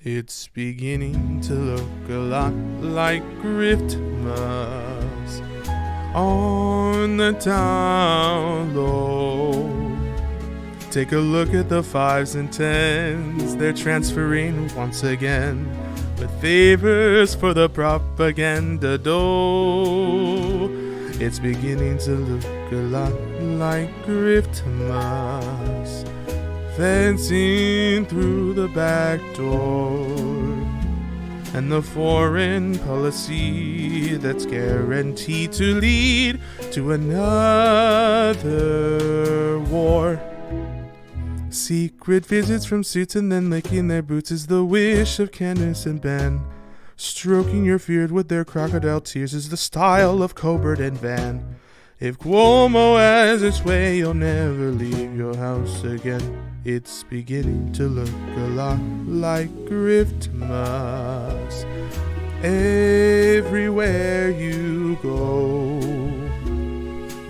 It's beginning to look a lot like Griftmas on the down low. Take a look at the 5s and 10s, they're transferring once again with favors for the propaganda dough. It's beginning to look a lot like Griftmas, fencing through the back door, and the foreign policy that's guaranteed to lead to another war. Secret visits from suits and then licking their boots is the wish of Candace and Ben. Stroking your beard with their crocodile tears is the style of Colbert and Van. If Cuomo has its way, you'll never leave your house again. It's beginning to look a lot like Griftmas everywhere you go.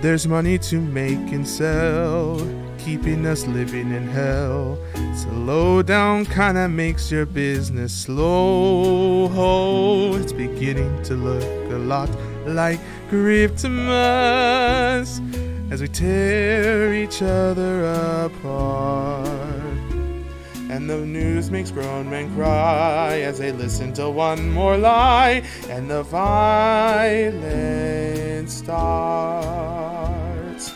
There's money to make and sell, keeping us living in hell. Slow down kinda makes your business slow. It's beginning to look a lot like Griftmas as we tear each other apart. And the news makes grown men cry as they listen to one more lie, and the violence starts.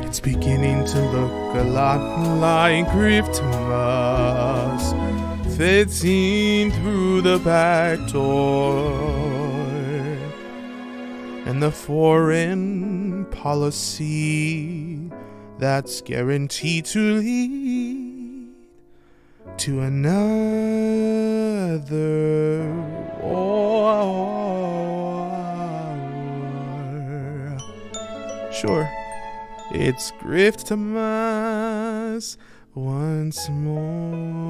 It's beginning to look a lot like Griftmas, fitting through the back door, and the foreign policy that's guaranteed to lead to another war. Sure. It's Griftmas once more.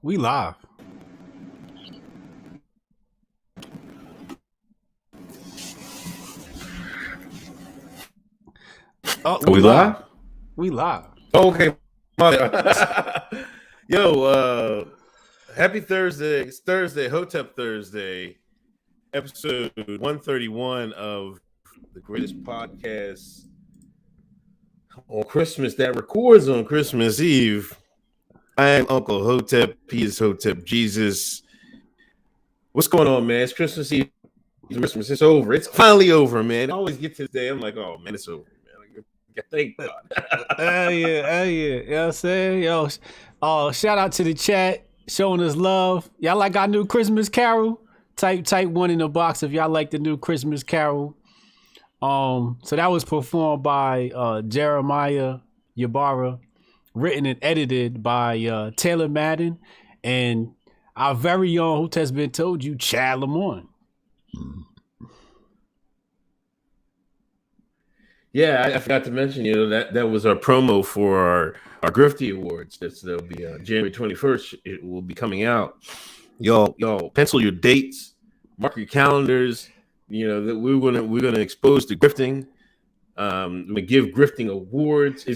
We live. Oh, we live? We live. Okay. Yo, happy Thursday. It's Thursday, Hotep Thursday, episode 131 of the greatest podcast on Christmas that records on Christmas Eve. I am Uncle Hotep. He is Hotep Jesus. What's going on, man? It's Christmas Eve. Christmas. It's over. It's finally over, man. I always get to this day. I'm like, oh, man, it's over, man. Thank God. Hell yeah. You know what I'm saying? Yo, shout out to the chat showing us love. Y'all like our new Christmas carol? Type one in the box if y'all like the new Christmas carol. So that was performed by Jeremiah Jabbar, written and edited by Taylor Madden and our very own, who has been told you, Chad Lamont. Yeah, I forgot to mention, that was our promo for our Grifties Awards. That'll be January 21st. It will be coming out. Y'all pencil your dates, mark your calendars. That we're gonna expose the grifting. We give Grifting Awards.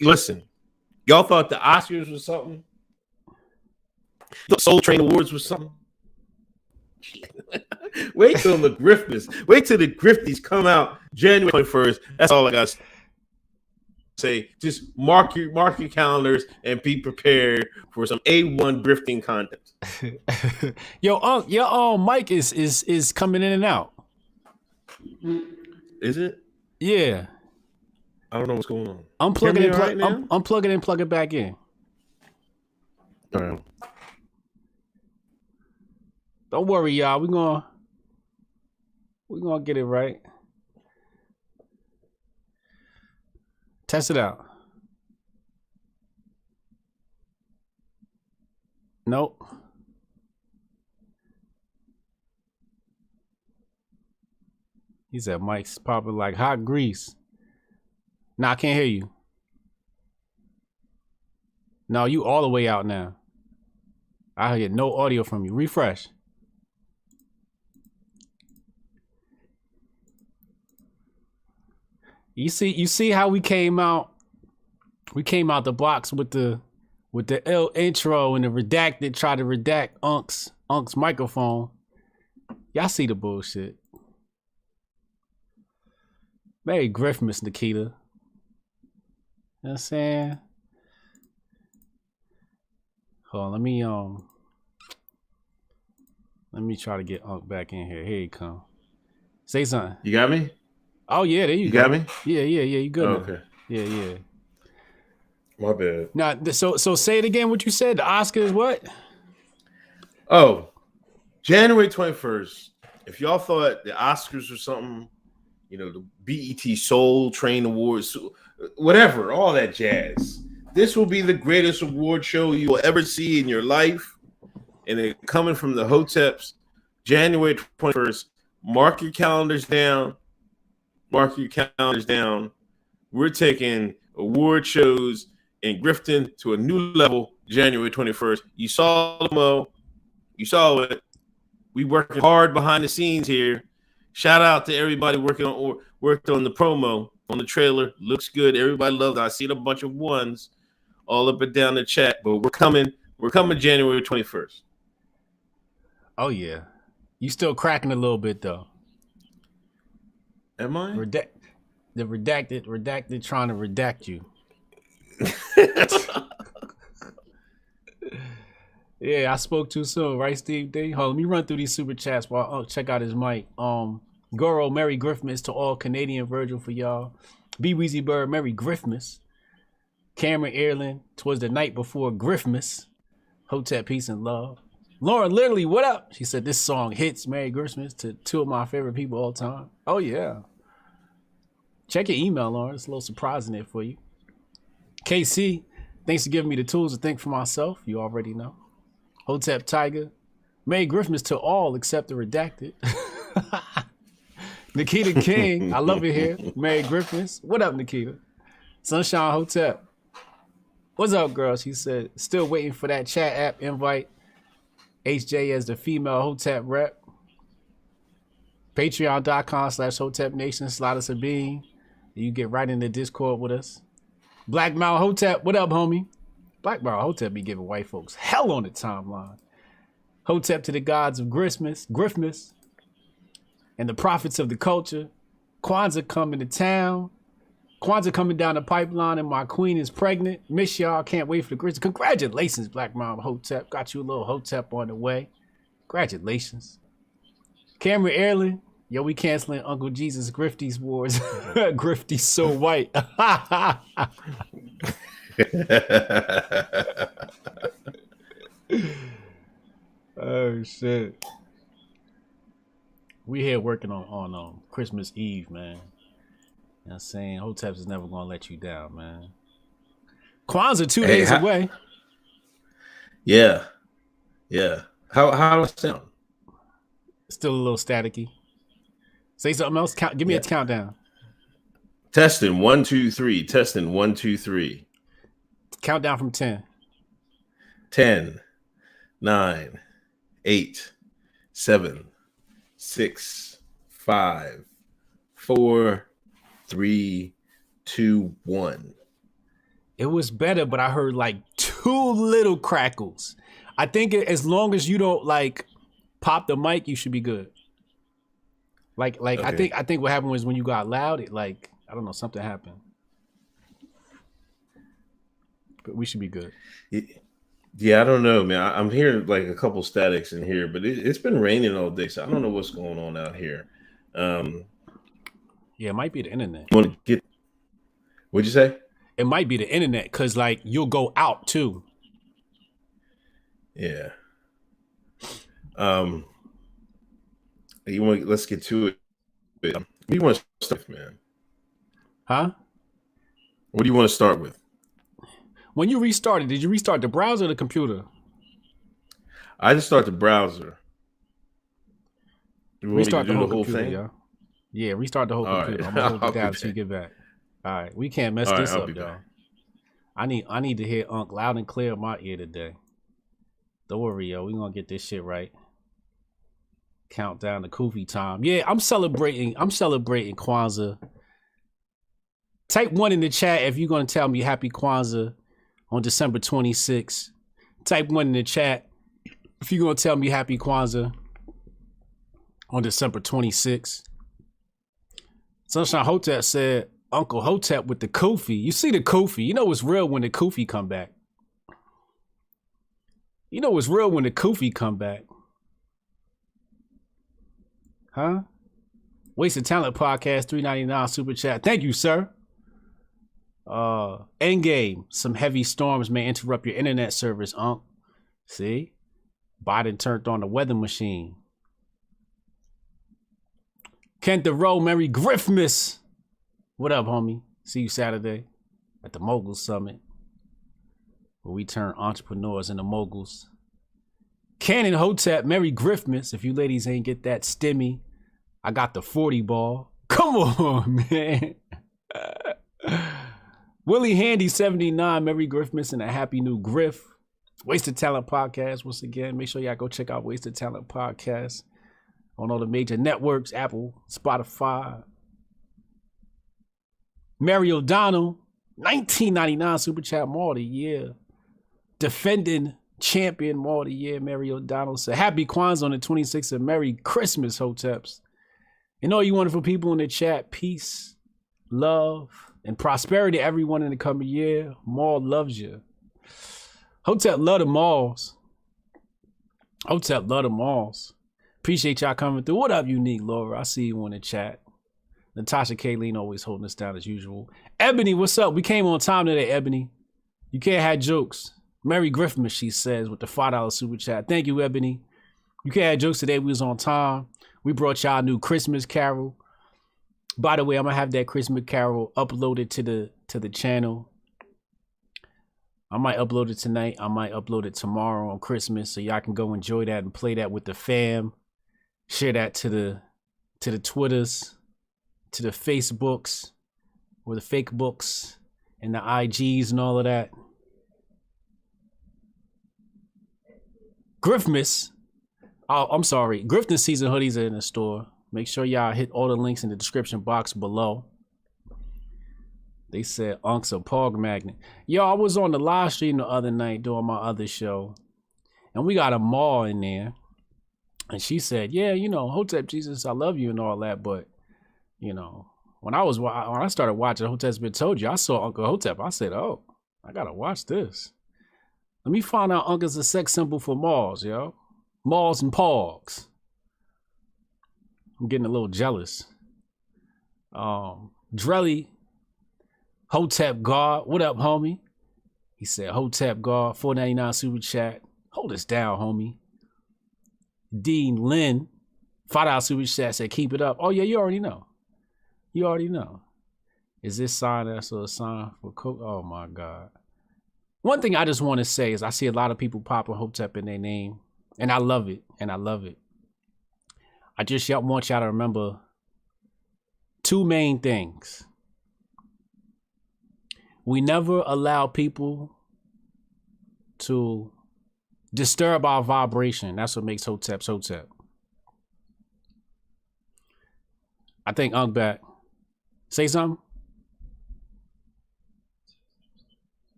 Listen. Y'all thought the Oscars was something? You thought Soul Train Awards was something? Wait till the Grifties come out January 21st. That's all I got to say. Just mark your calendars and be prepared for some A1 grifting content. Your mic is coming in and out. Is it? Yeah. I don't know what's going on. Unplug it and plug it back in. All right. Don't worry, y'all. We're gonna get it right. Test it out. Nope. He said Mike's popping like hot grease. Nah, I can't hear you. No, you all the way out now. I get no audio from you. Refresh. You see how we came out? We came out the box with the L intro and the redacted, try to redact Unk's microphone. Y'all see the bullshit. Merry Christmas, Nikita. You know what I'm saying? Hold on, let me try to get Unk back in here. Here he come. Say something. You got me? Oh yeah, there you go. You got me? Yeah, you good. Oh, now. okay. Yeah. My bad. Now, so say it again. What you said? The Oscars, what? Oh, January 21st. If y'all thought the Oscars or something, the BET Soul Train Awards, whatever, all that jazz. This will be the greatest award show you will ever see in your life. And it coming from the Hoteps, January 21st. Mark your calendars down. We're taking award shows and grifting to a new level January 21st. You saw the Mo. You saw it. We working hard behind the scenes here. Shout out to everybody worked on the promo, on the trailer. Looks good. Everybody loved it. I seen a bunch of ones all up and down the chat, but we're coming January 21st. Oh yeah. You still cracking a little bit though. Am I? The redacted trying to redact you. Yeah, I spoke too soon, right, Steve D? Hold on, let me run through these super chats while check out his mic. Goro, Merry Griffmas to all Canadian Virgil for y'all. B Weezy Bird, Merry Griffmas. Cameron Airland, twas the night before Griffmas. Hotep, peace and love. Lauren Literally, what up? She said this song hits. Merry Christmas to two of my favorite people all time. Oh yeah. Check your email, Lauren. It's a little surprising there for you. KC, thanks for giving me the tools to think for myself. You already know. Hotep Tiger, Merry Christmas to all except the redacted. Nikita King, I love it here. Merry Christmas. What up, Nikita? Sunshine Hotep. What's up, girl? She said, still waiting for that chat app invite. HJ as the female Hotep rep. Patreon.com/Hotep Nation. Slide us a bean. You get right in the Discord with us. Black Mount Hotep, what up, homie? Black Mount Hotep be giving white folks hell on the timeline. Hotep to the gods of Christmas, and the prophets of the culture. Kwanzaa coming to town. Kwanzaa coming down the pipeline, and my queen is pregnant. Miss y'all. Can't wait for the Christmas. Congratulations, Black Mom Hotep. Got you a little Hotep on the way. Congratulations. Cameron Airland. Yo, we canceling Uncle Jesus Grifties Awards. Grifties so white. Oh, shit. We here working on Christmas Eve, man. You know what I'm saying? Hoteps is never going to let you down, man. Kwanzaa 2 days away. Yeah. How does it sound? Still a little staticky. Say something else. Give me a countdown. Testing 1 2 3. Testing 1 2 3. Countdown from 10. 10, 9, 8, 7, 6, 5, 4, 3, 2, 1. It was better, but I heard like 2 little crackles. I think as long as you don't like pop the mic, you should be good. Like okay. I think what happened was when you got loud, it like I don't know, something happened. But we should be good. Yeah, I don't know, man. I'm hearing like a couple statics in here, but it's been raining all day, so I don't know what's going on out here. Yeah, it might be the internet. What'd you say? It might be the internet because like you'll go out too. Yeah. Let's get to it. What do you want to start with, man? Huh? What do you want to start with? When you restarted, did you restart the browser or the computer? I just start the browser. You want Restart me to the do whole the whole computer, thing? yo. Yeah, restart the whole All computer. right. I'm gonna hold I'll it be down until you back. get back. All right, we can't mess All right, this I'll up, be y'all. back. I need to hear Unc loud and clear in my ear today. Don't worry, yo. We gonna get this shit right. Countdown to Kufi time. Yeah, I'm celebrating Kwanzaa. Type 1 in the chat if you're gonna tell me Happy Kwanzaa on December 26th. Type 1 in the chat if you're gonna tell me Happy Kwanzaa on December 26th. Sunshine Hotep said, Uncle Hotep with the Kufi. You see the Kufi. You know it's real when the Kufi come back. You know it's real when the Kufi come back. Huh? Wasted Talent Podcast, $3.99 super chat. Thank you, sir. Endgame. Some heavy storms may interrupt your internet service, Unc. See? Biden turned on the weather machine. Kent the Row, Merry Grifmas. What up, homie? See you Saturday at the Mogul Summit, where we turn entrepreneurs into moguls. Cannon Hotep, Merry Grifmas. If you ladies ain't get that stimmy, I got the 40 ball. Come on, man. Willie Handy 79, Merry Grifmas and a happy new Griff. Wasted Talent Podcast once again. Make sure y'all go check out Wasted Talent Podcast on all the major networks, Apple, Spotify. Mary O'Donnell, 1999 Super Chat Mall of the Year. Defending champion Mall of the Year, Mary O'Donnell said, Happy Kwanzaa on the 26th and Merry Christmas, Hoteps. And all you wonderful people in the chat, peace, love, and prosperity to everyone in the coming year. Mall loves you. Hotep love the malls. Hotep love the malls. Appreciate y'all coming through. What up, Unique Laura? I see you in the chat. Natasha Kayleen always holding us down as usual. Ebony, what's up? We came on time today, Ebony. You can't have jokes. Merry Griffin, she says, with the $5 super chat. Thank you, Ebony. You can't have jokes today. We was on time. We brought y'all a new Christmas carol. By the way, I'm gonna have that Christmas carol uploaded to the channel. I might upload it tonight. I might upload it tomorrow on Christmas, so y'all can go enjoy that and play that with the fam. Share that to the Twitters, to the Facebooks, or the fake books, and the IGs and all of that. Griffmas. Oh, I'm sorry. Grifting season hoodies are in the store. Make sure y'all hit all the links in the description box below. They said Unc's a pog magnet. Yo, I was on the live stream the other night doing my other show, and we got a mall in there. And she said, yeah, you know, Hotep Jesus, I love you and all that. But, you know, when I started watching Hotep's Been Told You, I saw Uncle Hotep. I said, oh, I got to watch this. Let me find out Uncle's a sex symbol for malls, yo. Malls and pogs. I'm getting a little jealous. Drelly, Hotep God. What up, homie? He said, Hotep God, $4.99 super chat. Hold us down, homie. Dean Lynn, $5 super chat, said, keep it up. Oh, yeah, you already know. You already know. Is this sign that's a sign for Coke? Oh, my God. One thing I just want to say is I see a lot of people popping Hotep in their name, and I love it, and I love it. I just want y'all to remember two main things. We never allow people to disturb our vibration. That's what makes Hoteps Hotep. I think Unc back. Say something.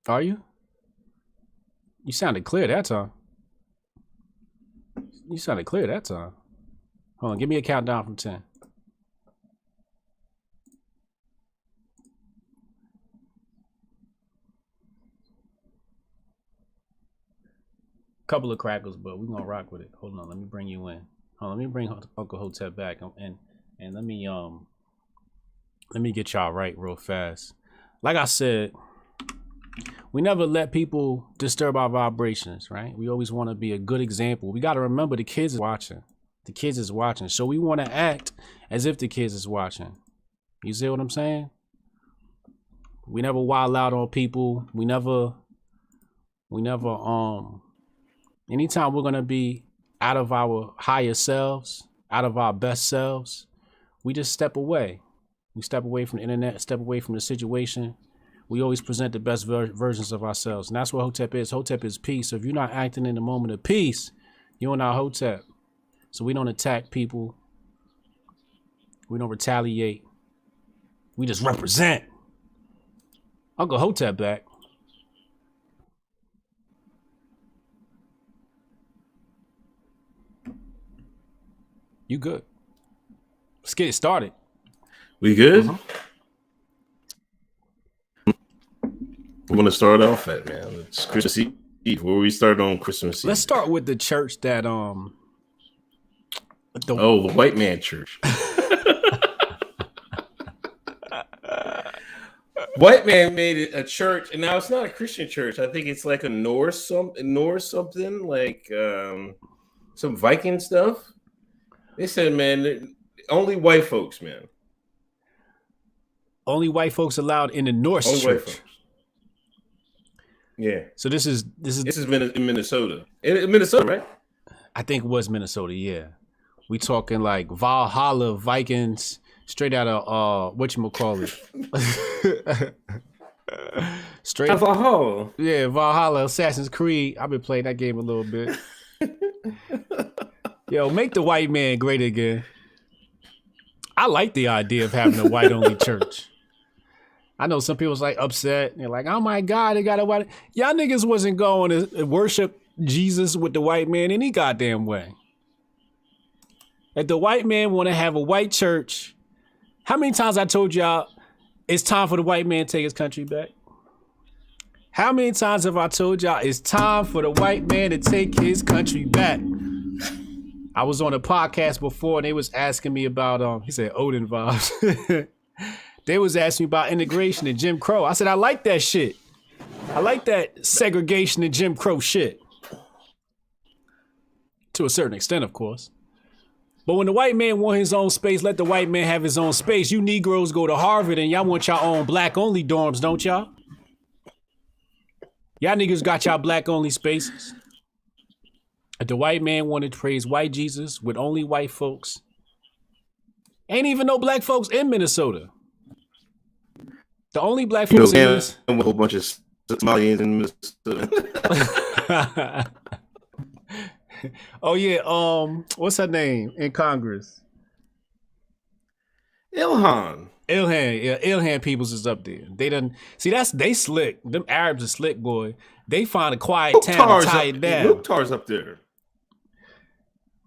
Are you? You sounded clear that time. You sounded clear that time. Hold on, give me a countdown from 10. Couple of crackles, but we're gonna rock with it. Hold on, let me bring you in. Hold on, let me bring Uncle Hotep back, and let me get y'all right real fast. Like I said, We never let people disturb our vibrations, right? We always want to be a good example. We got to remember the kids is watching. The kids is watching. So we want to act as if the kids is watching. You see what I'm saying? We never wild out on people. We never, anytime we're going to be out of our higher selves, out of our best selves, we just step away. We step away from the internet, step away from the situation. We always present the best versions of ourselves. And that's what Hotep is. Hotep is peace. So if you're not acting in the moment of peace, you're not Hotep. So we don't attack people. We don't retaliate. We just represent. Uncle Hotep back. You good? Let's get it started. We good? We want to start off at, man. It's Christmas Eve. Where we start on Christmas Eve? Let's start with the church that the white man church. White man made it a church, and now it's not a Christian church. I think it's like a Norse something, like some Viking stuff. They said, man, only white folks, man. Only white folks allowed in the Norse only Church. Yeah. So this is in Minnesota. In Minnesota, right? I think it was Minnesota. Yeah. We talking like Valhalla Vikings, straight out of whatchamacallit. Straight Valhalla. Yeah, Valhalla, Assassin's Creed. I've been playing that game a little bit. Yo, make the white man great again. I like the idea of having a white only church. I know some people's like upset. They're like, oh my God, they got a white. Y'all niggas wasn't going to worship Jesus with the white man any goddamn way. If the white man want to have a white church, how many times I told y'all it's time for the white man to take his country back? How many times have I told y'all it's time for the white man to take his country back? I was on a podcast before and they was asking me about, he said Odin vibes. They was asking me about integration and Jim Crow. I said, I like that shit. I like that segregation and Jim Crow shit. To a certain extent, of course. But when the white man want his own space, let the white man have his own space. You Negroes go to Harvard and y'all want your own black only dorms, don't y'all? Y'all niggas got y'all black only spaces. If the white man wanted to praise white Jesus with only white folks, ain't even no black folks in Minnesota. The only black folks in this, a whole bunch of Somalians in Minnesota. Oh yeah, what's her name in Congress? Ilhan, yeah, Ilhan Peoples is up there. They done see they slick. Them Arabs are slick, boy. They find a quiet town to tie it down. Mukhtar's up there.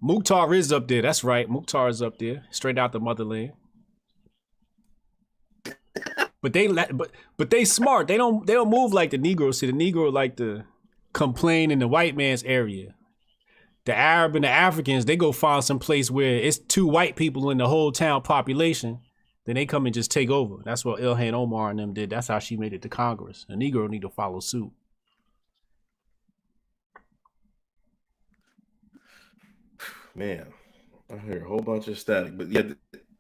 Mukhtar is up there. That's right. Mukhtar is up there, straight out the motherland. But they smart. They don't move like the Negroes. See, the Negro like to complain in the white man's area. The Arab and the Africans, they go find some place where it's 2 white people in the whole town population. Then they come and just take over. That's what Ilhan Omar and them did. That's how she made it to Congress. The Negro need to follow suit. Man, I hear a whole bunch of static, but yeah,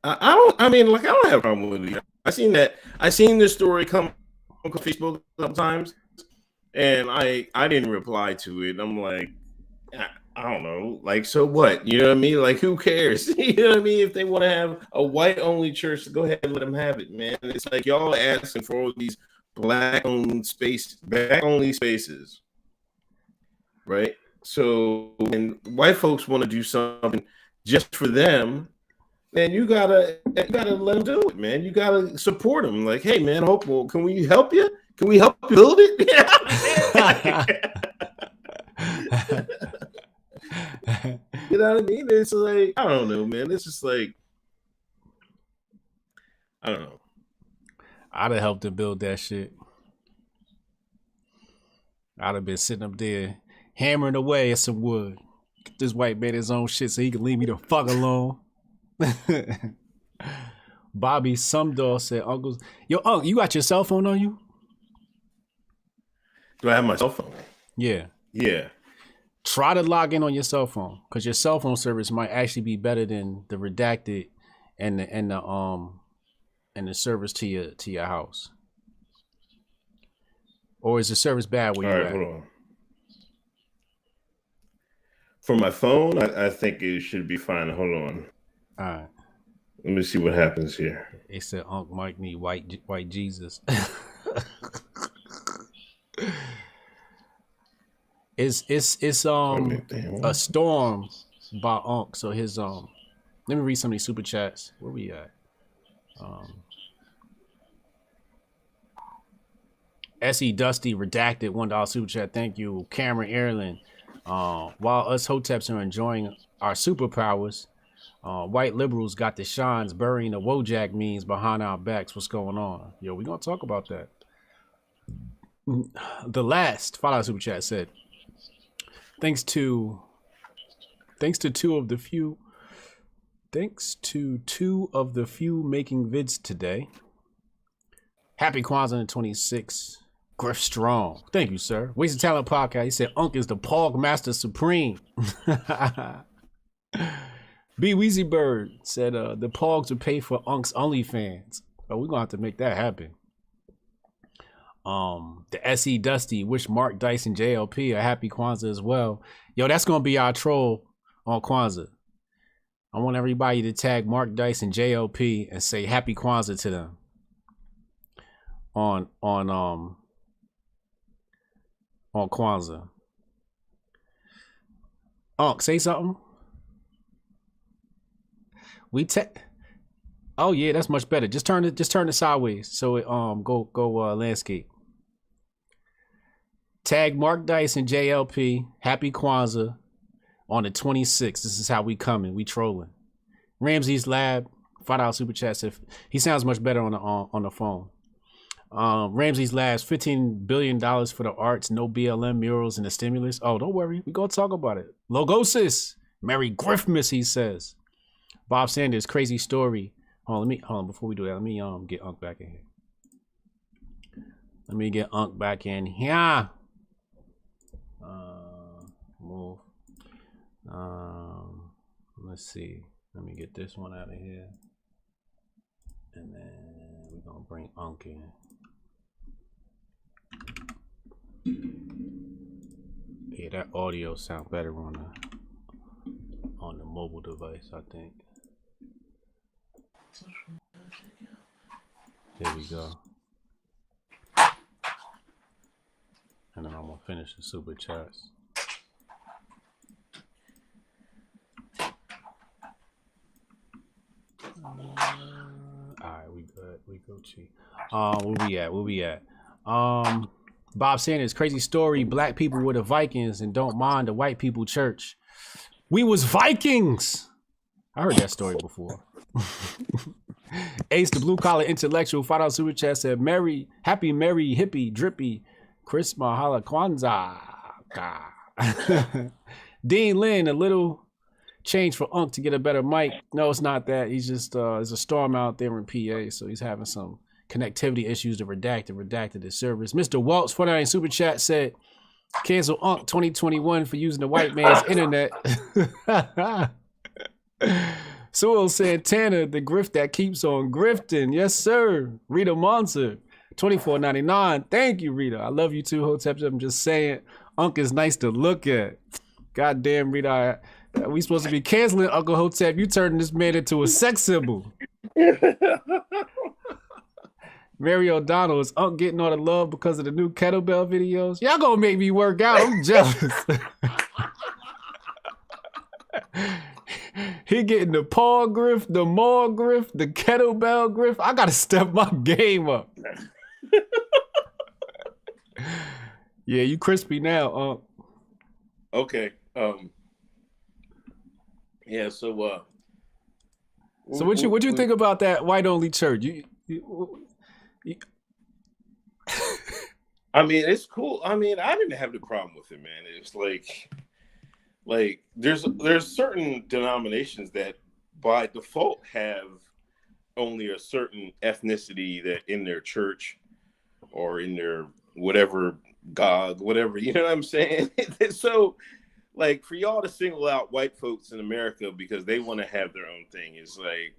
I don't have a problem with it. I seen this story come on Facebook sometimes, and I didn't reply to it. I'm like, I don't know, like, so what? You know what I mean? Like, who cares? You know what I mean? If they want to have a white only church, go ahead and let them have it, man. It's like y'all asking for all these black only spaces, right? So when white folks want to do something just for them, man, you gotta let them do it, man. You gotta support them. Like, hey, man, can we help you? Can we help you build it? You know what I mean? It's like, I don't know, man. It's just like, I don't know. I'd have helped to build that shit. I'd have been sitting up there hammering away at some wood. Get this white man his own shit so he can leave me the fuck alone. Bobby Sumdaw said, "Uncles, yo, Unc, you got your cell phone on you?" Do I have my cell phone? Yeah. Yeah. Try to log in on your cell phone, because your cell phone service might actually be better than the redacted and the service to your house. Or is the service bad where All you right, at? hold on. For my phone, I think it should be fine. Hold on. All right. Let me see what happens here. They said Unc Mike need white Jesus. It's a storm by Unc. So his let me read some of these super chats. Where we at? SE Dusty redacted $1 super chat. Thank you, Cameron Ireland. While us Hoteps are enjoying our superpowers, white liberals got the shines burying the Wojak memes behind our backs. What's going on? Yo, we gonna talk about that. The last $5 super chat said, thanks to two of the few making vids today. Happy Kwanzaa in 26. Griff Strong. Thank you, sir. Wasted Talent Podcast. He said Unc is the Pog Master Supreme. B Weezy Bird said the Pogs would pay for Unc's OnlyFans. Oh, we're gonna have to make that happen. The SE Dusty wish Mark Dice and JLP a happy Kwanzaa as well. Yo, that's gonna be our troll on Kwanzaa. I want everybody to tag Mark Dice and JLP and say happy Kwanzaa to them on Kwanzaa. Unc, say something. Oh yeah, that's much better. Just turn it sideways so it go landscape. Tag Mark Dice and JLP. Happy Kwanzaa on the 26th. This is how we coming. We trolling. Ramsey's Lab, $5 super chat said he sounds much better on the phone. Ramsey's Labs, $15 billion for the arts, no BLM murals and the stimulus. Oh, don't worry, we gonna talk about it. Logosis, Merry Griffmas, he says. Bob Sanders, crazy story. Hold on, before we do that, let me get Unc back in here. Let me get Unc back in here. Move. Let's see. Let me get this one out of here. And then we're gonna bring Unc in. Yeah, that audio sound better on the mobile device, I think. There we go. And then I'm gonna finish the super chats. Alright, we good. We Gucci. Where we at? Bob Sanders, crazy story. Black people were the Vikings and don't mind the white people church. We was Vikings. I heard that story before. Ace, the blue collar intellectual, $5 super chat said, happy, merry, hippie, drippy, Chris Mahala Kwanzaa. Dean Lynn, a little change for Unc to get a better mic. No, it's not that. He's just, there's a storm out there in PA, so he's having some connectivity issues to redacted his service. Mr. Waltz, 49 super chat said, cancel Unc 2021 for using the white man's internet. Sewell Santana, the grift that keeps on grifting. Yes, sir. Rita Monster, $24.99. Thank you, Rita. I love you too, Hoteps. I'm just saying, Unc is nice to look at. Goddamn, Rita. We supposed to be canceling Uncle Hotep. You turning this man into a sex symbol. Mary O'Donnell, is Unc getting all the love because of the new kettlebell videos? Y'all gonna make me work out. I'm jealous. He getting the paw griff, the maw griff, the kettlebell griff. I gotta step my game up. Yeah, you crispy now, Unc. Okay. Yeah. So what you think about that white only church? I mean, it's cool. I mean, I didn't have the problem with it, man. It's like there's certain denominations that by default have only a certain ethnicity that in their church or in their whatever Gog, whatever. You know what I'm saying? So, like, for y'all to single out white folks in America because they want to have their own thing is like,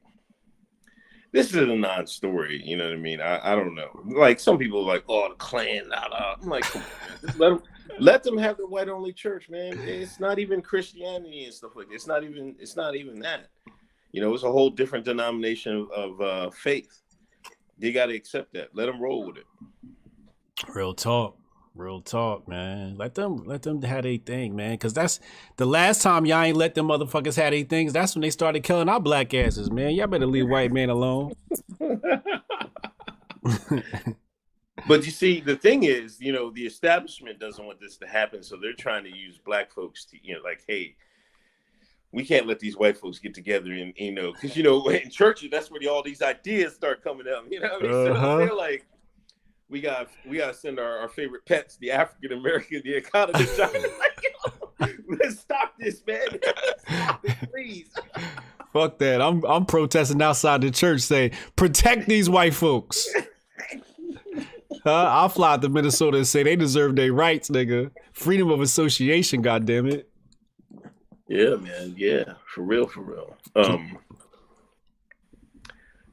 this is a non-story. You know what I mean? I don't know. Like, some people are like, oh, the Klan, I'm like, come on, man. Just let them have their white-only church, man. It's not even Christianity and stuff like that. It's not even that. You know, it's a whole different denomination of faith. They got to accept that. Let them roll with it. Real talk, man. Let them have their thing, man. Cause that's the last time y'all ain't let them motherfuckers have their things. That's when they started killing our black asses, man. Y'all better leave white men alone. But you see, the thing is, you know, the establishment doesn't want this to happen, so they're trying to use black folks to, you know, like, hey, we can't let these white folks get together and, you know, because, you know, in churches, that's where all these ideas start coming up. You know what I mean? So they're like, we got to send our favorite pets, the African American, the economist. Like, let's stop this, man. Stop this, please. Fuck that. I'm protesting outside the church saying, protect these white folks. I'll fly to Minnesota and say they deserve their rights, nigga. Freedom of association, goddammit. Yeah, man. Yeah, for real.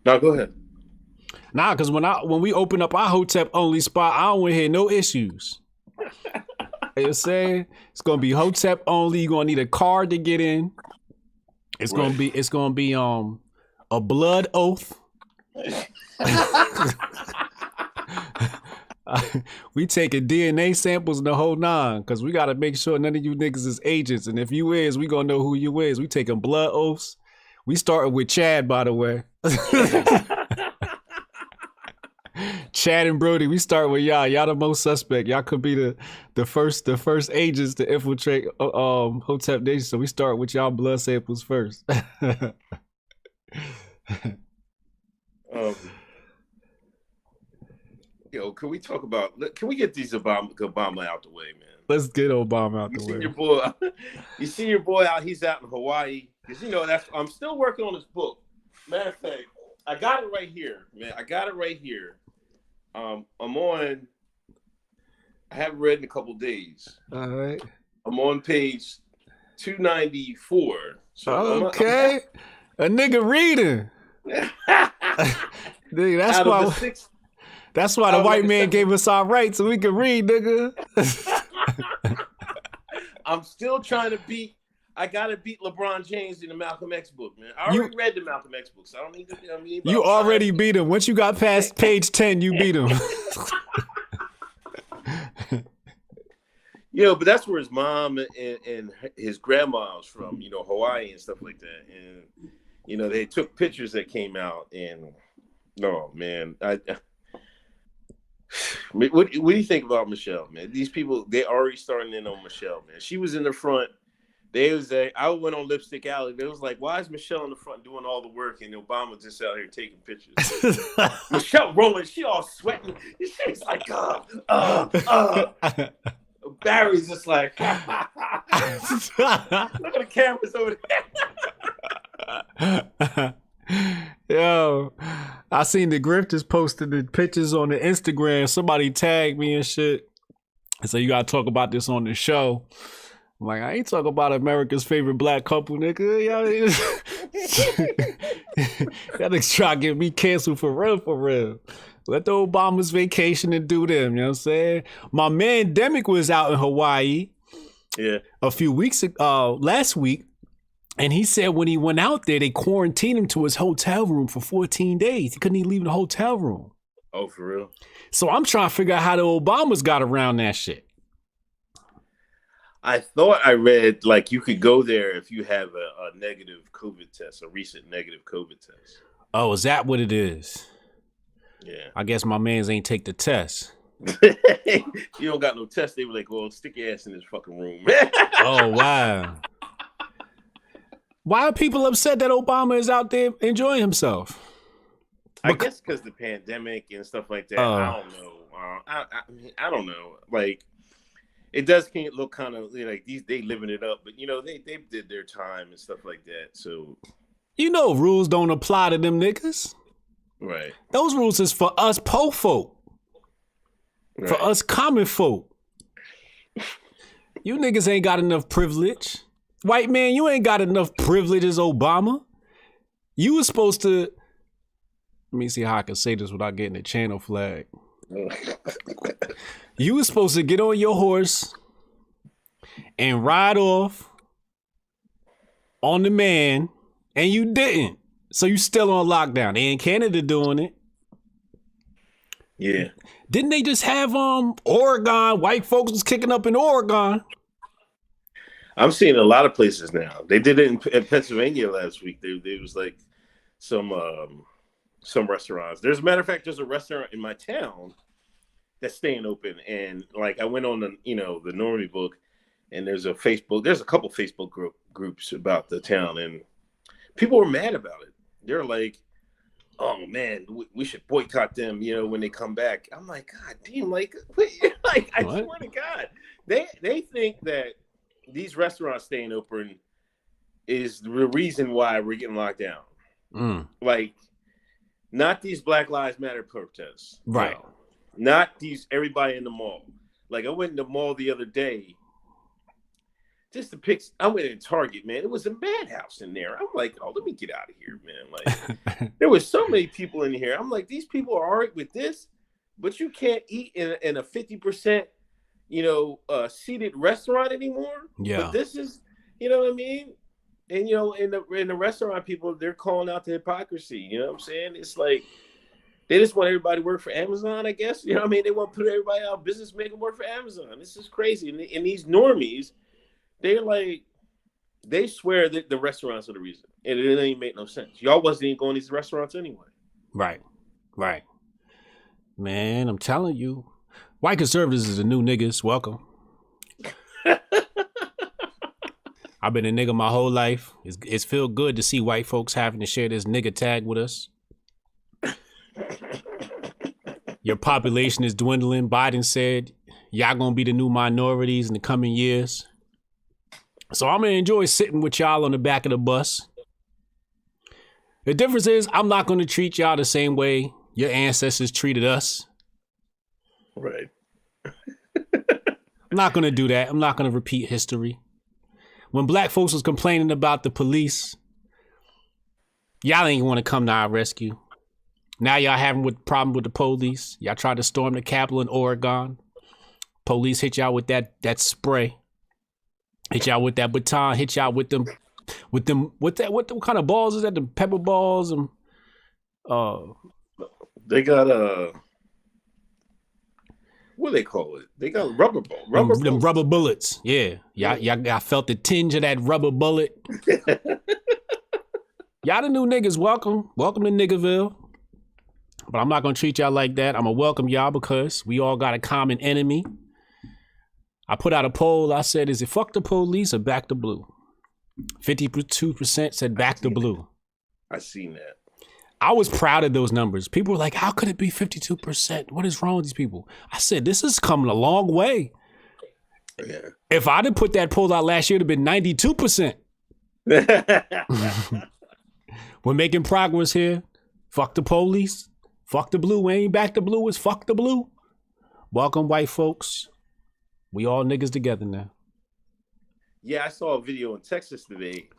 Now go ahead. Nah, because when we open up our Hotep only spot, I don't want to hear no issues. You know what I'm saying? It's gonna be Hotep only. You're gonna need a card to get in. It's gonna be a blood oath. We taking DNA samples and the whole nine, because we gotta make sure none of you niggas is agents. And if you is, we gonna know who you is. We taking blood oaths. We started with Chad, by the way. Chad and Brody, we start with y'all. Y'all the most suspect. Y'all could be the first agents to infiltrate Hotep Nation. So we start with y'all blood samples first. Yo, can we talk about? Can we get these Obama out the way, man? Let's get Obama out the way. You see your boy out. He's out in Hawaii because you know I'm still working on his book. Matter of fact, I got it right here, man. I'm on. I haven't read in a couple days. All right. I'm on page 294. So okay, a nigga reading. Nigga, that's why the white man gave us our rights so we can read, nigga. I'm still trying to beat. I gotta beat LeBron James in the Malcolm X book, man. I already read the Malcolm X book, so I don't need to. You already beat him. Once you got past page 10, you beat him. You know, but that's where his mom and his grandma was from. You know, Hawaii and stuff like that. And you know, they took pictures that came out, and oh man, what do you think about Michelle, man? These people, they already starting in on Michelle, man. She was in the front. I went on Lipstick Alley. They was like, why is Michelle in the front doing all the work and Obama just out here taking pictures? Michelle rolling, she all sweating. She's like, Barry's just like, look at the cameras over there. Yo, I seen the Grifties posting the pictures on the Instagram. Somebody tagged me and shit. And so you gotta talk about this on the show. I'm like, I ain't talking about America's favorite black couple, nigga. Y'all niggas try to get me canceled for real. Let the Obamas vacation and do them, you know what I'm saying? My man Debunk was out in Hawaii a few weeks ago, last week, and he said when he went out there, they quarantined him to his hotel room for 14 days. He couldn't even leave the hotel room. Oh, for real? So I'm trying to figure out how the Obamas got around that shit. I thought I read like you could go there if you have a negative COVID test, a recent negative COVID test. Oh, is that what it is? Yeah. I guess my mans ain't take the test. You don't got no test. They were like, well, stick your ass in this fucking room. Oh, wow. Why are people upset that Obama is out there enjoying himself? I guess because the pandemic and stuff like that. I don't know. I don't know. Like, it does look kind of like they living it up, but you know they did their time and stuff like that. So you know rules don't apply to them niggas, right? Those rules is for us po folk, right. For us common folk. You niggas ain't got enough privilege. White man, you ain't got enough privilege as Obama. You was supposed to... Let me see how I can say this without getting a channel flag. You was supposed to get on your horse and ride off on the man, and you didn't. So you still on lockdown. They in Canada doing it. Yeah. Didn't they just have Oregon? White folks was kicking up in Oregon. I'm seeing a lot of places now. They did it in Pennsylvania last week. There was like some restaurants. There's a matter of fact, there's a restaurant in my town that's staying open. And like I went on the the Normie book, and there's a couple Facebook groups about the town, and people were mad about it. They're like, oh man, we should boycott them, when they come back. I'm like, God damn, I swear to God, they think that these restaurants staying open is the reason why we're getting locked down. Like, not these Black Lives Matter protests, right? No. Not these everybody in the mall. Like, I went in the mall the other day. Just to pick, I went in Target, man. It was a madhouse in there. I'm like, oh, let me get out of here, man. Like, there was so many people in here. I'm like, these people are all right with this, but you can't eat in a 50%, seated restaurant anymore. Yeah. But this is, you know what I mean? And in the restaurant, people, they're calling out the hypocrisy. You know what I'm saying? It's like they just want everybody to work for Amazon, I guess. You know what I mean? They want to put everybody out of business, make them work for Amazon. This is crazy. And these normies, they're like, they swear that the restaurants are the reason. And it didn't even make no sense. Y'all wasn't even going to these restaurants anyway. Right. Man, I'm telling you. White conservatives is the new niggas. Welcome. I've been a nigga my whole life. It's feel good to see white folks having to share this nigga tag with us. Your population is dwindling. Biden said, y'all gonna be the new minorities in the coming years. So I'm gonna enjoy sitting with y'all on the back of the bus. The difference is I'm not gonna treat y'all the same way your ancestors treated us. Right. I'm not gonna do that. I'm not gonna repeat history. When black folks was complaining about the police, y'all ain't want to come to our rescue. Now y'all having a problem with the police. Y'all tried to storm the Capitol in Oregon. Police hit y'all with that spray. Hit y'all with that baton. Hit y'all with them. What kind of balls is that? The pepper balls and they got what do they call it? They got rubber ball. Them rubber bullets. Yeah. Y'all felt the tinge of that rubber bullet. Y'all the new niggas. Welcome to Niggerville. But I'm not gonna treat y'all like that. I'm gonna welcome y'all because we all got a common enemy. I put out a poll. I said, is it fuck the police or back the blue? 52% said back the blue. I seen that. I was proud of those numbers. People were like, how could it be 52%? What is wrong with these people? I said, this is coming a long way. Yeah. If I'd have put that poll out last year, it would have been 92%. We're making progress here. Fuck the police. Fuck the blue. We ain't back the blue. It's fuck the blue. Welcome, white folks. We all niggas together now. Yeah, I saw a video in Texas today.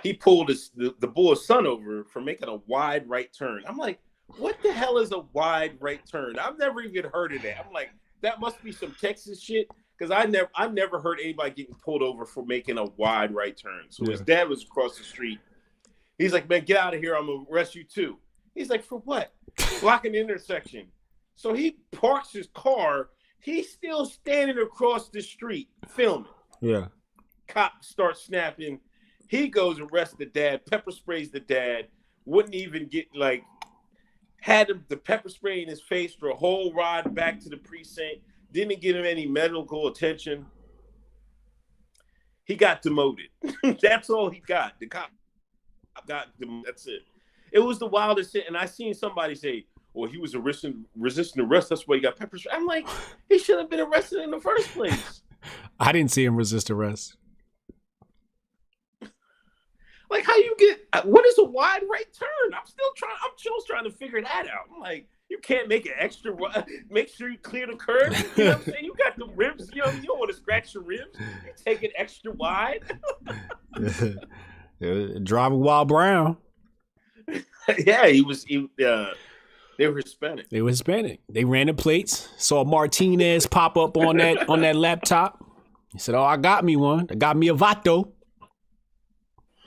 He pulled the bull's son over for making a wide right turn. I'm like, what the hell is a wide right turn? I've never even heard of that. I'm like, that must be some Texas shit because I've never heard anybody getting pulled over for making a wide right turn. So his dad was across the street. He's like, man, get out of here. I'm gonna arrest you too. He's like, for what? Blocking the intersection. So he parks his car. He's still standing across the street filming. Yeah. Cop starts snapping. He goes and arrests the dad, pepper sprays the dad, wouldn't even get had the pepper spray in his face for a whole ride back to the precinct, didn't give him any medical attention. He got demoted. That's all he got. The cop got demoted. That's it. It was the wildest shit. And I seen somebody say, well, he was resisting arrest. That's why he got pepper spray. I'm like, he should have been arrested in the first place. I didn't see him resist arrest. Like, how you get? What is a wide right turn? I'm still trying to figure that out. I'm like, You can't make it extra wide. Make sure you clear the curb. You know what I'm saying? You got the ribs. You don't want to scratch your ribs. You take it extra wide. Driving while brown. Yeah, they were Hispanic. They were Hispanic. They ran the plates. Saw Martinez pop up on that laptop. He said, "Oh, I got me one. I got me a vato.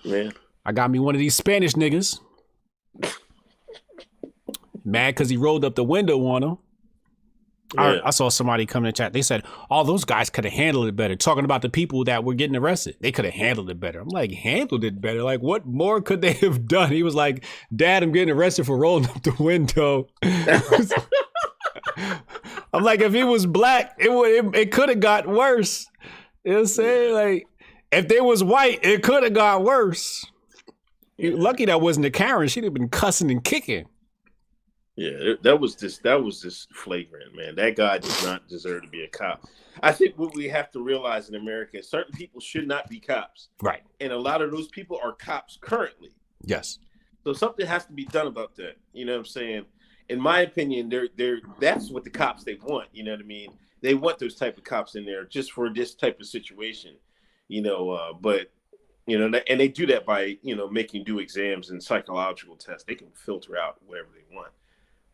Man, I got me one of these Spanish niggas." Mad because he rolled up the window on him. Yeah. I saw somebody come in the chat. They said, "Oh, those guys could have handled it better." Talking about the people that were getting arrested. They could have handled it better. I'm like, handled it better? Like, what more could they have done? He was like, "Dad, I'm getting arrested for rolling up the window." I'm like, if he was black, it could have got worse. You know what I'm saying? Like, if they was white, it could have got worse. Lucky that wasn't a Karen. She'd have been cussing and kicking. Yeah, that was just flagrant, man. That guy does not deserve to be a cop. I think what we have to realize in America is certain people should not be cops. Right. And a lot of those people are cops currently. Yes. So something has to be done about that. You know what I'm saying? In my opinion, that's what the cops they want. You know what I mean? They want those type of cops in there just for this type of situation. You know, but you know, and they do that by, you know, making do exams and psychological tests. They can filter out whatever they want.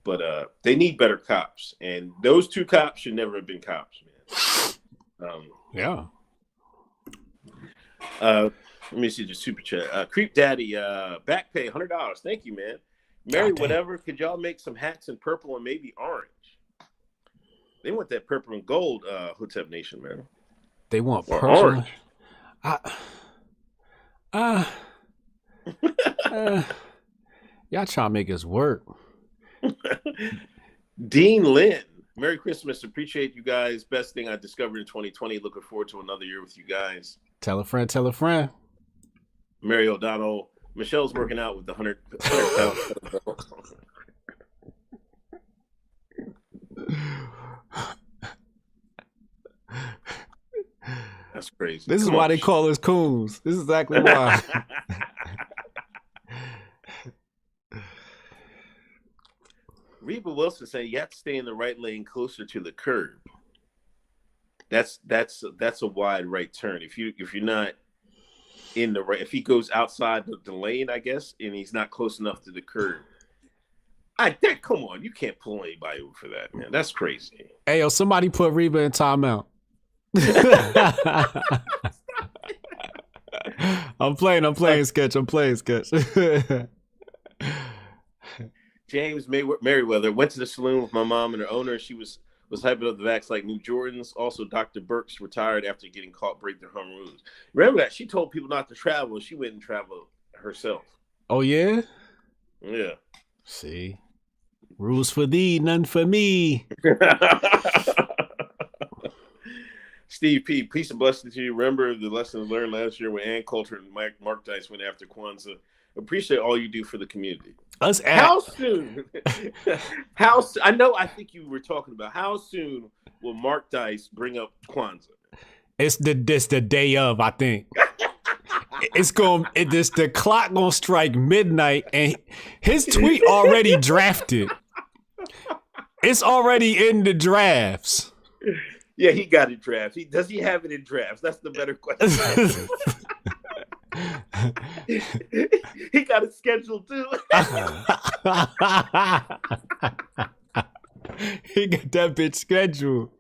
But they need better cops, and those two cops should never have been cops, man. Yeah. Let me see the super chat. Creep Daddy, back pay $100. Thank you, man. Mary, whatever. Could y'all make some hats in purple and maybe orange? They want that purple and gold, Hotep Nation, man. They want or purple. Orange. Y'all trying to make us work. Dean Lynn, Merry Christmas. Appreciate you guys. Best thing I discovered in 2020. Looking forward to another year with you guys. Tell a friend, tell a friend. Mary O'Donnell, Michelle's working out with the 100 pounds. That's crazy. This is why they call us coons. This is exactly why. Reba Wilson saying you have to stay in the right lane closer to the curb. That's a wide right turn. If you're not in the right, if he goes outside the lane, I guess, and he's not close enough to the curb. Come on, you can't pull anybody over for that, man. That's crazy. Hey, yo, somebody put Reba in timeout. I'm playing sketch. James Merriweather went to the saloon with my mom and her owner. She was hyping up the Vaxx like New Jordans. Also, Dr. Burks retired after getting caught breaking her home rules. Remember that? She told people not to travel. She went and traveled herself. Oh, yeah? Yeah. See? Rules for thee, none for me. Steve P., peace and blessings to you. Remember the lessons learned last year when Ann Coulter and Mark Dice went after Kwanzaa. Appreciate all you do for the community. How soon? I think you were talking about how soon will Mark Dice bring up Kwanzaa? It's the day of, I think. The clock gonna strike midnight, and his tweet already drafted. It's already in the drafts. Yeah, he got it drafted. Does he have it in drafts? That's the better question. He got it scheduled too. He got that bitch scheduled.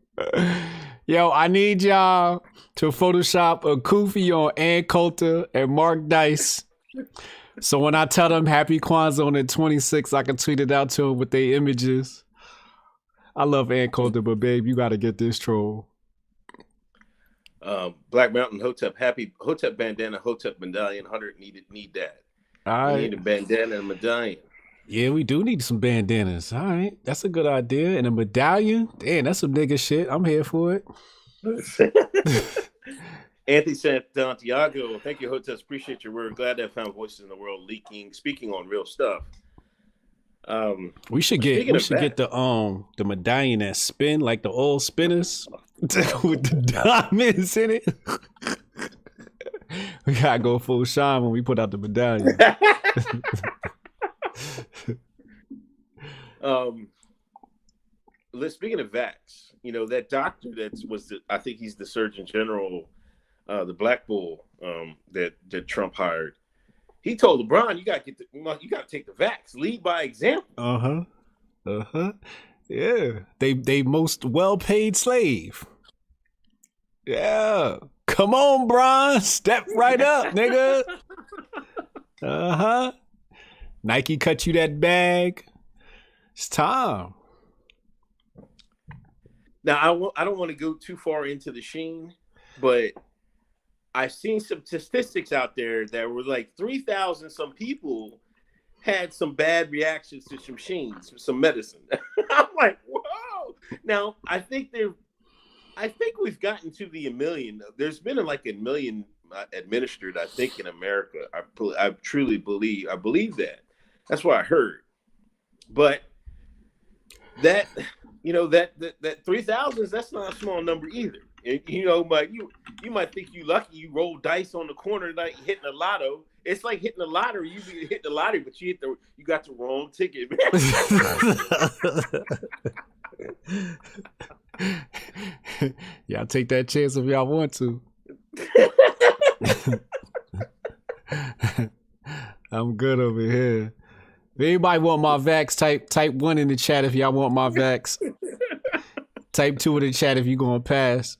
Yo, I need y'all to Photoshop a Koofy on Ann Coulter and Mark Dice. So when I tell them Happy Kwanzaa on the 26th, I can tweet it out to them with their images. I love Ann Coulter, but babe, you got to get this troll. Black Mountain Hotep, happy Hotep bandana, Hotep medallion, 100 need that. All right. We need a bandana and a medallion. Yeah, we do need some bandanas. All right, that's a good idea. And a medallion, damn, that's some nigga shit. I'm here for it. Anthony Santiago, thank you, Hoteps. Appreciate your word. Glad to have found voices in the world speaking on real stuff. We should get the medallion that spin like the old spinners with the diamonds in it. We gotta go full shine when we put out the medallion. speaking of Vaxx, that doctor I think he's the Surgeon General, the Black Bull that Trump hired. He told LeBron, you got to take the Vaxx, lead by example. Yeah, they most well-paid slave. Yeah, come on, Bron, step right up, nigga. Nike cut you that bag. It's time. Now, I don't want to go too far into the Sheen, but I've seen some statistics out there that were like 3,000 some people had some bad reactions to some Sheens, some medicine. I'm like, whoa. Now, I think we've gotten to the 1 million. There's been like 1 million administered, I think, in America. I truly believe that. That's what I heard. But that 3,000, that's not a small number either. But you might think you lucky you roll dice on the corner like hitting a lotto. It's like hitting the lottery. You hit the lottery, but you got the wrong ticket, man. Y'all take that chance if y'all want to. I'm good over here. If anybody want my Vaxx, type 1 in the chat if y'all want my Vaxx. Type 2 in the chat if you gonna pass.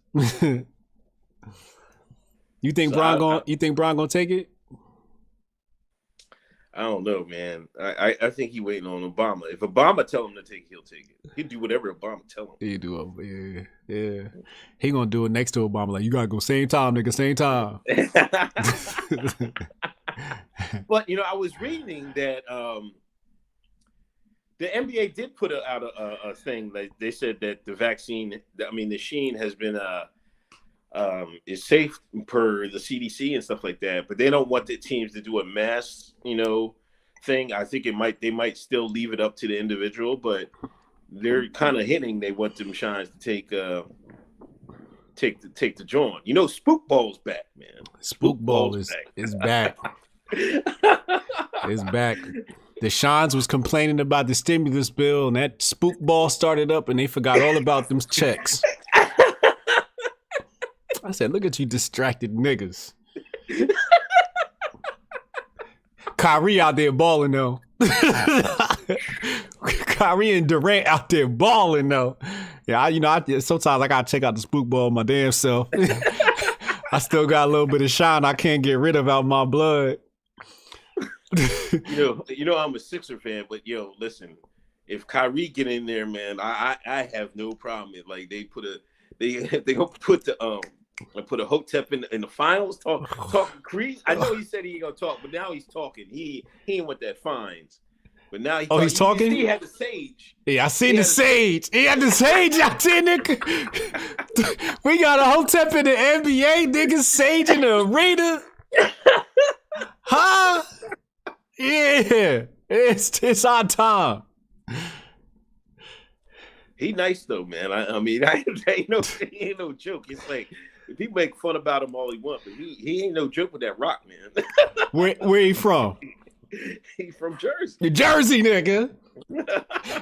You think Bron gonna take it? I don't know, man. I think he waiting on Obama. If Obama tell him to take it, he'll take it. He'll do whatever Obama tell him. He do it, yeah. He gonna do it next to Obama. Like, you gotta go same time, nigga, same time. But I was reading that the NBA did put out a thing. Like they said that the vaccine, the Sheen has been is safe per the CDC and stuff like that, but they don't want the teams to do a mass, thing. I think they might still leave it up to the individual, but they're kind of hinting they want them shines to take the joint. Spook Ball's back, man. Spook Ball is back. It's back. The Shines was complaining about the stimulus bill, and that Spook Ball started up, and they forgot all about them checks. I said, look at you distracted niggas. Kyrie out there balling, though. Kyrie and Durant out there balling, though. Yeah, sometimes I gotta check out the Spook Ball my damn self. I still got a little bit of shine I can't get rid of out my blood. I'm a Sixer fan, but listen, if Kyrie get in there, man, I have no problem. Like they gonna put a Hotep in the finals talking Creed. I know he said he ain't gonna talk, but now he's talking. He ain't want that fines. But now he's talking. He had the sage. Yeah, I seen the sage. He had the sage out there, nigga. We got a Hotep in the NBA, nigga. Sage in the arena. Huh? Yeah, it's our time. He nice though, man. Ain't no joke. It's like people make fun about him all he want, but he ain't no joke with that rock, man. Where he from? He's from Jersey. Jersey, nigga.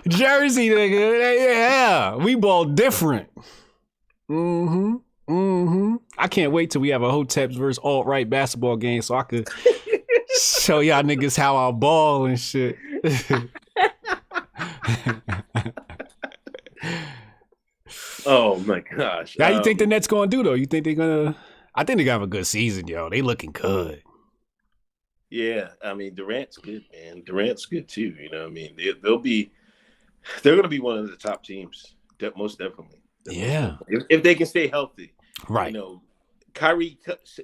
Jersey, nigga. Yeah, we ball different. I can't wait till we have a Hoteps versus alt-right basketball game so I could show y'all niggas how I ball and shit. Oh my gosh. How you think the Nets gonna do though? You think they're gonna? I think they're gonna have a good season, yo. They looking good. Yeah, Durant's good, man. Durant's good too. They're gonna be one of the top teams, most definitely. Yeah, if they can stay healthy, right? Kyrie,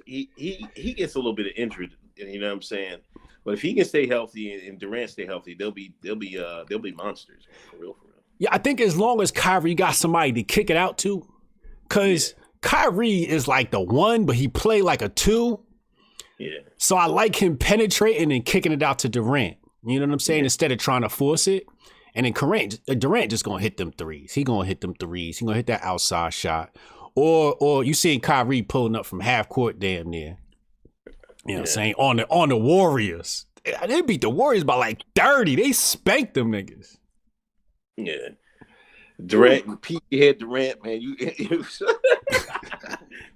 he gets a little bit of injured. You know what I'm saying? But if he can stay healthy and Durant stay healthy, they'll be monsters, for real. Yeah, I think as long as Kyrie got somebody to kick it out to, because Kyrie is like the one, but he play like a two. Yeah. So I like him penetrating and kicking it out to Durant. You know what I'm saying? Instead of trying to force it. And then Durant just gonna hit them threes. He gonna hit them threes. He gonna hit that outside shot. Or you seen Kyrie pulling up from half court damn near. You know what I'm saying? On the Warriors. They beat the Warriors by like 30. They spanked them niggas. Yeah. Durant, peasy head Durant, man.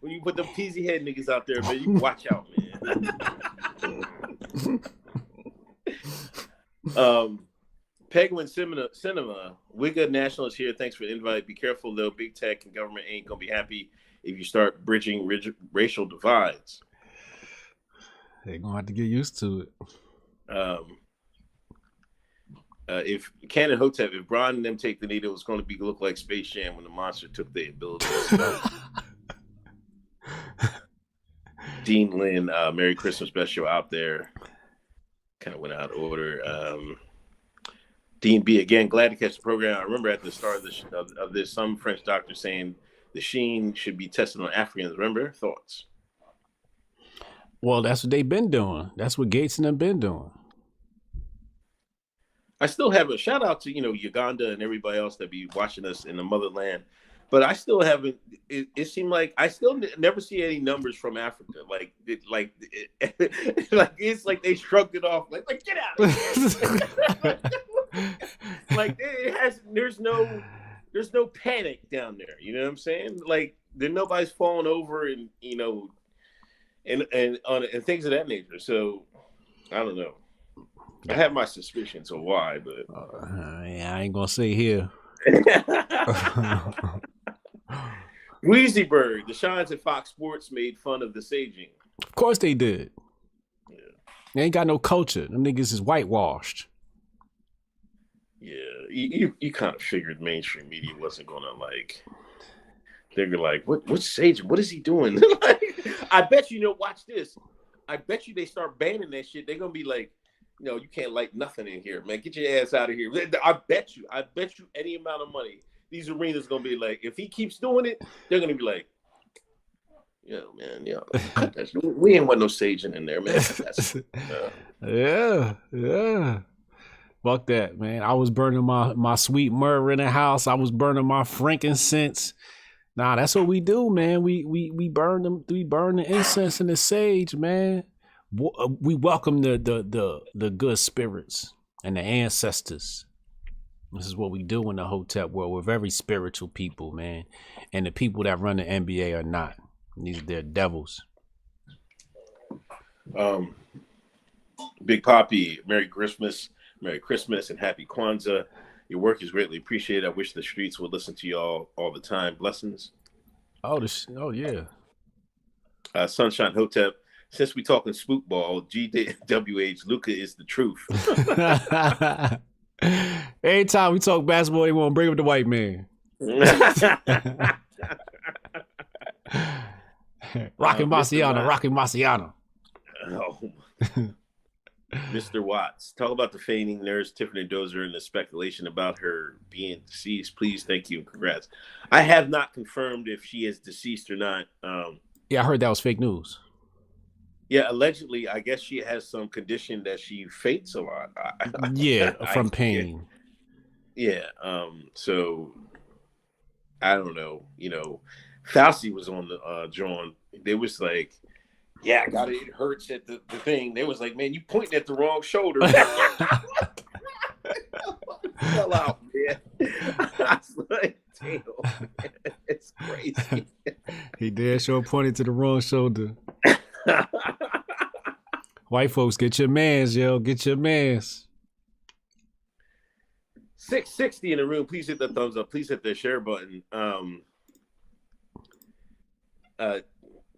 When you put them peasy head niggas out there, man, you watch out, man. Penguin Cinema, Wigga Nationals here. Thanks for the invite. Be careful though. Big tech and government ain't gonna be happy if you start bridging racial divides. They're gonna have to get used to it. If Cannon Hotep, if Bron and them take the lead, it was going to look like Space Jam when the monster took the ability. Dean Lynn, Merry Christmas special out there. Kind of went out of order. Dean B, again, glad to catch the program. I remember at the start of this, some French doctor saying the sheen should be tested on Africans. Remember? Thoughts? Well, that's what they've been doing. That's what Gates and them been doing. I still have a shout out to, Uganda and everybody else that be watching us in the motherland. But I still haven't. It seemed like I still never see any numbers from Africa. Like it's like they shrugged it off. Like get out of here. Like it has. There's no panic down there. You know what I'm saying? Like nobody's falling over and and things of that nature. So I don't know. I have my suspicions of why, but yeah, I ain't gonna say here. Weezy Bird, the Shines at Fox Sports made fun of the saging. Of course they did. Yeah. They ain't got no culture. Them niggas is whitewashed. Yeah, you kind of figured mainstream media wasn't gonna they're like, what's saging? What is he doing? I bet watch this. I bet you they start banning that shit. They're gonna be like, you can't light nothing in here, man. Get your ass out of here. I bet you any amount of money, these arenas gonna be like, if he keeps doing it, they're gonna be like, man, we ain't want no saging in there, man. Yeah. Fuck that, man. I was burning my sweet myrrh in the house. I was burning my frankincense. Nah, that's what we do, man. We burn them. We burn the incense and the sage, man. We welcome the good spirits and the ancestors. This is what we do in the Hotep world. We're very spiritual people, man. And the people that run the NBA are not. They're devils. Big Poppy, Merry Christmas, and Happy Kwanzaa. Your work is greatly appreciated. I wish the streets would listen to y'all all the time. Blessings. Oh yeah. Sunshine Hotep. Since we talking spook ball, GWH Luca is the truth. Every time we talk basketball, they want to bring up the white man. Rockin' Marciano. Oh. Mr. Watts, talk about the feigning nurse Tiffany Dozier and the speculation about her being deceased. Please, thank you, and congrats. I have not confirmed if she is deceased or not. Yeah, I heard that was fake news. Yeah, allegedly, I guess she has some condition that she faints a lot. Yeah, from pain. Yeah. So I don't know. Fauci was on the John. They was like, yeah, I got it. It hurts at the thing. They was like, man, you pointing at the wrong shoulder. Fell out, man. I was like, damn, man, it's crazy. He did sure pointed to the wrong shoulder. White folks, get your mans, yo. Get your mans. 660 in the room. Please hit the thumbs up. Please hit the share button.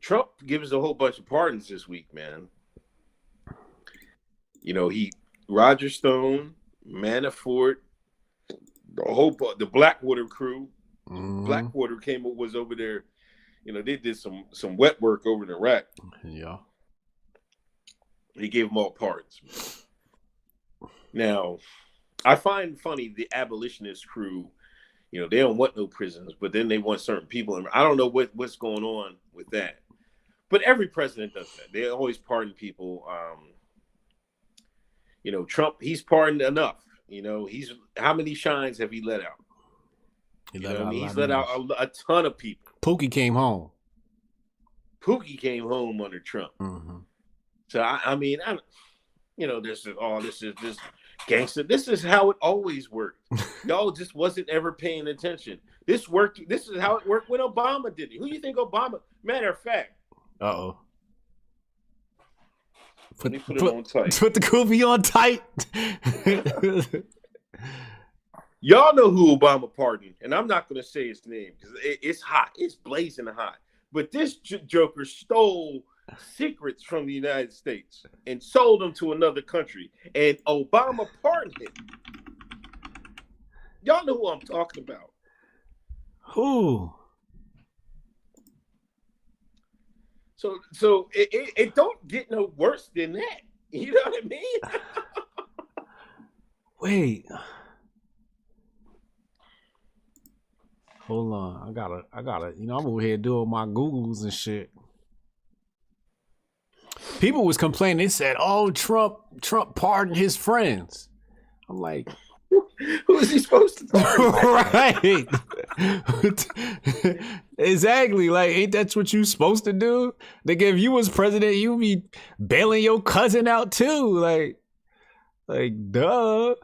Trump gives a whole bunch of pardons this week, man. Roger Stone, Manafort, the Blackwater crew. Blackwater was over there. They did some wet work over in Iraq. Yeah. He gave them all pardons. Now, I find funny the abolitionist crew. They don't want no prisons, but then they want certain people. And I don't know what's going on with that. But every president does that. They always pardon people. Trump, he's pardoned enough. How many shines have he let out? He's let out a ton of people. Pookie came home under Trump. Mm-hmm. So I mean, there's this Gangster, this is how it always worked. Y'all just wasn't ever paying attention. This worked. This is how it worked when Obama did it. Who do you think Obama? Matter of fact. Uh-oh. Let me put it on tight. Put the goofy on tight. Y'all know who Obama pardoned, and I'm not going to say his name because it's hot. It's blazing hot. But this joker stole secrets from the United States and sold them to another country, and Obama pardoned him. Y'all know who I'm talking about. Who? So it don't get no worse than that. You know what I mean? Wait. Hold on. I gotta, I'm over here doing my Googles and shit. People was complaining. They said, "Oh, Trump pardoned his friends." I'm like, who is he supposed to pardon? Right. Exactly. Like, ain't that what you supposed to do? Nigga, if you was president, you be bailing your cousin out too. Like, duh.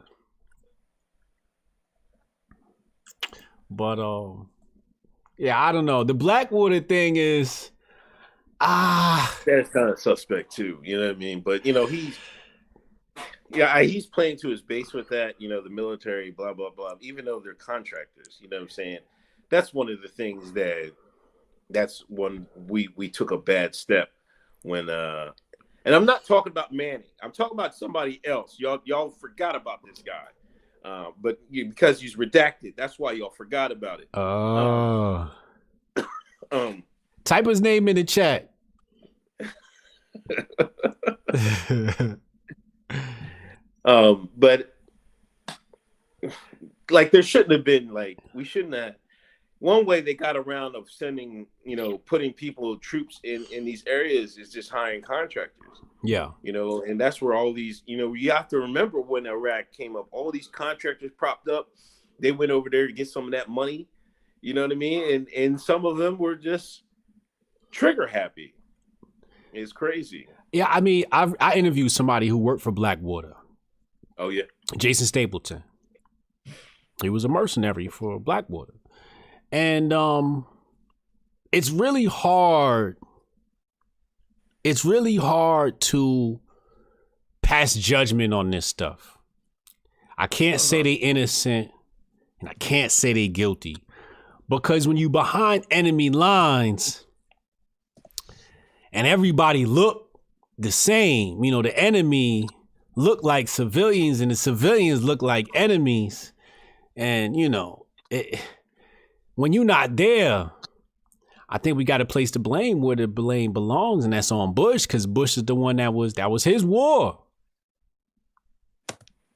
But yeah, I don't know. The Blackwater thing is that's kind of suspect too. You know what I mean? But he's playing to his base with that. The military, blah blah blah. Even though they're contractors, you know what I'm saying? That's one of the things that's when we took a bad step when and I'm not talking about Manning. I'm talking about somebody else. Y'all forgot about this guy. But because he's redacted, that's why y'all forgot about it. Type his name in the chat. But like there shouldn't have been we shouldn't have. One way they got around of sending, putting troops in these areas is just hiring contractors. Yeah. And that's where all these, you have to remember when Iraq came up, all these contractors propped up. They went over there to get some of that money. You know what I mean? And some of them were just trigger happy. It's crazy. Yeah, I mean, I interviewed somebody who worked for Blackwater. Oh, yeah. Jason Stapleton. He was a mercenary for Blackwater. And it's really hard. It's really hard to pass judgment on this stuff. I can't say they innocent and I can't say they guilty. Because when you behind enemy lines and everybody look the same, the enemy look like civilians and the civilians look like enemies. And, when you're not there, I think we got to place the blame where the blame belongs, and that's on Bush, because Bush is the one that was his war.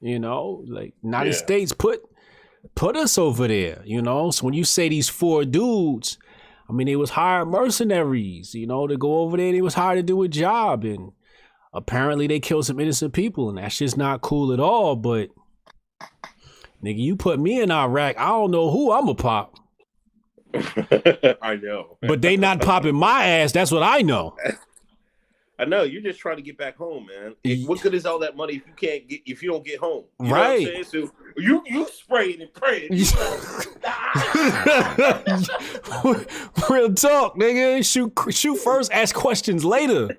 United States put us over there, So when you say these 4 dudes, I mean, they was hired mercenaries, to go over there. They was hired to do a job, and apparently they killed some innocent people, and that's just not cool at all. But nigga, you put me in Iraq, I don't know who I'ma pop. I know. But they not popping my ass. That's what I know. I know. You're just trying to get back home, man. What good is all that money if you don't get home? You right. Know what I'm saying? So you spraying and praying. Real talk, nigga. Shoot first, ask questions later.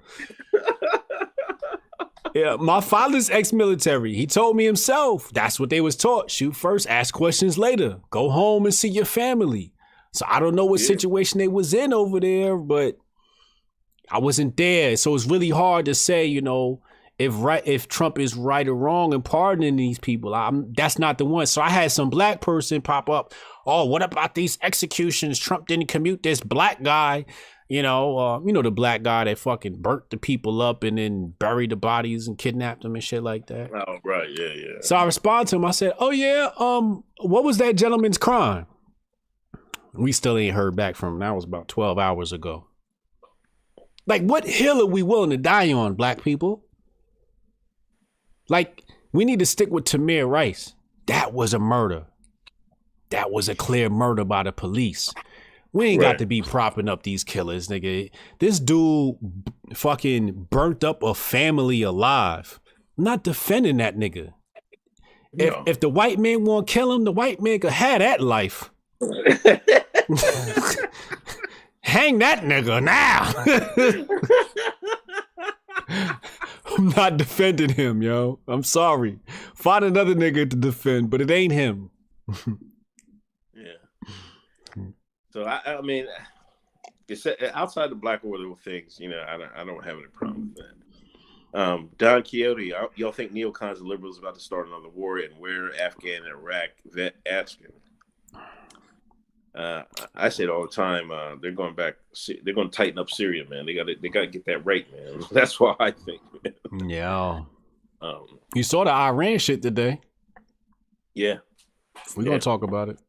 Yeah, my father's ex-military. He told me himself. That's what they was taught. Shoot first, ask questions later. Go home and see your family. So I don't know what situation they was in over there, but I wasn't there. So it's really hard to say, if Trump is right or wrong in pardoning these people. That's not the one. So I had some black person pop up. Oh, what about these executions? Trump didn't commute this black guy. The black guy that fucking burnt the people up and then buried the bodies and kidnapped them and shit like that. Oh, right. Yeah. So I responded to him. I said, oh, yeah. What was that gentleman's crime? We still ain't heard back from him. That was about 12 hours ago. Like, what hill are we willing to die on, black people? Like, we need to stick with Tamir Rice. That was a murder. That was a clear murder by the police. We ain't got to be propping up these killers, nigga. This dude fucking burnt up a family alive. I'm not defending that nigga. If the white man won't kill him, the white man could have that life. Hang that nigga now. I'm not defending him, yo. I'm sorry. Find another nigga to defend, but it ain't him. Yeah. So I mean, it's outside the Black Order things. You know, I don't have any problem with that. Don Quixote, y'all think neocons and liberals about to start another war, and where Afghan and Iraq vet asking? I say it all the time. They're going back. They're going to tighten up Syria, man. They got to get that right, man. That's what I think, man. Yeah. You saw the Iran shit today. Yeah. We're gonna talk about it.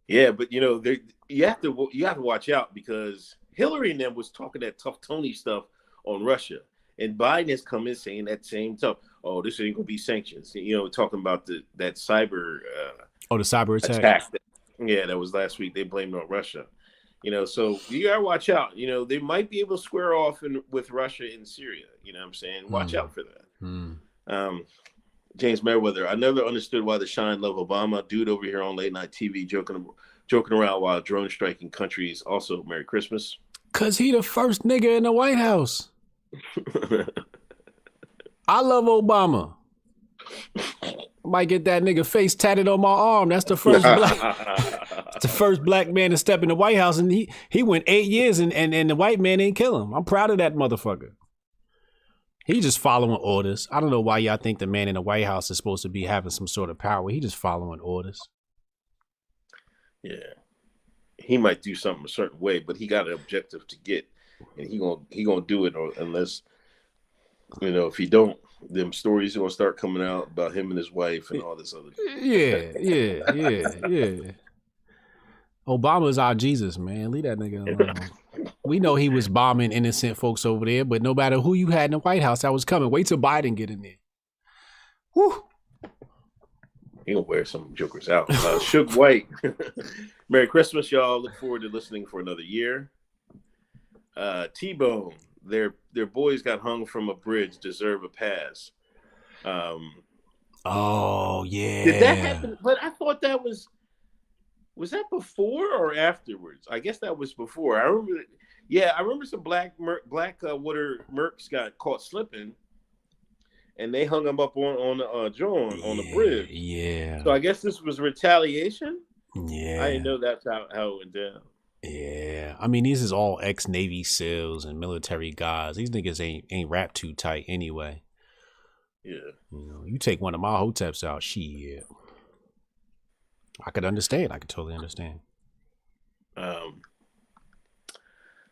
Yeah, but you know, you have to watch out, because Hillary and them was talking that tough Tony stuff on Russia, and Biden has come in saying that same stuff. Oh, this ain't gonna be sanctions. You know, talking about that cyber. The cyber attack. That was last week. They blamed on Russia. You know, so you gotta watch out. You know, they might be able to square off with Russia in Syria. You know what I'm saying? Watch out for that. James Merriweather, I never understood why the Shine love Obama. Dude over here on late night TV joking around while drone striking countries. Also, Merry Christmas. Cause he the first nigga in the White House. I love Obama. Might get that nigga face tatted on my arm. That's the first black man to step in the White House, and he went 8 years and the white man ain't kill him. I'm proud of that motherfucker. He just following orders. I don't know why y'all think the man in the White House is supposed to be having some sort of power. He just following orders. Yeah. He might do something a certain way, but he got an objective to get, and he gonna do it, unless, you know, if he don't, them stories are gonna start coming out about him and his wife and all this other. Yeah. Obama's our Jesus, man. Leave that nigga alone. We know he was bombing innocent folks over there, but no matter who you had in the White House, that was coming. Wait till Biden get in there. Whew. He gonna wear some jokers out. Shook White. Merry Christmas, y'all. Look forward to listening for another year. T-Bone, their boys got hung from a bridge, deserve a pass. Oh yeah. Did that happen? But I thought that was that before or afterwards? I guess that was before. I remember some black water mercs got caught slipping, and they hung them up on the bridge. Yeah. So I guess this was retaliation. Yeah. I didn't know that's how it went down. Yeah. I mean, these is all ex-Navy SEALs and military guys. These niggas ain't wrapped too tight anyway. Yeah. You know, you take one of my Hoteps out, shit. I could understand. I could totally understand.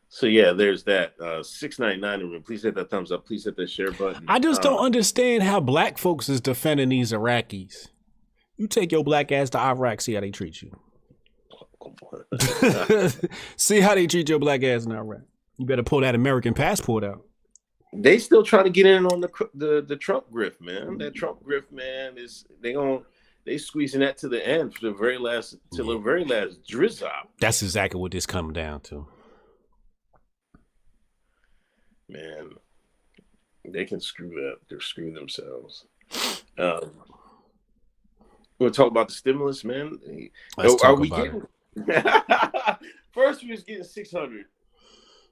So yeah, there's that. 699 in the room. Please hit that thumbs up. Please hit that share button. I just don't understand how black folks is defending these Iraqis. You take your black ass to Iraq, see how they treat you. See how they treat your black ass in Iraq. You better pull that American passport out. They still trying to get in on the Trump grift, man. That Trump grift, man, is they squeezing that to the end for the very last drizzle. That's exactly what this comes down to. Man, they can screw that. They're screwing themselves. We'll talk about the stimulus, man. Let's talk about it. First, we was getting 600.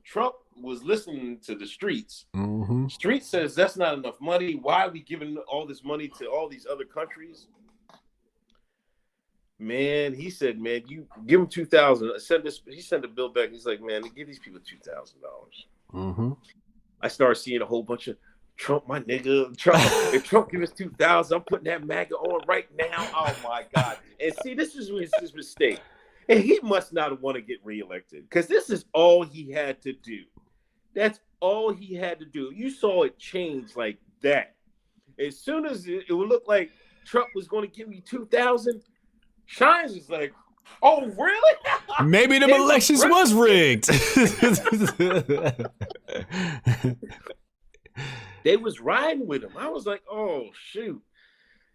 Trump was listening to the streets. Mm-hmm. Street says that's not enough money. Why are we giving all this money to all these other countries? Man, he said, man, you give them $2,000. He sent a bill back. He's like, man, give these people $2,000. Mm-hmm. I started seeing a whole bunch of Trump, my nigga. Trump. If Trump give us $2,000, I'm putting that MAGA on right now. Oh my God! And see, this is his mistake. And he must not want to get reelected, because this is all he had to do. That's all he had to do. You saw it change like that. As soon as it would look like Trump was going to give me $2,000, Shines was like, oh, really? Maybe the elections was rigged. They was riding with him. I was like, oh, shoot.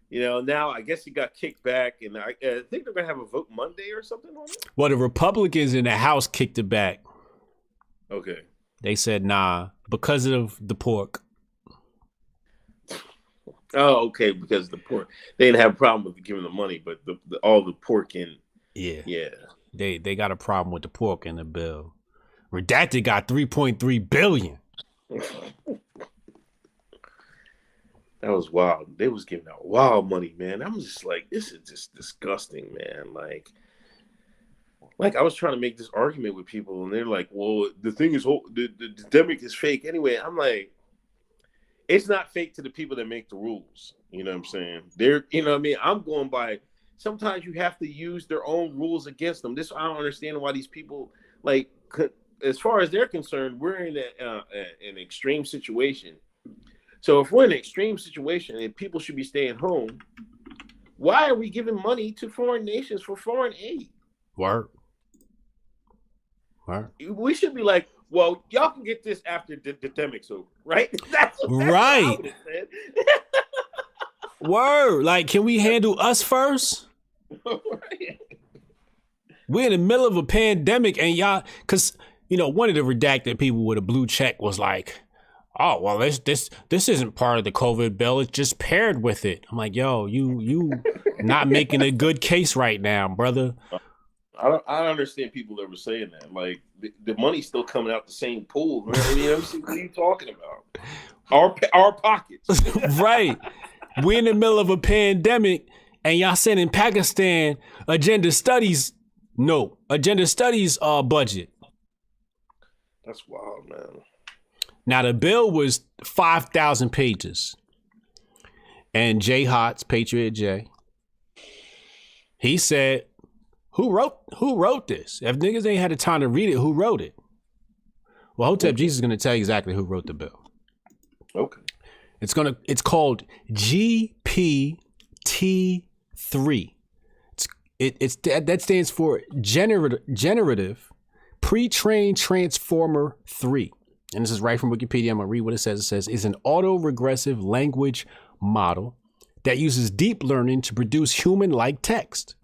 You know, now I guess he got kicked back, and I think they're going to have a vote Monday or something on it. Well, the Republicans in the House kicked it back. Okay. They said, nah, because of the pork. Oh, okay, because the pork, they didn't have a problem with giving the money, but all the pork and yeah. They got a problem with the pork in the bill. Redacted got 3.3 billion. That was wild. They was giving out wild money, man. I was just like, this is just disgusting, man. Like I was trying to make this argument with people, and they're like, well, the thing is, the pandemic is fake anyway. I'm like, it's not fake to the people that make the rules. You know what I'm saying? You know what I mean? I'm going by, sometimes you have to use their own rules against them. I don't understand why these people, like, as far as they're concerned, we're in an extreme situation. So if we're in an extreme situation and people should be staying home, why are we giving money to foreign nations for foreign aid? Word. We should be like, well, y'all can get this after the pandemic's over, right? That's right. Word. Like, can we handle us first? Right. We're in the middle of a pandemic, and y'all, because one of the redacted people with a blue check was like, oh, well, this isn't part of the COVID bill. It's just paired with it. I'm like, yo, you not making a good case right now, brother. I don't understand people that were saying that. Like, the money's still coming out the same pool. Man. I mean, what are you talking about? Our pockets. Right. We're in the middle of a pandemic, and y'all sending Pakistan agenda studies budget. That's wild, man. Now, the bill was 5,000 pages. And Jay Hots, Patriot Jay, he said, who wrote this? If niggas ain't had the time to read it, who wrote it? Well, Hotep Jesus is going to tell you exactly who wrote the bill. Okay. It's called GPT-3. That stands for Generative Pre-trained Transformer 3. And this is right from Wikipedia. I'm going to read what it says. It says, it's an auto-regressive language model that uses deep learning to produce human-like text.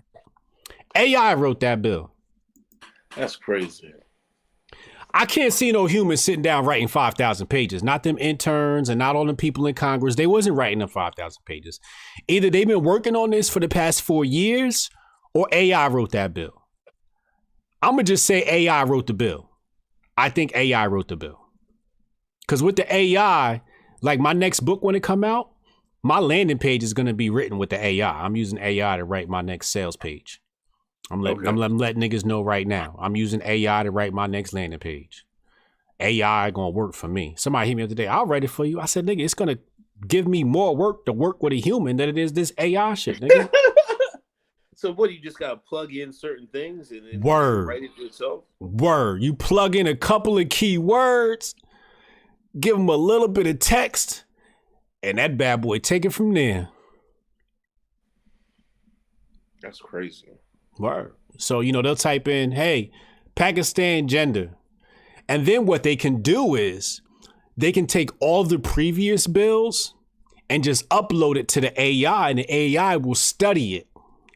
AI wrote that bill. That's crazy. I can't see no humans sitting down writing 5,000 pages. Not them interns and not all the people in Congress. They wasn't writing them 5,000 pages. Either they've been working on this for the past 4 years or AI wrote that bill. I'm going to just say AI wrote the bill. I think AI wrote the bill. Because with the AI, like my next book when it come out, my landing page is going to be written with the AI. I'm using AI to write my next sales page. I'm letting niggas know right now. I'm using AI to write my next landing page. AI gonna work for me. Somebody hit me up today. I'll write it for you. I said, nigga, it's gonna give me more work to work with a human than it is this AI shit, nigga. So what, you just gotta plug in certain things and then Word. Write it yourself? Word. You plug in a couple of key words, give them a little bit of text, and that bad boy take it from there. That's crazy. Word. So, they'll type in, hey, Pakistan gender. And then what they can do is they can take all the previous bills and just upload it to the AI, and the AI will study it.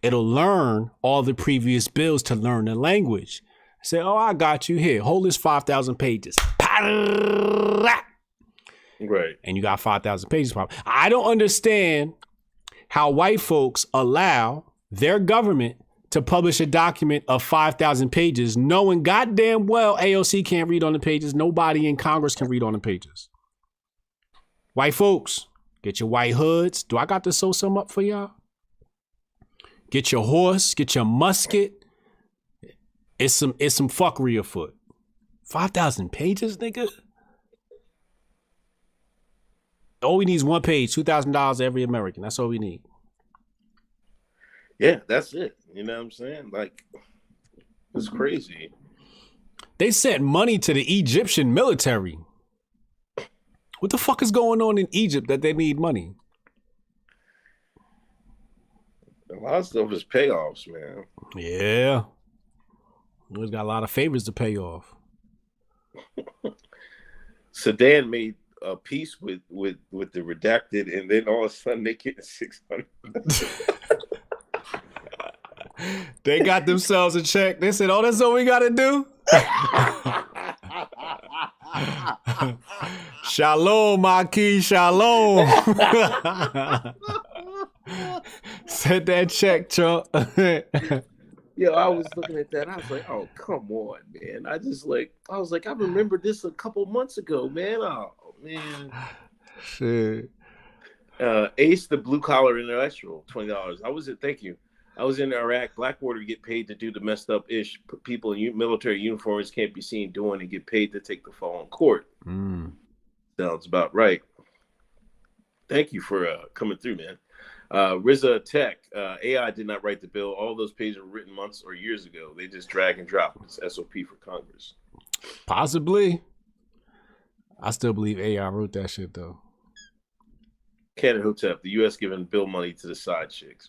It'll learn all the previous bills to learn the language. Say, oh, I got you here. Hold this 5,000 pages. Right. And you got 5,000 pages. I don't understand how white folks allow their government to publish a document of 5,000 pages, knowing goddamn well AOC can't read on the pages. Nobody in Congress can read on the pages. White folks, get your white hoods. Do I got to sew some up for y'all? Get your horse, get your musket. It's some fuckery afoot. 5,000 pages, nigga? All we need is one page, $2,000 every American. That's all we need. Yeah, that's it. You know what I'm saying? Like, it's crazy. They sent money to the Egyptian military. What the fuck is going on in Egypt that they need money? A lot of stuff is payoffs, man. Yeah. We've got a lot of favors to pay off. Sudan made a peace with the redacted, and then all of a sudden they get 600. They got themselves a check. They said, oh, that's all we got to do? Shalom, Maki, shalom. Send that check, Trump. Yo, I was looking at that. I was like, oh, come on, man. I was like, I remember this a couple months ago, man. Oh, man. Shit. Ace, the blue collar intellectual, $20. Thank you. I was in Iraq. Blackwater get paid to do the messed up ish people in military uniforms can't be seen doing and get paid to take the fall in court. Sounds about right. Thank you for coming through, man. Riza Tech, AI did not write the bill. All those pages were written months or years ago. They just drag and drop. It's SOP for Congress. Possibly. I still believe AI wrote that shit, though. Ken and Hotep, the U.S. giving bill money to the side chicks.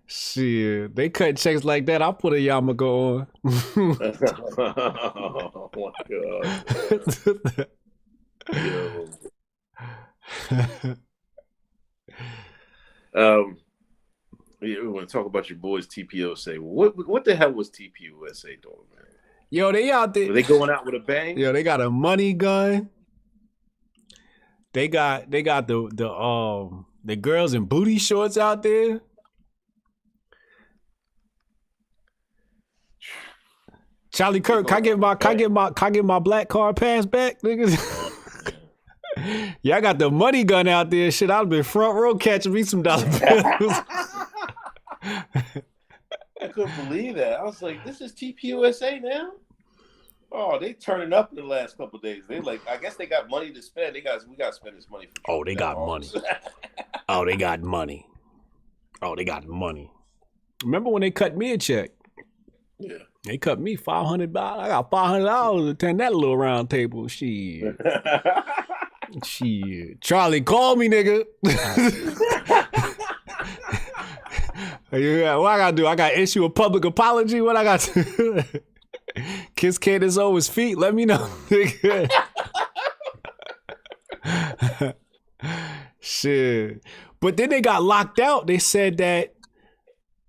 Shit, they cut checks like that. I'll put a yarmulke on. Oh, my God. Yo. We want to talk about your boys TPUSA. What the hell was TPUSA doing, man? Yo, they out there. Were they going out with a bang? Yo, they got a money gun. They got the girls in booty shorts out there. Charlie Kirk, can I get my black card pass back, niggas? Yeah, I got the money gun out there. Shit, I've been front row catching me some dollar bills. I couldn't believe that. I was like, this is TPUSA now? Oh, they turning up in the last couple of days. They I guess they got money to spend. We got to spend this money for Trump. Oh, they got money. Oh, they got money. Oh, they got money. Remember when they cut me a check? Yeah. They cut me $500. I got $500 to attend that little round table. Shit. Shit. Charlie, call me, nigga. Yeah, what I gotta do? I gotta issue a public apology? What I got to kiss Candace Owens' feet? Let me know. Shit. But then they got locked out. They said that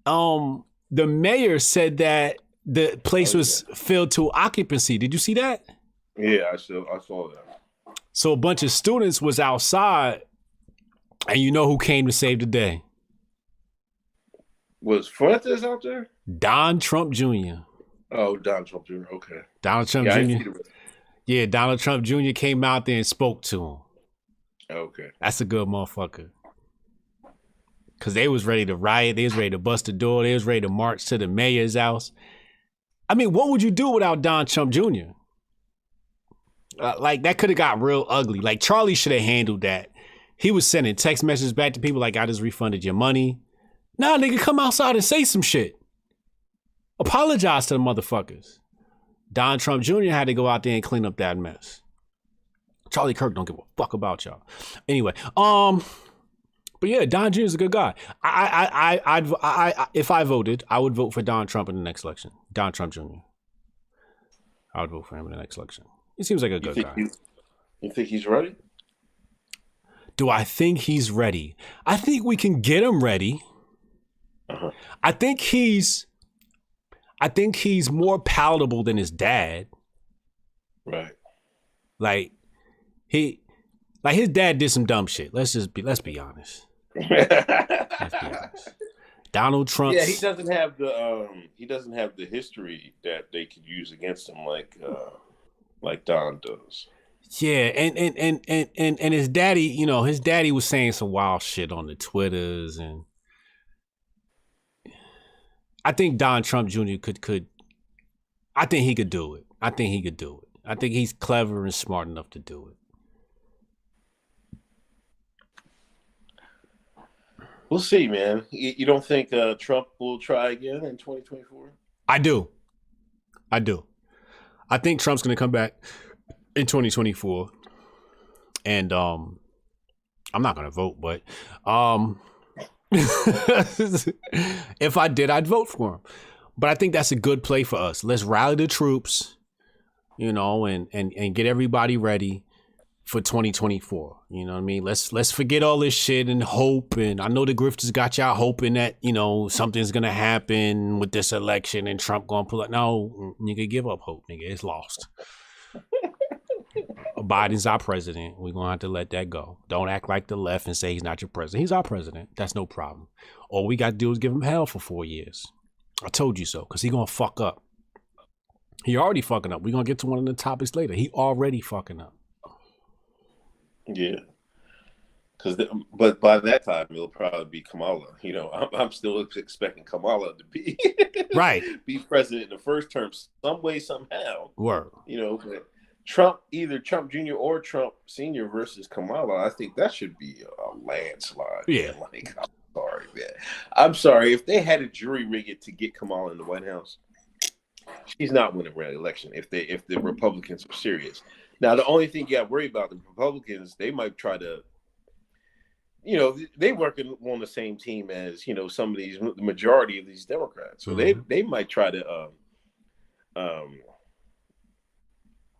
the mayor said that the place was filled to occupancy. Did you see that? Yeah, I saw that. So a bunch of students was outside, and you know who came to save the day? Was Fuentes out there? Don Trump Jr. Oh, Donald Trump Jr. Okay. Donald Trump Jr. Yeah, Donald Trump Jr. came out there and spoke to him. Okay. That's a good motherfucker. Because they was ready to riot. They was ready to bust the door. They was ready to march to the mayor's house. I mean, what would you do without Don Trump Jr.? Like, that could have got real ugly. Like, Charlie should have handled that. He was sending text messages back to people like, I just refunded your money. Nah, nigga, come outside and say some shit. Apologize to the motherfuckers. Don Trump Jr. had to go out there and clean up that mess. Charlie Kirk don't give a fuck about y'all. Anyway, but yeah, Don Jr. is a good guy. If I voted, I would vote for Don Trump in the next election. Don Trump Jr. I would vote for him in the next election. He seems like a good guy. You think he's ready? Do I think he's ready? I think we can get him ready. Uh-huh. I think he's more palatable than his dad. Right. Like his dad did some dumb shit. Let's be honest. Let's be honest. Donald Trump. Yeah, he doesn't have the history that they could use against him like Don does. Yeah, and his daddy, his daddy was saying some wild shit on the Twitters, and I think Don Trump Jr. could I think he could do it. I think he's clever and smart enough to do it. We'll see, man. You don't think Trump will try again in 2024? I do. I think Trump's going to come back in 2024. And I'm not going to vote, but if I did, I'd vote for him. But I think that's a good play for us. Let's rally the troops, and get everybody ready for 2024. You know what I mean? Let's forget all this shit and hope. And I know the grifters got y'all hoping that, you know, something's gonna happen with this election and Trump gonna pull it. No, nigga, give up hope, nigga. It's lost. Biden's our president. We're gonna have to let that go. Don't act like the left and say he's not your president. He's our president. That's no problem. All we got to do is give him hell for 4 years. I told you so, because he gonna fuck up. He already fucking up. We're gonna get to one of the topics later. He already fucking up. Yeah. But by that time it'll probably be Kamala. You know, I'm still expecting Kamala to be right, be president in the first term, some way, somehow. Word. You know, but Trump, either Trump Jr. or Trump Sr. versus Kamala, I think that should be a landslide. Yeah. Man. Like, I'm sorry, man. I'm sorry. If they had a jury rig it to get Kamala in the White House, she's not winning the election if the Republicans are serious. Now, the only thing you got to worry about, the Republicans, they might try to, you know, they working on the same team as, you know, some of these, the majority of these Democrats. So they might try to,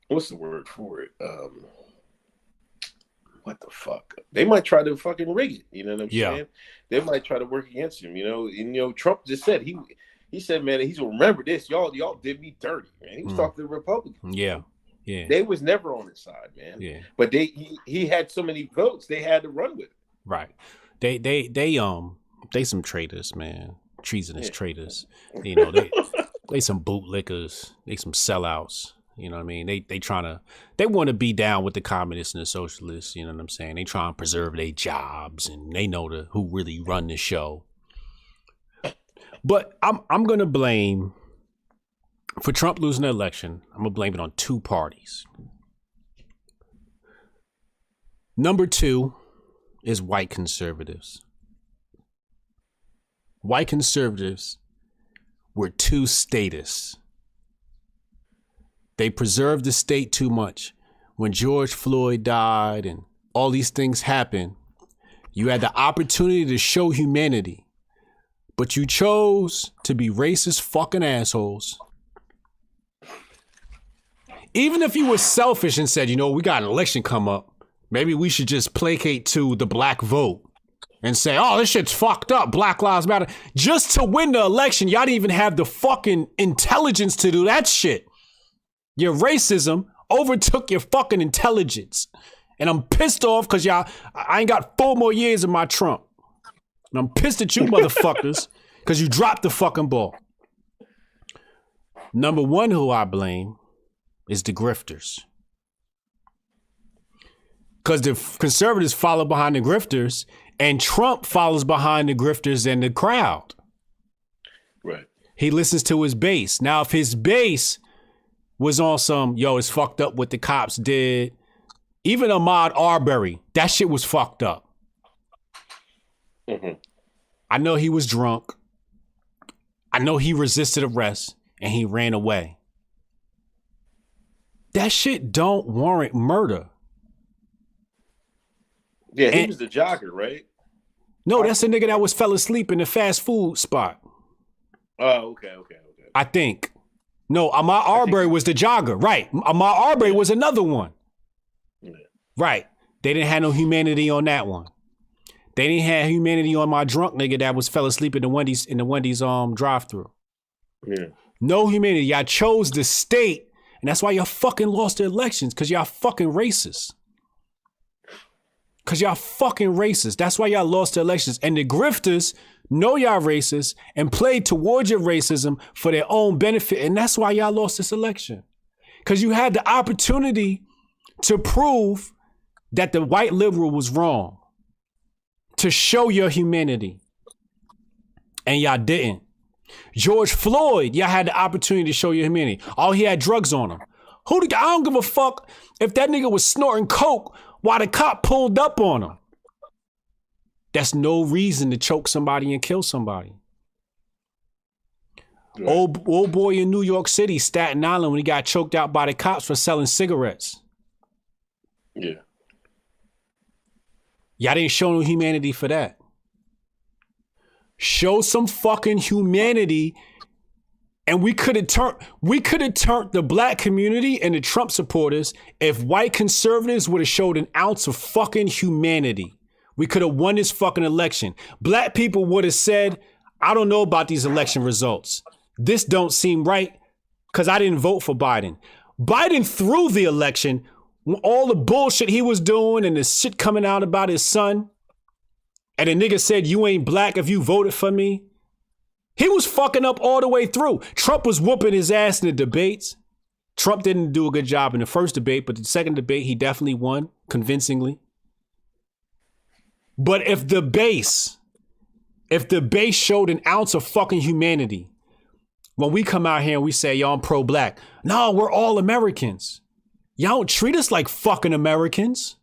what's the word for it? What the fuck? They might try to fucking rig it. You know what I'm saying? They might try to work against him, you know. And, you know, Trump just said, he said, man, he's going to remember this. Y'all did me dirty, man. He was talking to the Republicans. Yeah. They was never on his side, man. Yeah. But he had so many votes, they had to run with it. Right. They some traitors, man. Treasonous traitors. You know, they some bootlickers. They some sellouts. You know what I mean? They want to be down with the communists and the socialists. You know what I'm saying? They try and preserve their jobs, and they know who really run the show. But I'm gonna blame. For Trump losing the election, I'm going to blame it on two parties. Number two is white conservatives. White conservatives were too statist. They preserved the state too much. When George Floyd died and all these things happened, you had the opportunity to show humanity, but you chose to be racist fucking assholes. Even if you were selfish and said, you know, we got an election come up, maybe we should just placate to the black vote and say, oh, this shit's fucked up, Black Lives Matter. Just to win the election, y'all didn't even have the fucking intelligence to do that shit. Your racism overtook your fucking intelligence. And I'm pissed off because I ain't got 4 more years of my Trump. And I'm pissed at you motherfuckers because you dropped the fucking ball. Number one who I blame is the grifters. Because the conservatives follow behind the grifters and Trump follows behind the grifters and the crowd. Right. He listens to his base. Now, if his base was on some, yo, it's fucked up what the cops did. Even Ahmaud Arbery, that shit was fucked up. Mm-hmm. I know he was drunk. I know he resisted arrest and he ran away. That shit don't warrant murder. Yeah, he was the jogger, right? No, that's the nigga that fell asleep in the fast food spot. Oh, okay. I think. No, Ahmaud Arbery was the jogger, right? Ahmaud Arbery was another one. Yeah. Right. They didn't have no humanity on that one. They didn't have humanity on my drunk nigga that fell asleep in the Wendy's drive-thru. Yeah. No humanity. Y'all chose the state. And that's why y'all fucking lost the elections, because y'all fucking racist. That's why y'all lost the elections. And the grifters know y'all racist and played towards your racism for their own benefit. And that's why y'all lost this election. Because you had the opportunity to prove that the white liberal was wrong. To show your humanity. And y'all didn't. George Floyd, y'all had the opportunity to show your humanity. All he had drugs on him. I don't give a fuck if that nigga was snorting coke while the cop pulled up on him. That's no reason to choke somebody and kill somebody. Right. Old boy in New York City, Staten Island, when he got choked out by the cops for selling cigarettes. Yeah. Y'all didn't show no humanity for that. Show some fucking humanity And we could have turned the black community and the Trump supporters if white conservatives would have showed an ounce of fucking humanity. We could have won this fucking election. Black people would have said, I don't know about these election results. This don't seem right because I didn't vote for Biden. Biden threw the election, all the bullshit he was doing and the shit coming out about his son. And the nigga said, you ain't black if you voted for me. He was fucking up all the way through. Trump was whooping his ass in the debates. Trump didn't do a good job in the first debate, but the second debate, he definitely won convincingly. But if the base showed an ounce of fucking humanity, when we come out here and we say, yo, I'm pro-black. No, we're all Americans. Y'all don't treat us like fucking Americans.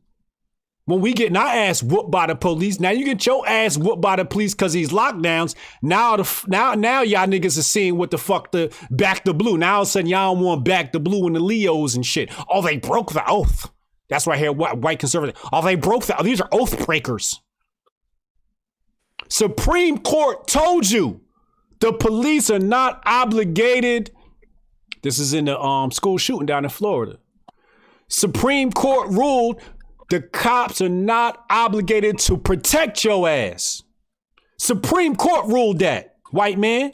When we get our ass whooped by the police, now you get your ass whooped by the police because these lockdowns. Now y'all niggas are seeing what the fuck the back the blue. Now all of a sudden y'all don't want back the blue and the Leos and shit. Oh, they broke the oath. That's right here, white conservative. Oh, they broke the. These are oath breakers. Supreme Court told you the police are not obligated. This is in the school shooting down in Florida. Supreme Court ruled the cops are not obligated to protect your ass. Supreme Court ruled that, white man.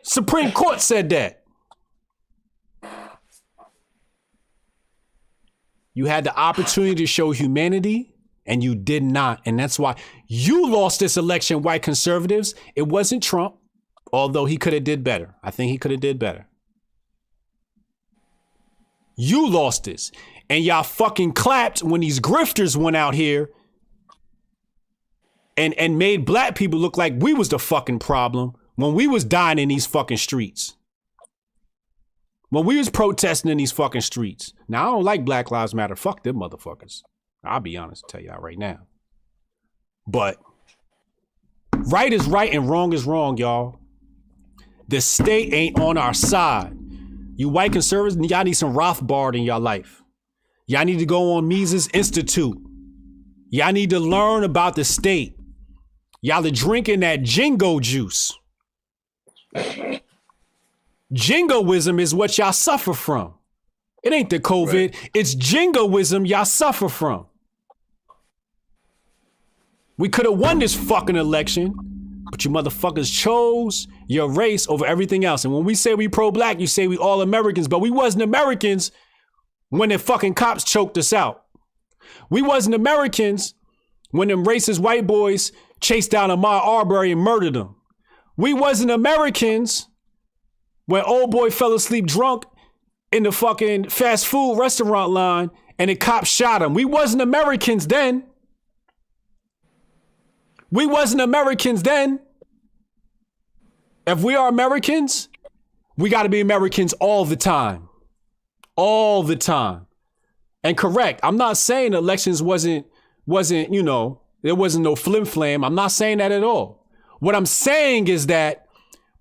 Supreme Court said that. You had the opportunity to show humanity and you did not. And that's why you lost this election, white conservatives. It wasn't Trump, although he could have did better. I think he could have did better. You lost this. And y'all fucking clapped when these grifters went out here and made black people look like we was the fucking problem when we was dying in these fucking streets. When we was protesting in these fucking streets. Now, I don't like Black Lives Matter. Fuck them motherfuckers. I'll be honest, tell y'all right now. But right is right and wrong is wrong, y'all. The state ain't on our side. You white conservatives, y'all need some Rothbard in your life. Y'all need to go on Mises Institute. Y'all need to learn about the state. Y'all are drinking that jingo juice. Jingoism is what y'all suffer from. It ain't the COVID. Right. It's jingoism y'all suffer from. We could have won this fucking election, but you motherfuckers chose your race over everything else. And when we say we pro-black, you say we all Americans, but we wasn't Americans when the fucking cops choked us out. We wasn't Americans when them racist white boys chased down Ahmaud Arbery and murdered him. We wasn't Americans when old boy fell asleep drunk in the fucking fast food restaurant line and the cops shot him. We wasn't Americans then. We wasn't Americans then. If we are Americans, we got to be Americans all the time. All the time. And correct, I'm not saying elections wasn't, you know, there wasn't no flim flam. I'm not saying that at all. What I'm saying is that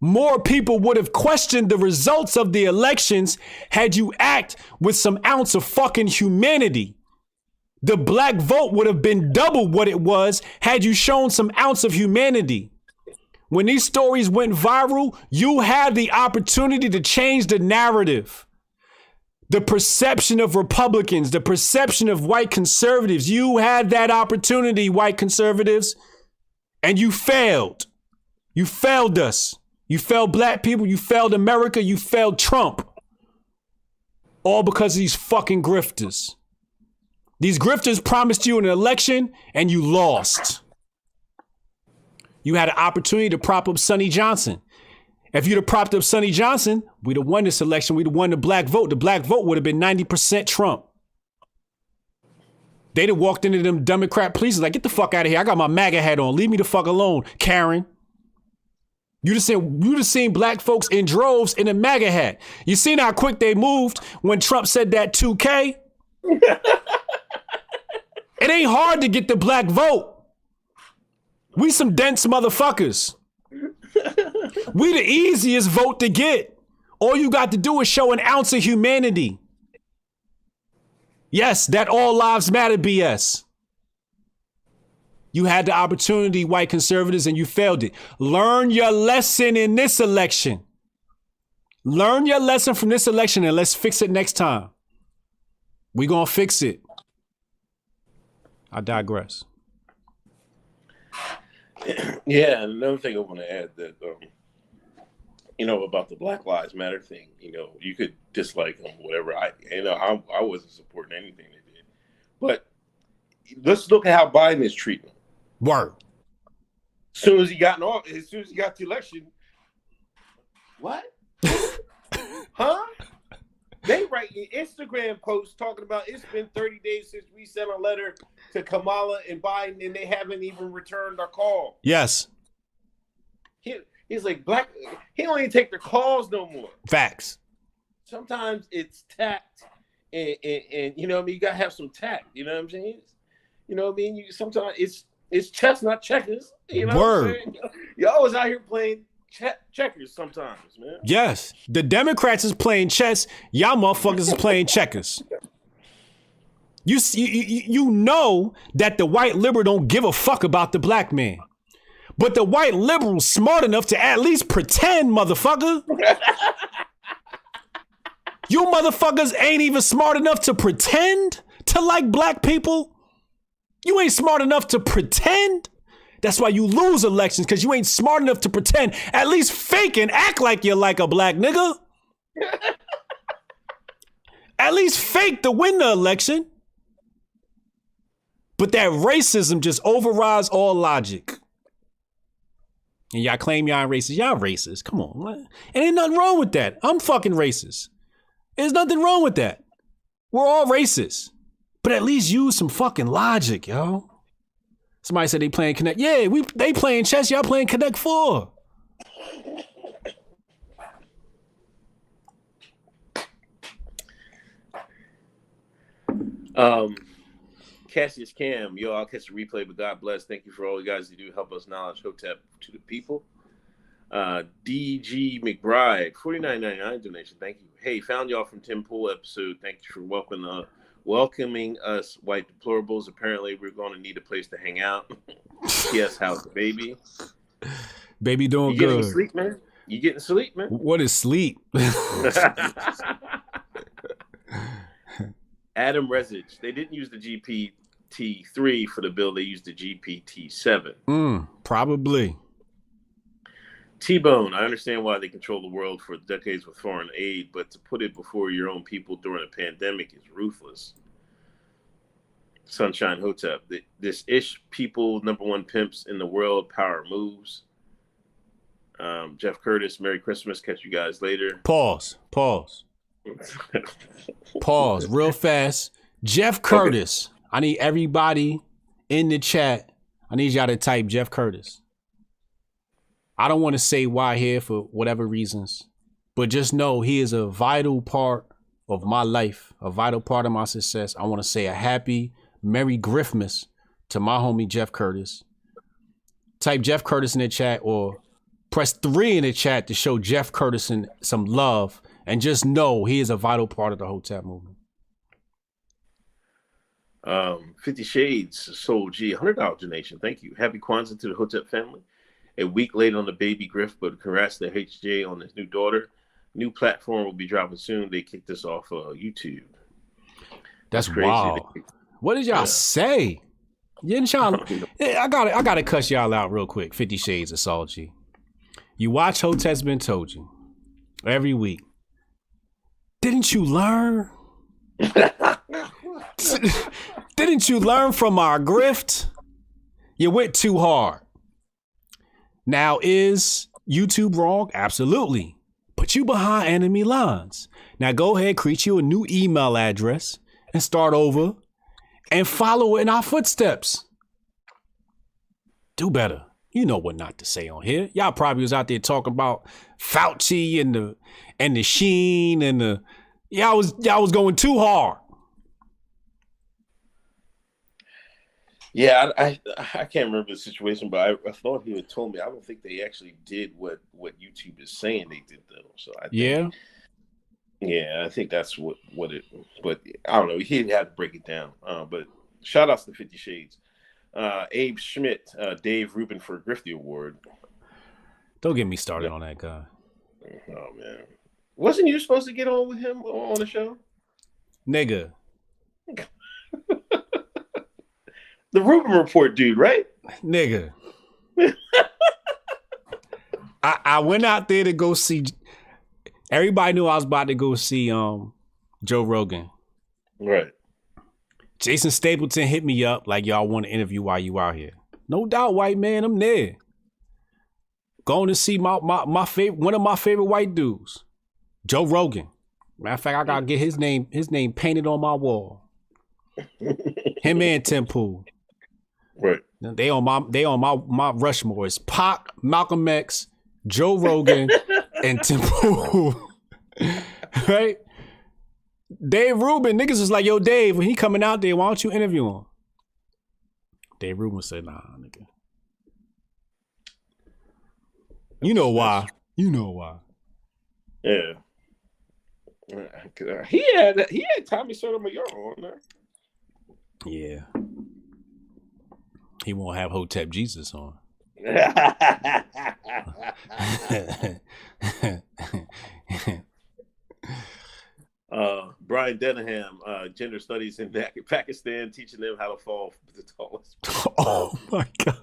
more people would have questioned the results of the elections had you act with some ounce of fucking humanity. The black vote would have been double what it was had you shown some ounce of humanity. When these stories went viral, you had the opportunity to change the narrative. The perception of Republicans, the perception of white conservatives. You had that opportunity, white conservatives, and you failed. You failed us. You failed black people. You failed America. You failed Trump. All because of these fucking grifters. These grifters promised you an election and you lost. You had an opportunity to prop up Sonny Johnson. If you'd have propped up Sonny Johnson, we'd have won this election. We'd have won the black vote. The black vote would have been 90% Trump. They'd have walked into them Democrat police like, get the fuck out of here. I got my MAGA hat on. Leave me the fuck alone, Karen. You'd have seen black folks in droves in a MAGA hat. You seen how quick they moved when Trump said that 2K? It ain't hard to get the black vote. We some dense motherfuckers. We the easiest vote to get. All you got to do is show an ounce of humanity. Yes, that all lives matter BS. You had the opportunity, white conservatives, and you failed it. Learn your lesson in this election. Learn your lesson from this election and let's fix it next time. We gonna fix it. I digress. Yeah, and another thing I want to add that, about the Black Lives Matter thing, you could dislike them, whatever. I wasn't supporting anything they did, but let's look at how Biden is treating them. Word. As soon as he got the election, what? Huh? They write Instagram posts talking about it's been 30 days since we sent a letter to Kamala and Biden, and they haven't even returned our call. Yes. He's like, he don't even take their calls no more. Facts. Sometimes it's tact, and you know what I mean? You gotta have some tact, you know what I'm saying? You know what I mean? Sometimes it's chess, not checkers. You know Word. what I'm saying? You're always out here playing checkers sometimes, man. Yes. The Democrats is playing chess. Y'all motherfuckers is playing checkers. You know that the white liberal don't give a fuck about the black man. But the white liberal's smart enough to at least pretend, motherfucker. You motherfuckers ain't even smart enough to pretend to like black people. You ain't smart enough to pretend. That's why you lose elections, because you ain't smart enough to pretend. At least fake and act like you're like a black nigga. At least fake to win the election. But that racism just overrides all logic. And y'all claim y'all ain't racist. Y'all racist. Come on. And ain't nothing wrong with that. I'm fucking racist. There's nothing wrong with that. We're all racist. But at least use some fucking logic, yo. Somebody said they playing Connect. Yeah, they playing chess. Y'all playing Connect 4. Cassius Cam, I'll catch the replay, but God bless. Thank you for all you guys who do help us knowledge Hotep to the people. DG McBride, $49.99 donation. Thank you. Hey, found y'all from Tim Pool episode. Thank you for welcoming us white deplorables. Apparently, we're going to need a place to hang out. Yes, how's the baby? Baby doing you good. You getting sleep, man? You getting sleep, man? What is sleep? Adam Resich. They didn't use the GPT-3 for the bill. They used the GPT-7. Probably. T-Bone. I understand why they control the world for decades with foreign aid, but to put it before your own people during a pandemic is ruthless. Sunshine Hotep. This ish people, #1 pimps in the world, power moves. Jeff Curtis, Merry Christmas. Catch you guys later. Pause. Pause real fast. Jeff Curtis. Okay. I need everybody in the chat. I need y'all to type Jeff Curtis. I don't want to say why here for whatever reasons, but just know he is a vital part of my life, a vital part of my success. I want to say a happy Merry Grifmas to my homie Jeff Curtis. Type Jeff Curtis in the chat or press 3 in the chat to show Jeff Curtis some love. And just know he is a vital part of the Hotep movement. 50 Shades, Soul G, $100 donation. Thank you. Happy Kwanzaa to the Hotep family. A week late on the baby Griff, but congrats to HJ on his new daughter. New platform will be dropping soon. They kicked us off YouTube. That's crazy. Wow. What did y'all say? I gotta cuss y'all out real quick. 50 Shades of Soul G. You watch Hotep's Been Told You every week. Didn't you learn? Didn't you learn from our grift? You went too hard. Now, is YouTube wrong? Absolutely. But you behind enemy lines. Now go ahead, create you a new email address and start over and follow in our footsteps. Do better. You know what not to say on here. Y'all probably was out there talking about Fauci and the Sheen and the y'all was going too hard. Yeah, I can't remember the situation, but I thought he had told me. I don't think they actually did what YouTube is saying they did though. So I think, I think that's what it. But I don't know. He had to break it down. But shout outs to 50 Shades. Abe Schmidt, Dave Rubin for Grifties Award. Don't get me started on that guy. Oh man, Wasn't you supposed to get on with him on the show? Nigga. The Rubin Report dude, right? Nigga. I went out there to go see. Everybody knew I was about to go see Joe Rogan. Right. Jason Stapleton hit me up like, y'all want to interview while you out here. No doubt, white man, I'm there. Going to see my favorite, one of my favorite white dudes, Joe Rogan. Matter of fact, I gotta get his name painted on my wall. Him and Tim Pool. Right. They on my Rushmore. It's Pac, Malcolm X, Joe Rogan, and Tim Pool. Right? Dave Rubin, niggas was like, yo, Dave, when he coming out there, why don't you interview him? Dave Rubin said, nah, nigga. You know why. You know why. Yeah. He had Tommy Sotomayor on there. Yeah. He won't have Hotep Jesus on. Brian Denham, gender studies in Pakistan, teaching them how to fall the tallest. Oh my God.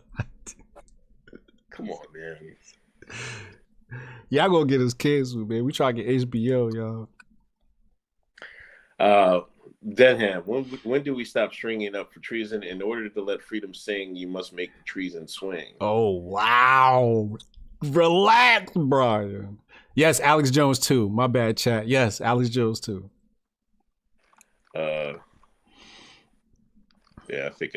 Come on, man. Y'all gonna get us canceled, man. We try to get HBO, y'all. Denham, when do we stop stringing up for treason? In order to let freedom sing, you must make the treason swing. Oh, wow. Relax, Brian. Yes, Alex Jones too. My bad, chat. Yes, Alex Jones too. Yeah, I think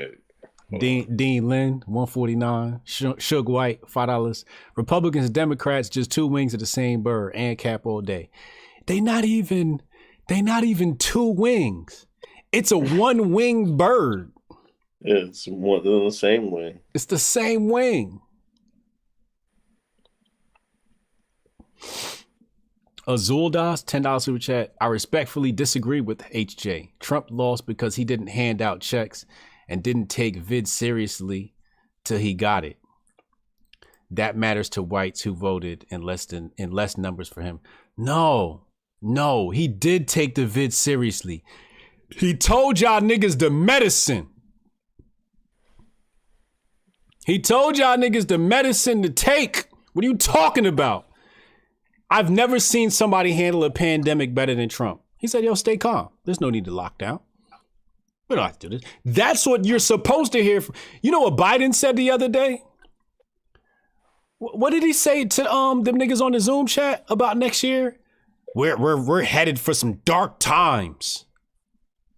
Dean Lynn, 149. Suge White, $5. Republicans and Democrats, just two wings of the same bird, and cap all day. They not even two wings. It's a one-winged bird. It's the same wing. It's the same wing. Azuldas, $10 super chat. I respectfully disagree with HJ. Trump lost because he didn't hand out checks and didn't take vid seriously till he got it. That matters to whites who voted in less numbers for him. No, he did take the vid seriously. He told y'all niggas the medicine. He told y'all niggas the medicine to take. What are you talking about? I've never seen somebody handle a pandemic better than Trump. He said, yo, stay calm. There's no need to lock down. We don't have to do this. That's what you're supposed to hear. You know what Biden said the other day? What did he say to them niggas on the Zoom chat about next year? We're headed for some dark times.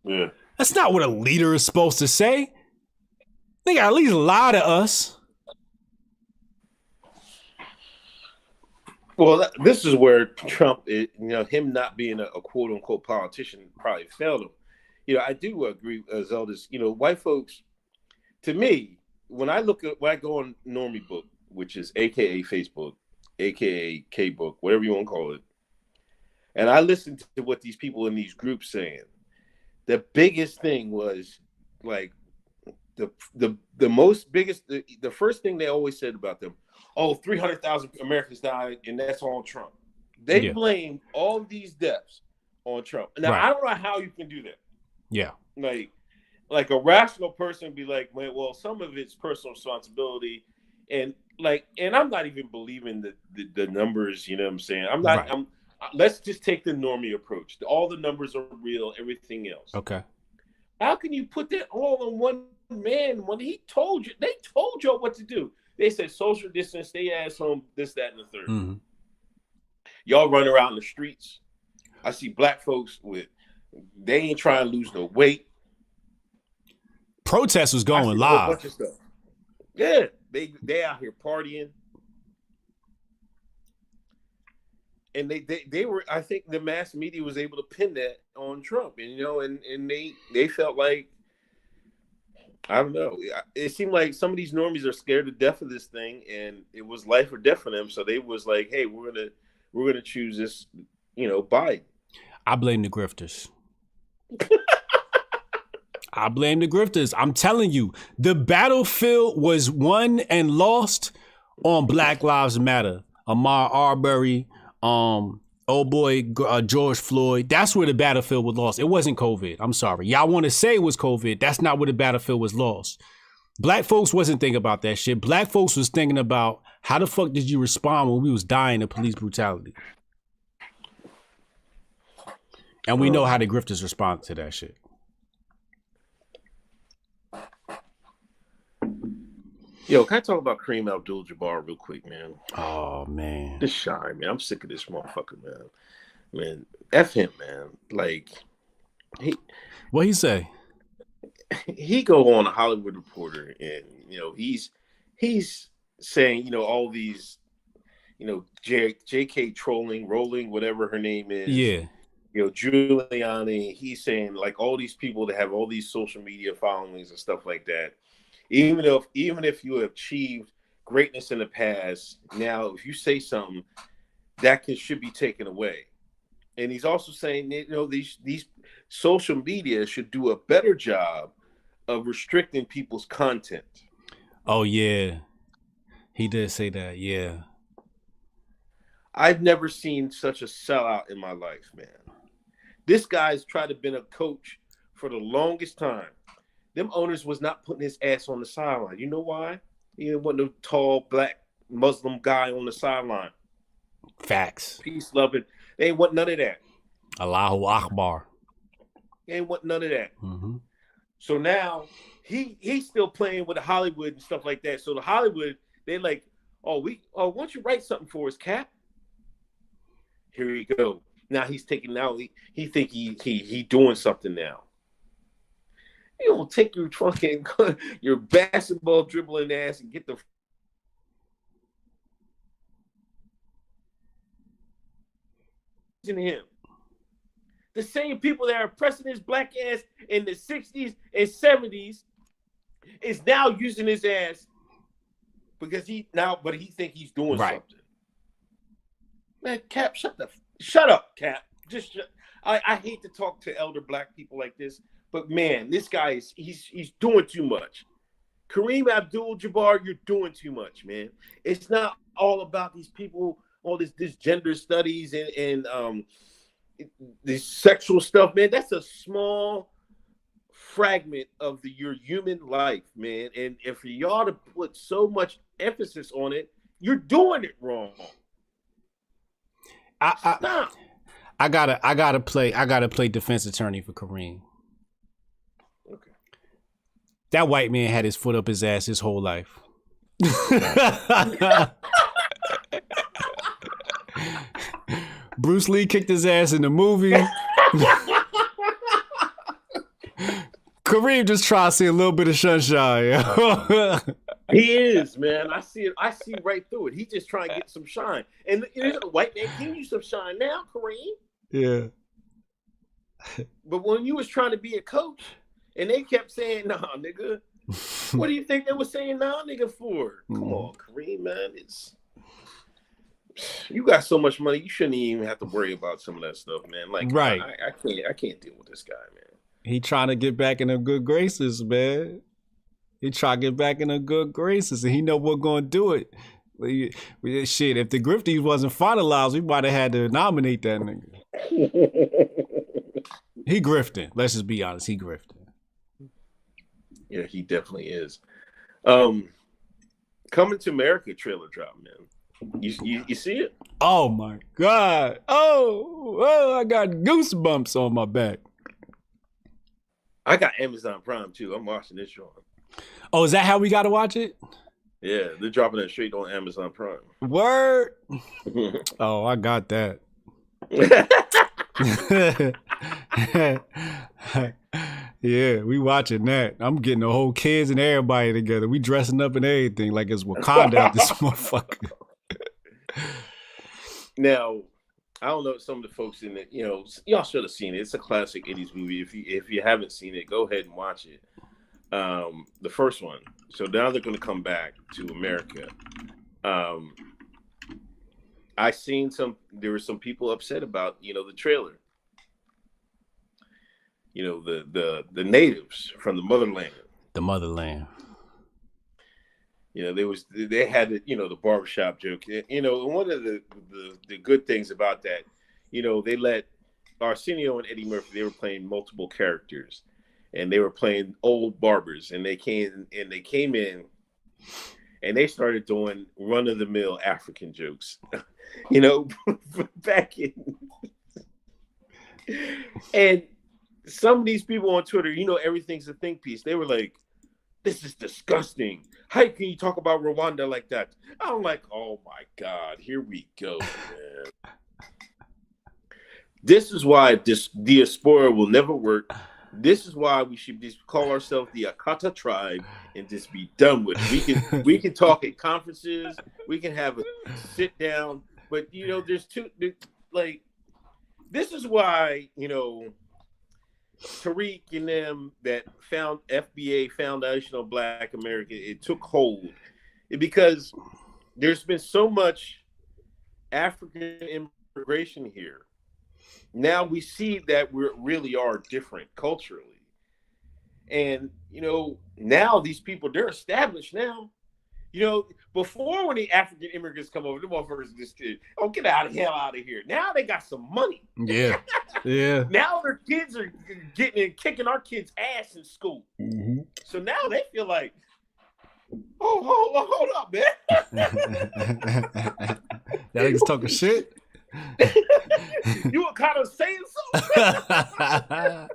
Yeah. That's not what a leader is supposed to say. They gotta at least lie to us. Well, this is where Trump, him not being a quote unquote politician probably failed him. I do agree, Zelda's, white folks, to me, when I go on Normie Book, which is AKA Facebook, AKA K-Book, whatever you want to call it, and I listen to what these people in these groups saying, the biggest thing was like the first thing they always said about them, 300,000 Americans died, and that's on Trump. They blame all of these deaths on Trump. Now, right. I don't know how you can do that. Yeah. Like a rational person would be like, well, some of it's personal responsibility. And I'm not even believing the numbers, you know what I'm saying? I'm not, right. Let's just take the normie approach. All the numbers are real, everything else. Okay. How can you put that all on one man when they told you what to do? They said social distance, stay ass home, this, that, and the third. Mm-hmm. Y'all run around the streets. I see black folks they ain't trying to lose no weight. Protest was going live. A bunch of stuff. Yeah, they out here partying. And they were, I think the mass media was able to pin that on Trump. And and they felt like, I don't know. It seemed like some of these normies are scared to death of this thing, and it was life or death for them. So they was like, "Hey, we're gonna choose this, Biden." I blame the grifters. I blame the grifters. I'm telling you, the battlefield was won and lost on Black Lives Matter. Ahmaud Arbery, old boy George Floyd. That's where the battlefield was lost. It wasn't COVID. I'm sorry. Y'all want to say it was COVID. That's not where the battlefield was lost. Black folks wasn't thinking about that shit. Black folks was thinking about how the fuck did you respond when we was dying of police brutality? And we know how the grifters respond to that shit. Yo, can I talk about Kareem Abdul-Jabbar real quick, man? Oh, man. This shy, man. I'm sick of this motherfucker, man. Man, F him, man. Like, What he say? He go on a Hollywood Reporter, and, you know, he's saying, you know, all these, you know, JK trolling, rolling, whatever her name is. Yeah. You know, Giuliani, he's saying, like, all these people that have all these social media followings and stuff like that, even if you have achieved greatness in the past, now if you say something, that should be taken away. And he's also saying that, you know, these social media should do a better job of restricting people's content. Oh yeah, he did say that. Yeah, I've never seen such a sellout in my life, man. This guy's tried to been a coach for the longest time. Them owners was not putting his ass on the sideline. You know why? He didn't want no tall black Muslim guy on the sideline. Facts. Peace loving. They ain't want none of that. Allahu Akbar. They ain't want none of that. Mm-hmm. So now he's still playing with Hollywood and stuff like that. So the Hollywood, they're like, why don't you write something for us, Cap? Here you go. Now he's taking now. He think he doing something now. You don't take your trunk and your basketball dribbling ass and get the in him. The same people that are pressing his black ass in the 60s and 70s is now using his ass because he think he's doing something. Man, Cap, shut up, Cap. I hate to talk to elder black people like this, but man, this guy he's doing too much. Kareem Abdul-Jabbar, you're doing too much, man. It's not all about these people, all this gender studies and this sexual stuff, man. That's a small fragment of your human life, man. And if y'all to put so much emphasis on it, you're doing it wrong. Stop. I gotta play defense attorney for Kareem. Okay. That white man had his foot up his ass his whole life. Bruce Lee kicked his ass in the movie. Kareem just trying to see a little bit of sunshine. He is, man. I see it. I see right through it. He's just trying to get some shine. And a white man give you some shine now, Kareem. Yeah. But when you was trying to be a coach, and they kept saying, "Nah, nigga," what do you think they were saying, "Nah, nigga," for? Come on, Kareem, man. You got so much money, you shouldn't even have to worry about some of that stuff, man. Like, right? I can't deal with this guy, man. He trying to get back in the good graces, man. He trying to get back in the good graces, and he know we're gonna do it. Shit, if the Grifties wasn't finalized, we might have had to nominate that nigga. He grifting. Let's just be honest. He grifting. Yeah, he definitely is. Coming to America trailer drop, man. You see it? Oh my God. Oh, I got goosebumps on my back. I got Amazon Prime too. I'm watching this show. Oh, is that how we got to watch it? Yeah, they're dropping it straight on Amazon Prime. Word. Oh, I got that. Yeah, we watching that. I'm getting the whole kids and everybody together. We dressing up and everything like it's Wakanda out this motherfucker. Now, I don't know some of the folks in it. You know, y'all should have seen it. It's a classic 80s movie. If you haven't seen it, go ahead and watch it. The first one. So now they're going to come back to America. I seen there were some people upset about, you know, the trailer. You know, the natives from the motherland. The motherland. You know, they had, you know, the barbershop joke. You know, and one of the good things about that, they let Arsenio and Eddie Murphy, they were playing multiple characters, and they were playing old barbers, and they came in and they started doing run-of-the-mill African jokes, back in. And some of these people on Twitter, everything's a think piece. They were like, this is disgusting. How can you talk about Rwanda like that? I'm like, oh my God, here we go, man. This is why this diaspora will never work. This is why we should just call ourselves the Akata tribe and just be done with it. We can talk at conferences. We can have a sit down. But, there's this is why, Tariq and them that found FBA, Foundation of Black America, it took hold. Because there's been so much African immigration here. Now we see that we really are different culturally. And, now these people, they're established now. Before when the African immigrants come over, the motherfuckers just, get out of here. Now they got some money. Yeah. Yeah. Now their kids are getting and kicking our kids' ass in school. Mm-hmm. So now they feel like, hold up, man. That nigga's talking shit. You were kind of saying something.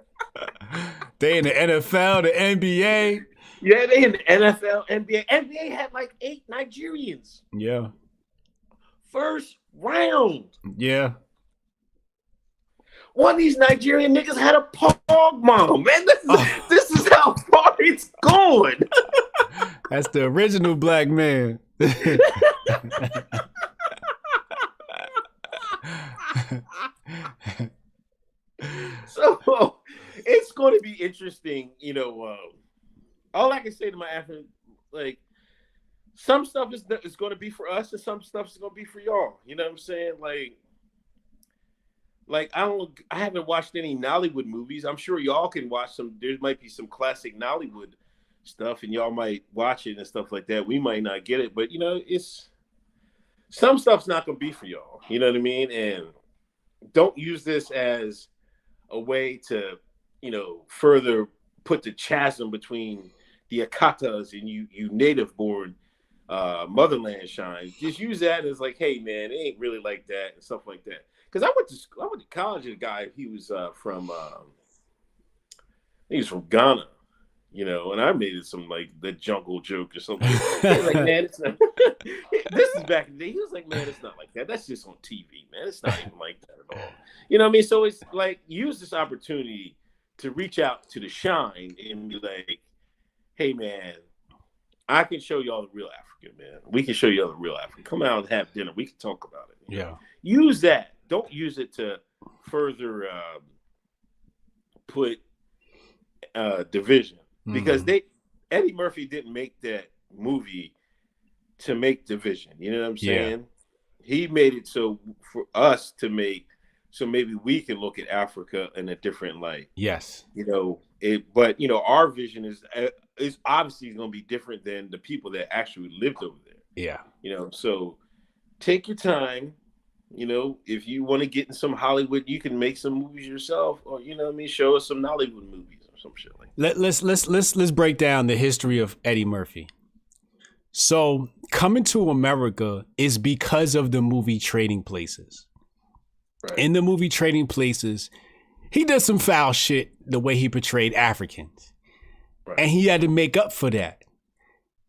They in the NFL, the NBA. Yeah, they in the NFL, NBA. NBA had like 8 Nigerians. Yeah. First round. Yeah. One of these Nigerian niggas had a pog mom. Man, this is how far it's going. That's the original black man. So it's going to be interesting, all I can say to my African, some stuff is going to be for us, and some stuff is going to be for y'all. You know what I'm saying? I haven't watched any Nollywood movies. I'm sure y'all can watch some. There might be some classic Nollywood stuff, and y'all might watch it and stuff like that. We might not get it, but it's some stuff's not going to be for y'all. You know what I mean? And don't use this as a way to, further put the chasm between the Akatas and you native-born motherland shine. Just use that as like, hey man, it ain't really like that and stuff like that. Because I went to college with a guy. He was from Ghana, and I made it some like the jungle joke or something. He was like, man, it's not. This is back in the day. He was like, man, it's not like that. That's just on TV, man. It's not even like that at all. You know what I mean? So it's like, use this opportunity to reach out to the shine and be like, hey man, I can show y'all the real African, man. We can show y'all the real African. Come out and have dinner. We can talk about it. Yeah. Use that. Don't use it to further put division. Because Eddie Murphy didn't make that movie to make division. You know what I'm saying? Yeah. He made it so for us to make, so maybe we can look at Africa in a different light. Yes. But our vision is obviously going to be different than the people that actually lived over there. Yeah. So take your time. If you want to get in some Hollywood, you can make some movies yourself, or show us some Nollywood movies or some shit like that. Let's break down the history of Eddie Murphy. So coming to America is because of the movie Trading Places. Right. In the movie Trading Places, he did some foul shit the way he portrayed Africans. Right. And he had to make up for that.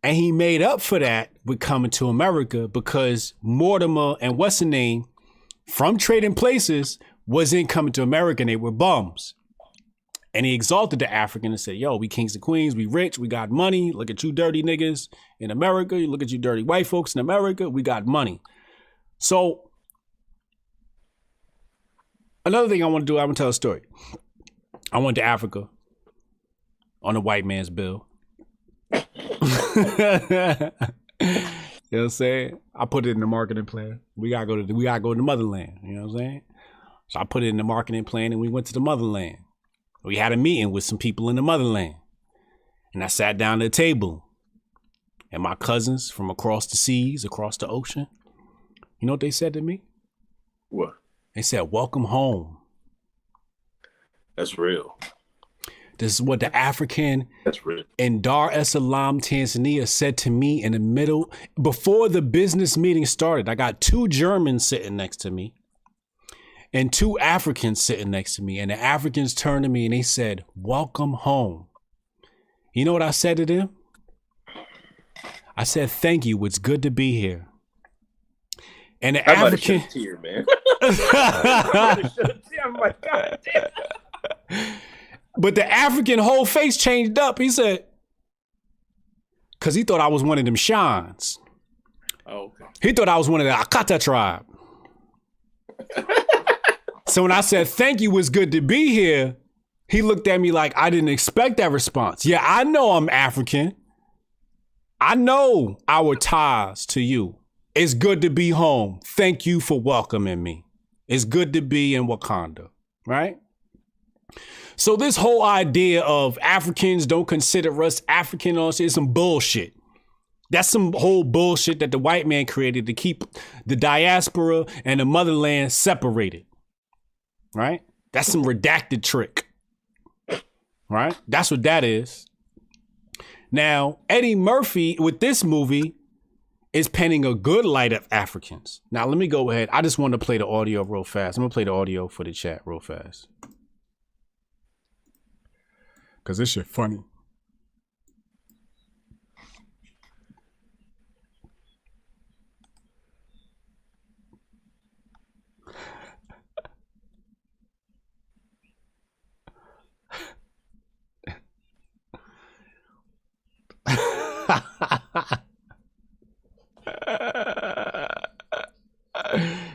And he made up for that with Coming to America because Mortimer and what's the name from Trading Places was in Coming to America, and they were bums. And he exalted the African and said, yo, we kings and queens, we rich, we got money. Look at you dirty niggas in America. You look at you dirty white folks in America. We got money. So another thing I want to do, I want to tell a story. I went to Africa on a white man's bill. You know what I'm saying? I put it in the marketing plan. We gotta go to the motherland. You know what I'm saying? So I put it in the marketing plan and we went to the motherland. We had a meeting with some people in the motherland. And I sat down at a table. And my cousins from across the seas, across the ocean, you know what they said to me? What? They said, welcome home. That's real. This is what the African That's real. in Dar es Salaam, Tanzania said to me in the middle. Before the business meeting started, I got 2 Germans sitting next to me and 2 Africans sitting next to me. And the Africans turned to me and they said, welcome home. You know what I said to them? I said, thank you. It's good to be here. And the African tear, man. I'm like, God damn. But the African whole face changed up. He said, because he thought I was one of them Shans. Oh, okay. He thought I was one of the Akata tribe. So when I said, thank you, it's good to be here, he looked at me like I didn't expect that response. Yeah, I know I'm African. I know our ties to you. It's good to be home. Thank you for welcoming me. It's good to be in Wakanda, right? So this whole idea of Africans don't consider us African is some bullshit. That's some whole bullshit that the white man created to keep the diaspora and the motherland separated, right? That's some redacted trick, right? That's what that is. Now, Eddie Murphy with this movie is painting a good light of Africans. Now, let me go ahead. I just want to play the audio real fast. I'm going to play the audio for the chat real fast. Because this shit funny.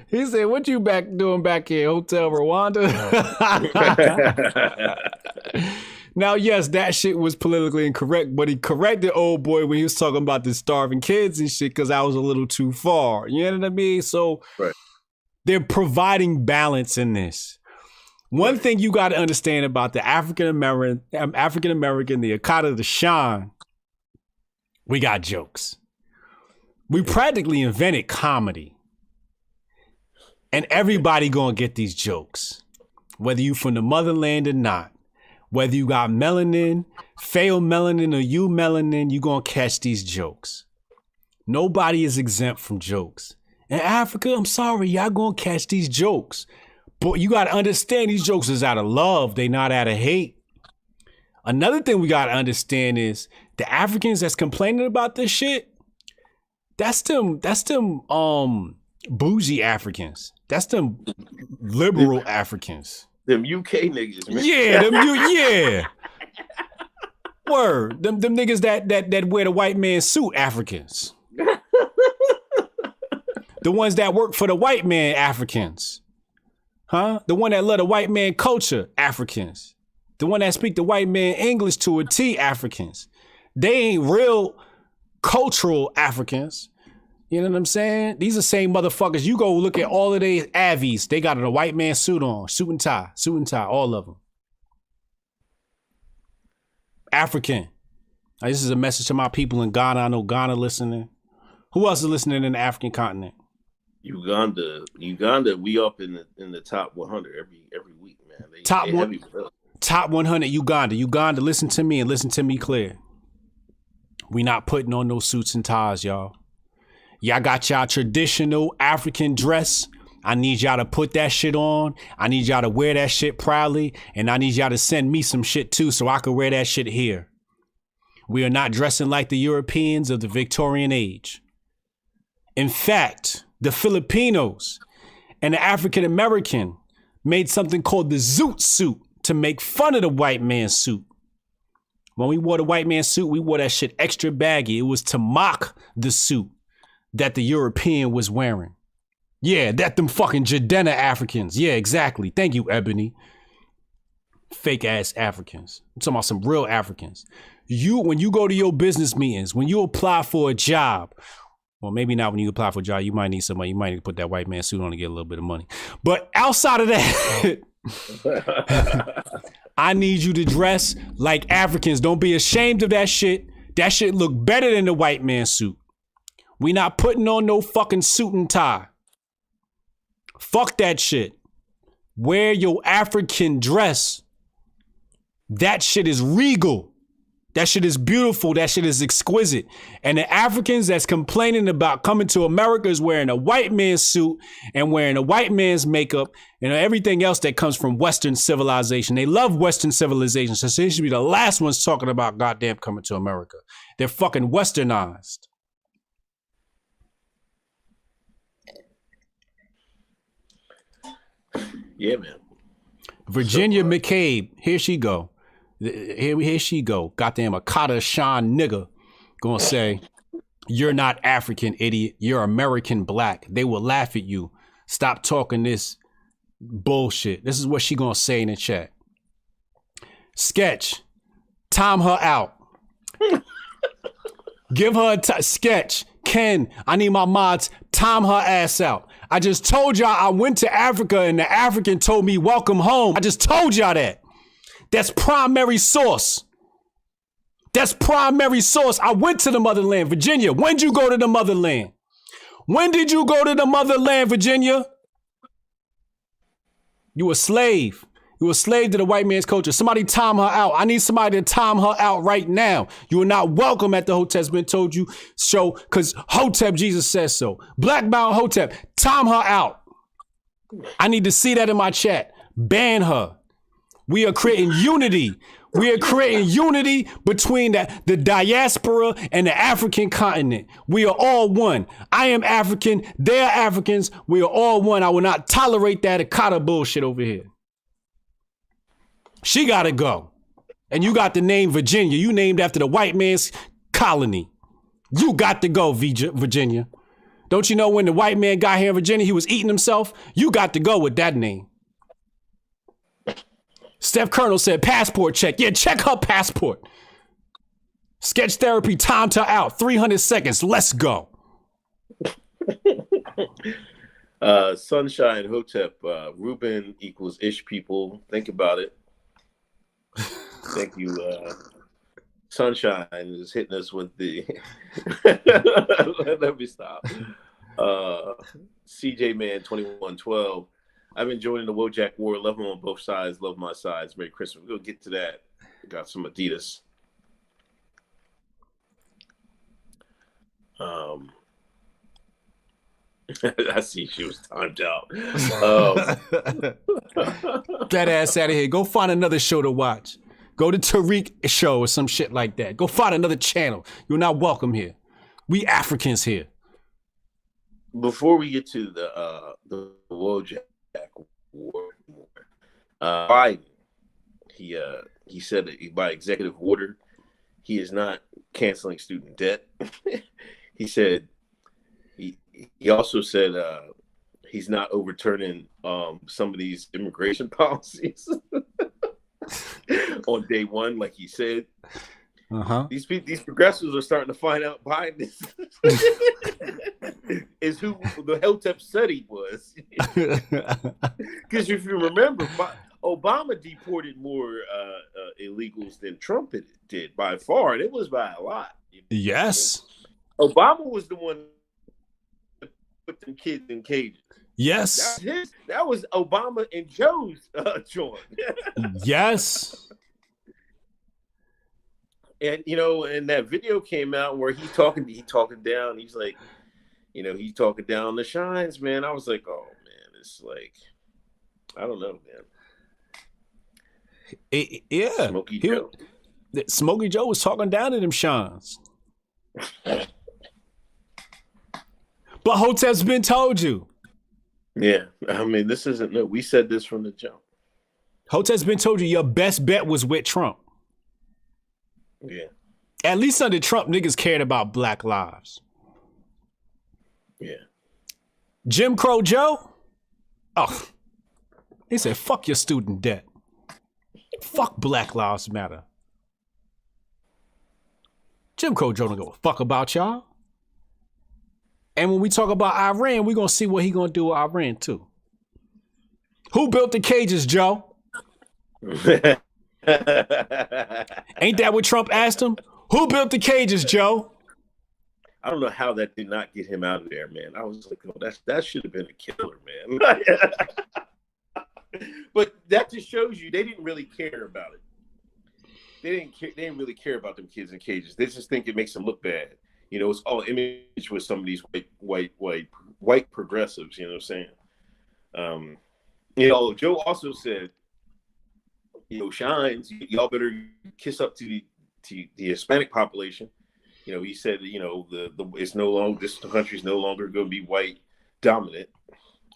He said, what you doing back here, Hotel Rwanda? Now, yes, that shit was politically incorrect, but he corrected old boy when he was talking about the starving kids and shit because I was a little too far. You know what I mean? So right. They're providing balance in this. One thing you got to understand about the African American, the Akata, the Shan, we got jokes. We practically invented comedy. And everybody gonna get these jokes, whether you from the motherland or not. Whether you got melanin, failed melanin, or you melanin, you gonna catch these jokes. Nobody is exempt from jokes. In Africa, I'm sorry, y'all gonna catch these jokes. But you gotta understand these jokes is out of love, they not out of hate. Another thing we gotta understand is the Africans that's complaining about this shit, that's them bougie Africans. That's them liberal Africans. Them UK niggas, man. Yeah, yeah. Word. Them niggas that wear the white man suit Africans. The ones that work for the white man Africans. Huh? The one that love the white man culture Africans. The one that speak the white man English to a T Africans. They ain't real cultural Africans. You know what I'm saying? These are the same motherfuckers. You go look at all of their avies. They got a white man suit on. Suit and tie, all of them. African. Now, this is a message to my people in Ghana. I know Ghana listening. Who else is listening in the African continent? Uganda, we up in the top 100 every week, man. Top 100 Uganda, listen to me and listen to me clear. We not putting on no suits and ties, y'all. Y'all got y'all traditional African dress. I need y'all to put that shit on. I need y'all to wear that shit proudly. And I need y'all to send me some shit too so I can wear that shit here. We are not dressing like the Europeans of the Victorian age. In fact, the Filipinos and the African American made something called the zoot suit to make fun of the white man's suit. When we wore the white man's suit, we wore that shit extra baggy. It was to mock the suit that the European was wearing. Yeah, that them fucking Jadena Africans. Yeah, exactly. Thank you, Ebony. Fake ass Africans. I'm talking about some real Africans. When you go to your business meetings, when you apply for a job, well, maybe not when you apply for a job, you might need somebody, you might need to put that white man suit on to get a little bit of money. But outside of that, I need you to dress like Africans. Don't be ashamed of that shit. That shit look better than the white man suit. We not putting on no fucking suit and tie. Fuck that shit. wear your African dress. That shit is regal. That shit is beautiful. That shit is exquisite. And the Africans that's complaining about coming to America is wearing a white man's suit and wearing a white man's makeup and everything else that comes from Western civilization. They love Western civilization. So they should be the last ones talking about goddamn coming to America. They're fucking westernized. Yeah, man. Virginia McCabe, here she go. Here she go. Goddamn Akata Sean nigga gonna say, you're not African, idiot. You're American black. They will laugh at you. Stop talking this bullshit. This is what she gonna say in the chat. Sketch, time her out. Give her a sketch. Ken, I need my mods, time her ass out. I just told y'all I went to Africa and the African told me welcome home. I just told y'all that. That's primary source. That's primary source. I went to the motherland, Virginia. When did you go to the motherland? When did you go to the motherland, Virginia? You a slave. You a slave to the white man's culture. Somebody time her out. I need somebody to time her out right now. You are not welcome at the Hotep's Been Told You show because Hotep Jesus says so. Black Mount Hotep, time her out. I need to see that in my chat. Ban her. We are creating unity. We are creating unity between the diaspora and the African continent. We are all one. I am African. They are Africans. We are all one. I will not tolerate that Akata bullshit over here. She got to go. And you got the name Virginia. You named after the white man's colony. You got to go, Virginia. Don't you know when the white man got here in Virginia, he was eating himself? You got to go with that name. Steph Colonel said passport check. Yeah, check her passport. Sketch therapy timed her out. 300 seconds. Let's go. Sunshine Hotep. Ruben equals ish people. Think about it. Thank you. Sunshine is hitting us with the. Let me stop. CJ Man 2112. I've been joining the Wojak War. Love them on both sides. Love my sides. Merry Christmas. We'll get to that. Got some Adidas. I see she was timed out. That ass out of here. Go find another show to watch. Go to Tariq show or some shit like that. Go find another channel. You're not welcome here. We Africans here. Before we get to the Wojak War, Biden, he said that by executive order, he is not canceling student debt. He said he also said he's not overturning some of these immigration policies on day one, like he said. These progressives are starting to find out Biden is who the Hotep said he was. Because if you remember, Obama deported more illegals than Trump did by far, and it was by a lot. Yes. Obama was the one that put them kids in cages. Yes. That was Obama and Joe's joint. Yes. And and that video came out where he talking down. He's like, he's talking down the shines, man. I was like, oh man, it's like, I don't know, man. Yeah. Smokey Joe was talking down to them shines. But Hotep's been told you. Yeah, I mean, this isn't new. We said this from the jump. Hotep's been told you your best bet was with Trump. Yeah. At least under Trump, niggas cared about black lives. Yeah. Jim Crow Joe? Oh. He said, fuck your student debt. Fuck Black Lives Matter. Jim Crow Joe don't give a fuck about y'all. And when we talk about Iran, we're going to see what he going to do with Iran too. Who built the cages, Joe? Ain't that what Trump asked him? Who built the cages, Joe? I don't know how that did not get him out of there, man. I was like, oh, that should have been a killer, man. But that just shows you they didn't really care about it. They didn't really care about them kids in cages. They just think it makes them look bad. You know, it's all image with some of these white progressives. You know what I'm saying? You know, Joe also said, you know, Shines, y'all better kiss up to the Hispanic population. You know, he said, you know, it's no longer, this country is no longer going to be white dominant.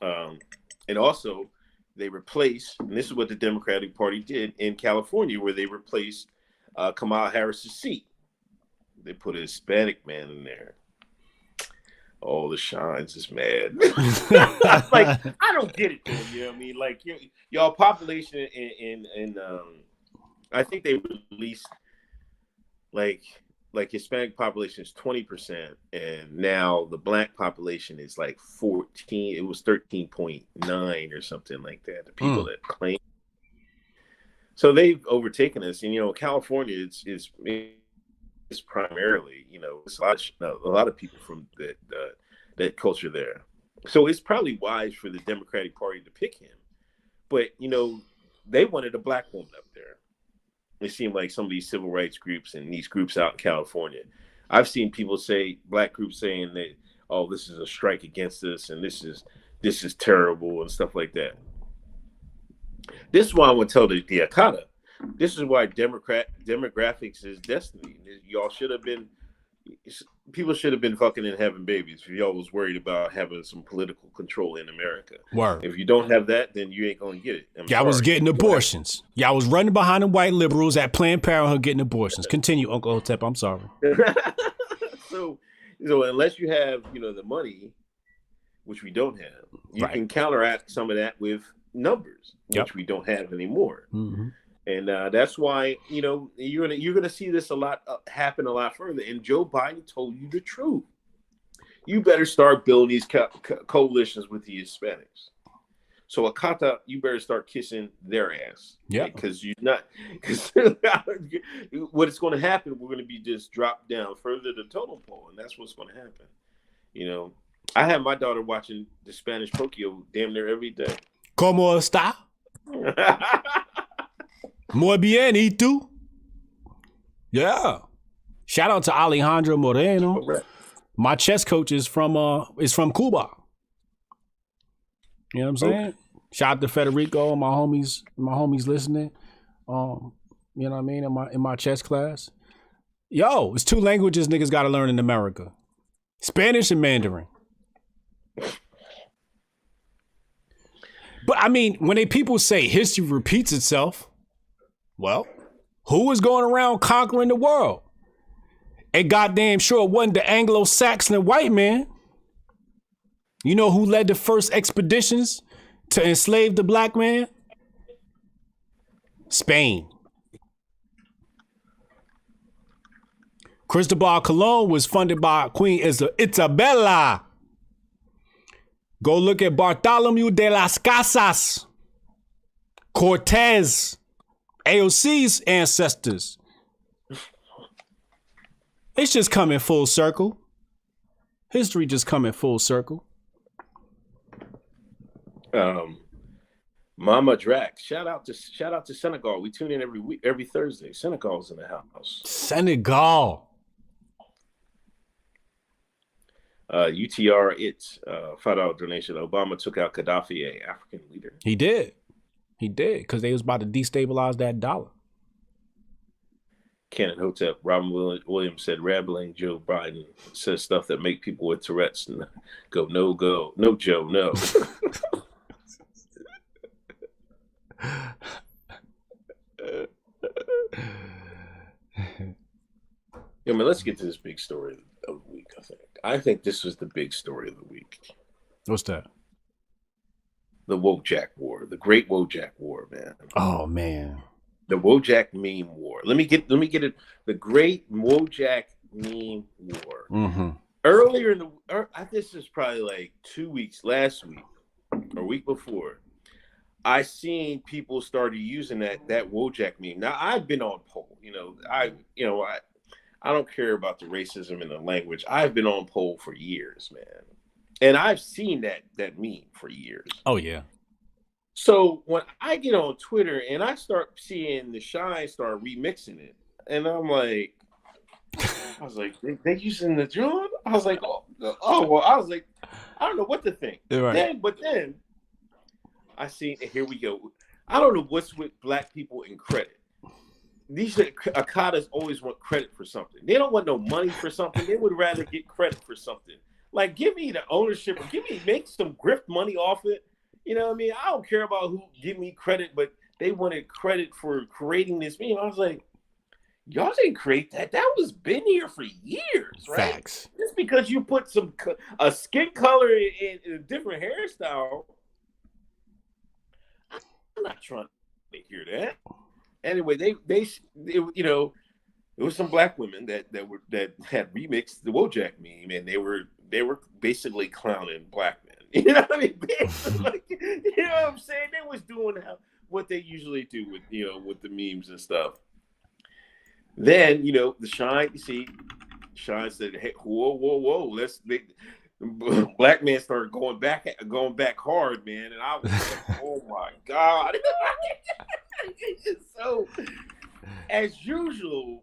And also, they replaced, and this is what the Democratic Party did in California, where they replaced Kamala Harris's seat. They put a Hispanic man in there. Oh, the Shines is mad. Like, I don't get it, though, you know what I mean? Like, y'all population in I think they released, like Hispanic population is 20%, and now the black population is like 14. It was 13.9 or something like that. The people that claim. So they've overtaken us, and you know, California is primarily, you know, it's a lot of people from that culture there. So it's probably wise for the Democratic Party to pick him, but you know, they wanted a black woman up there. It seemed like some of these civil rights groups and these groups out in California. I've seen people say, black groups saying that, oh, this is a strike against us and this is terrible and stuff like that. This is why I want to tell the Akata. This is why demographics is destiny. People should have been fucking and having babies if y'all was worried about having some political control in America. Word. If you don't have that, then you ain't gonna get it. Y'all was getting abortions. Y'all was running behind the white liberals at Planned Parenthood getting abortions. Continue, Uncle Hotep. I'm sorry. So unless you have, you know, the money, which we don't have, you can counteract some of that with numbers, which we don't have anymore. Mm-hmm. And that's why, you know, you're gonna see this happen a lot further. And Joe Biden told you the truth. You better start building these coalitions with the Hispanics. So Akata, you better start kissing their ass. Yeah, because what is going to happen? We're going to be just dropped down further the totem pole, and that's what's going to happen. You know, I have my daughter watching the Spanish Tokyo damn near every day. ¿Cómo está? Muy bien, ¿y tú? Yeah. Shout out to Alejandro Moreno. Correct. My chess coach is from Cuba. You know what I'm saying? Okay. Shout out to Federico and my homies listening. You know what I mean? In my chess class. Yo, it's 2 languages niggas gotta learn in America. Spanish and Mandarin. But I mean, when people say history repeats itself, well, who was going around conquering the world? And goddamn sure it wasn't the Anglo-Saxon white man. You know who led the first expeditions to enslave the black man? Spain. Cristobal Colon was funded by Queen Isabella. Go look at Bartholomew de las Casas, Cortez, AOC's ancestors. It's just coming full circle. History just coming full circle. Mama Drax, shout out to Senegal. We tune in every Thursday. Senegal's in the house. Senegal. UTR, it's $5 donation. Obama took out Gaddafi, a African leader. He did, because they was about to destabilize that dollar. Canon Hotep, Robin Williams said, rambling Joe Biden says stuff that make people with Tourette's go, no, Joe, no. Yeah, man, let's get to this big story of the week, I think this was the big story of the week. What's that? The Wojak War, the Great Wojak War, man. Oh man, the Wojak Meme War. Let me get it. The Great Wojak Meme War. Mm-hmm. Earlier this is probably like 2 weeks, last week or week before. I seen people started using that Wojak meme. Now I've been on poll. I don't care about the racism in the language. I've been on poll for years, man. And I've seen that meme for years. Oh, yeah. So when I get on Twitter and I start seeing the Shine start remixing it, and I was like, they using the drum? I was like, well, I was like, I don't know what to think. Right. But then I see, and here we go. I don't know what's with black people in credit. These Akadas always want credit for something. They don't want no money for something. They would rather get credit for something. Like, give me the ownership, or make some grift money off it. You know what I mean? I don't care about who give me credit, but they wanted credit for creating this meme. I was like, y'all didn't create that. That was been here for years, right? Facts. Just because you put a skin color in a different hairstyle, I'm not trying to hear that. Anyway, they you know, it was some black women that had remixed the Wojak meme, and they were basically clowning black men. You know what I mean? Like, you know what I'm saying? They was doing what they usually do with, you know, with the memes and stuff. Then, you know, the Shine, you see, Shine said, "Hey, whoa, black man started going back hard, man." And I was like, "Oh my God." So, as usual,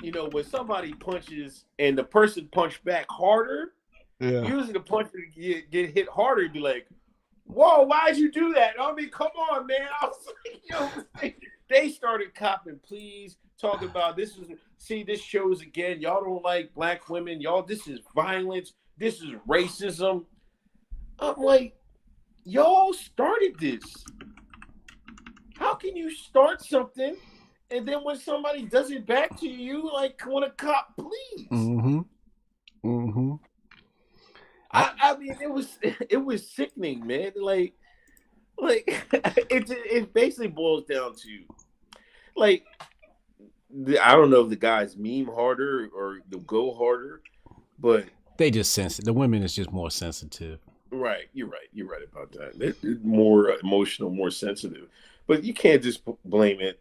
you know, when somebody punches and the person punched back harder, usually the puncher get hit harder, be like, "Whoa, why'd you do that?" I mean, come on, man. I was like, yo, they started copping, please, talking about this shows again. Y'all don't like black women. Y'all, this is violence. This is racism. I'm like, y'all started this. How can you start something and then when somebody does it back to you, like, want to cop, please? Mm-hmm. Mm-hmm. I mean, it was sickening, man. Like it basically boils down to, like, I don't know if the guys meme harder or they'll go harder, but they just sensitive. The women is just more sensitive. Right, you're right about that. They're more emotional, more sensitive, but you can't just blame it.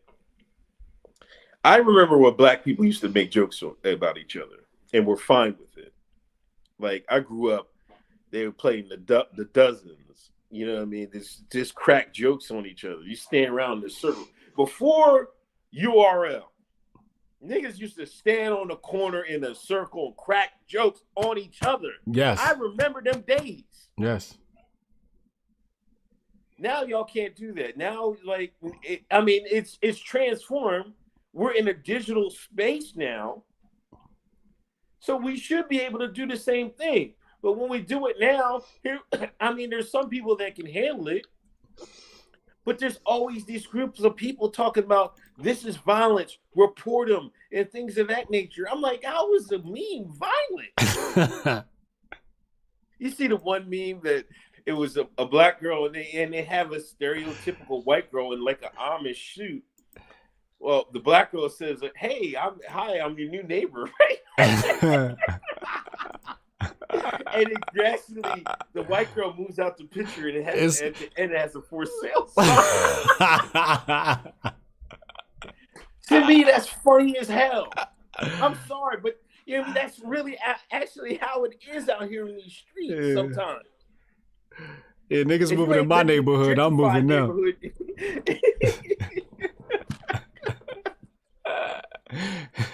I remember when black people used to make jokes about each other, and we're fine with it. Like, I grew up, they were playing the dozens. You know what I mean? Just crack jokes on each other. You stand around in a circle. Before URL, niggas used to stand on the corner in a circle and crack jokes on each other. Yes. I remember them days. Yes. Now y'all can't do that. Now, like, it's transformed. We're in a digital space now. So we should be able to do the same thing. But when we do it now, there's some people that can handle it. But there's always these groups of people talking about this is violence, report them, and things of that nature. I'm like, how is the meme violent? You see the one meme that it was a black girl and they have a stereotypical white girl in like an Amish suit. Well, the black girl says, "Hey, I'm your new neighbor," right? And it gradually, the white girl moves out the picture, and it has a for sale sign. To me, that's funny as hell. I'm sorry, but you know, that's really actually how it is out here in these streets sometimes. Yeah, niggas moving in my neighborhood. I'm moving now.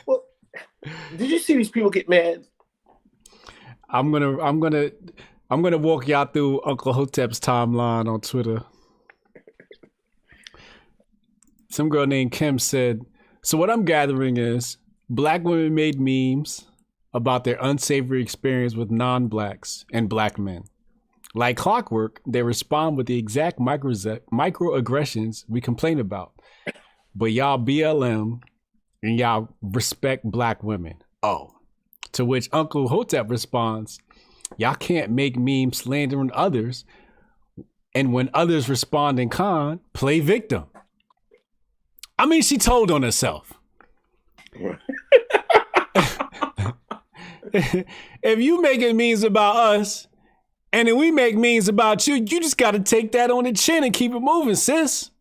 Well, did you see these people get mad? I'm gonna walk y'all through Uncle Hotep's timeline on Twitter. Some girl named Kim said, "So what I'm gathering is black women made memes about their unsavory experience with non-blacks and black men. Like clockwork, they respond with the exact microaggressions we complain about. But y'all BLM and y'all respect black women. Oh." To which Uncle Hotep responds, "Y'all can't make memes slandering others, and when others respond in kind, play victim." I mean, she told on herself. If you making memes about us, and then we make memes about you, you just got to take that on the chin and keep it moving, sis.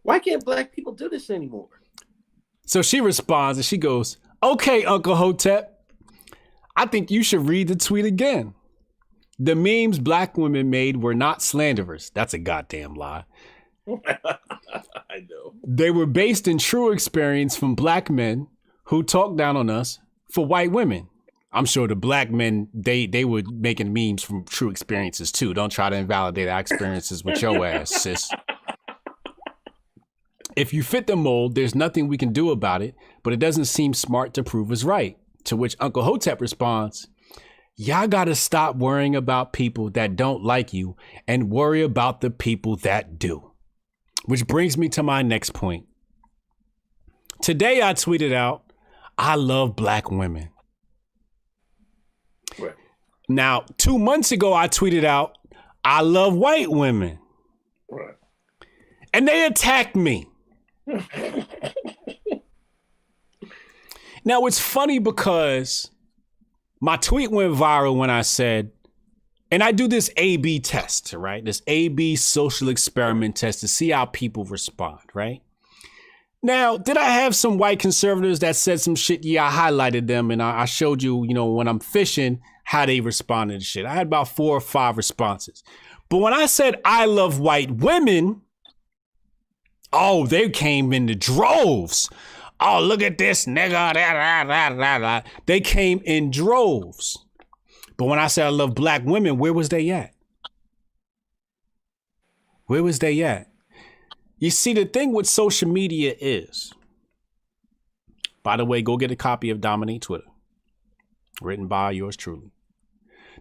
Why can't black people do this anymore? So she responds and she goes, "Okay, Uncle Hotep, I think you should read the tweet again. The memes black women made were not slanderers. That's a goddamn lie. I know. They were based in true experience from black men who talked down on us for white women. I'm sure the black men, they were making memes from true experiences too. Don't try to invalidate our experiences with your ass, sis. If you fit the mold, there's nothing we can do about it, but it doesn't seem smart to prove us right. To which Uncle Hotep responds, y'all gotta stop worrying about people that don't like you and worry about the people that do. Which brings me to my next point. Today I tweeted out, I love black women. Right. Now, 2 months ago, I tweeted out, I love white women. Right. And they attacked me. Now, it's funny because my tweet went viral when I said, and I do this A/B test, right? This A/B social experiment test to see how people respond, right? Now, did I have some white conservatives that said some shit? Yeah, I highlighted them and I showed you, when I'm fishing, how they responded to shit. I had about 4 or 5 responses. But when I said I love white women, oh, they came in the droves. Oh, look at this nigga. They came in droves. But when I said I love black women, where was they at? Where was they at? You see, the thing with social media is, by the way, go get a copy of Dominate Twitter, written by yours truly.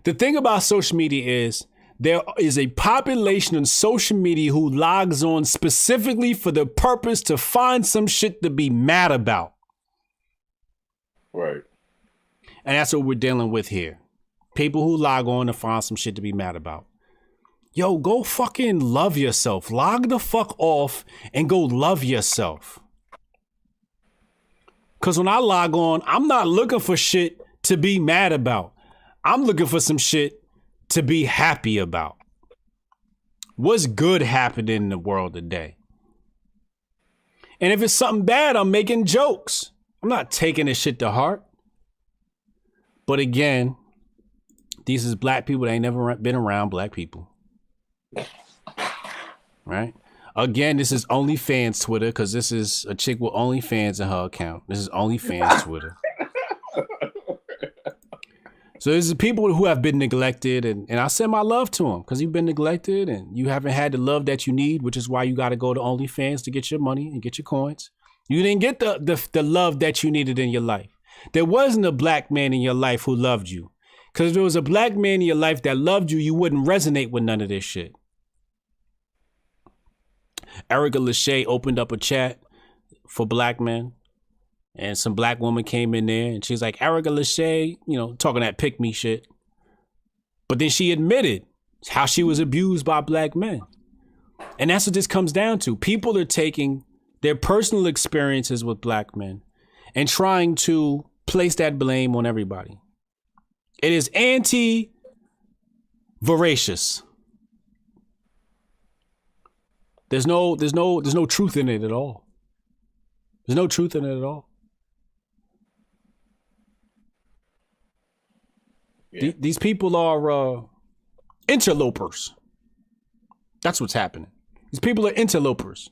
The thing about social media is there is a population on social media who logs on specifically for the purpose to find some shit to be mad about. Right. And that's what we're dealing with here. People who log on to find some shit to be mad about. Yo, go fucking love yourself. Log the fuck off and go love yourself. Because when I log on, I'm not looking for shit to be mad about. I'm looking for some shit to be happy about. What's good happening in the world today? And if it's something bad, I'm making jokes. I'm not taking this shit to heart. But again, these is black people that ain't never been around black people. Right? Again, this is OnlyFans Twitter because this is a chick with OnlyFans in her account. This is OnlyFans Twitter. So this is people who have been neglected, and I send my love to them because you've been neglected and you haven't had the love that you need, which is why you got to go to OnlyFans to get your money and get your coins. You didn't get the love that you needed in your life. There wasn't a black man in your life who loved you. Because if there was a black man in your life that loved you, you wouldn't resonate with none of this shit. Erica Lachey opened up a chat for black men. And some black woman came in there and she's like, Erica Lachey, talking that pick me shit. But then she admitted how she was abused by black men. And that's what this comes down to. People are taking their personal experiences with black men and trying to place that blame on everybody. It is anti-veracious. There's no truth in it at all. There's no truth in it at all. Yeah. These people are interlopers. That's what's happening. These people are interlopers.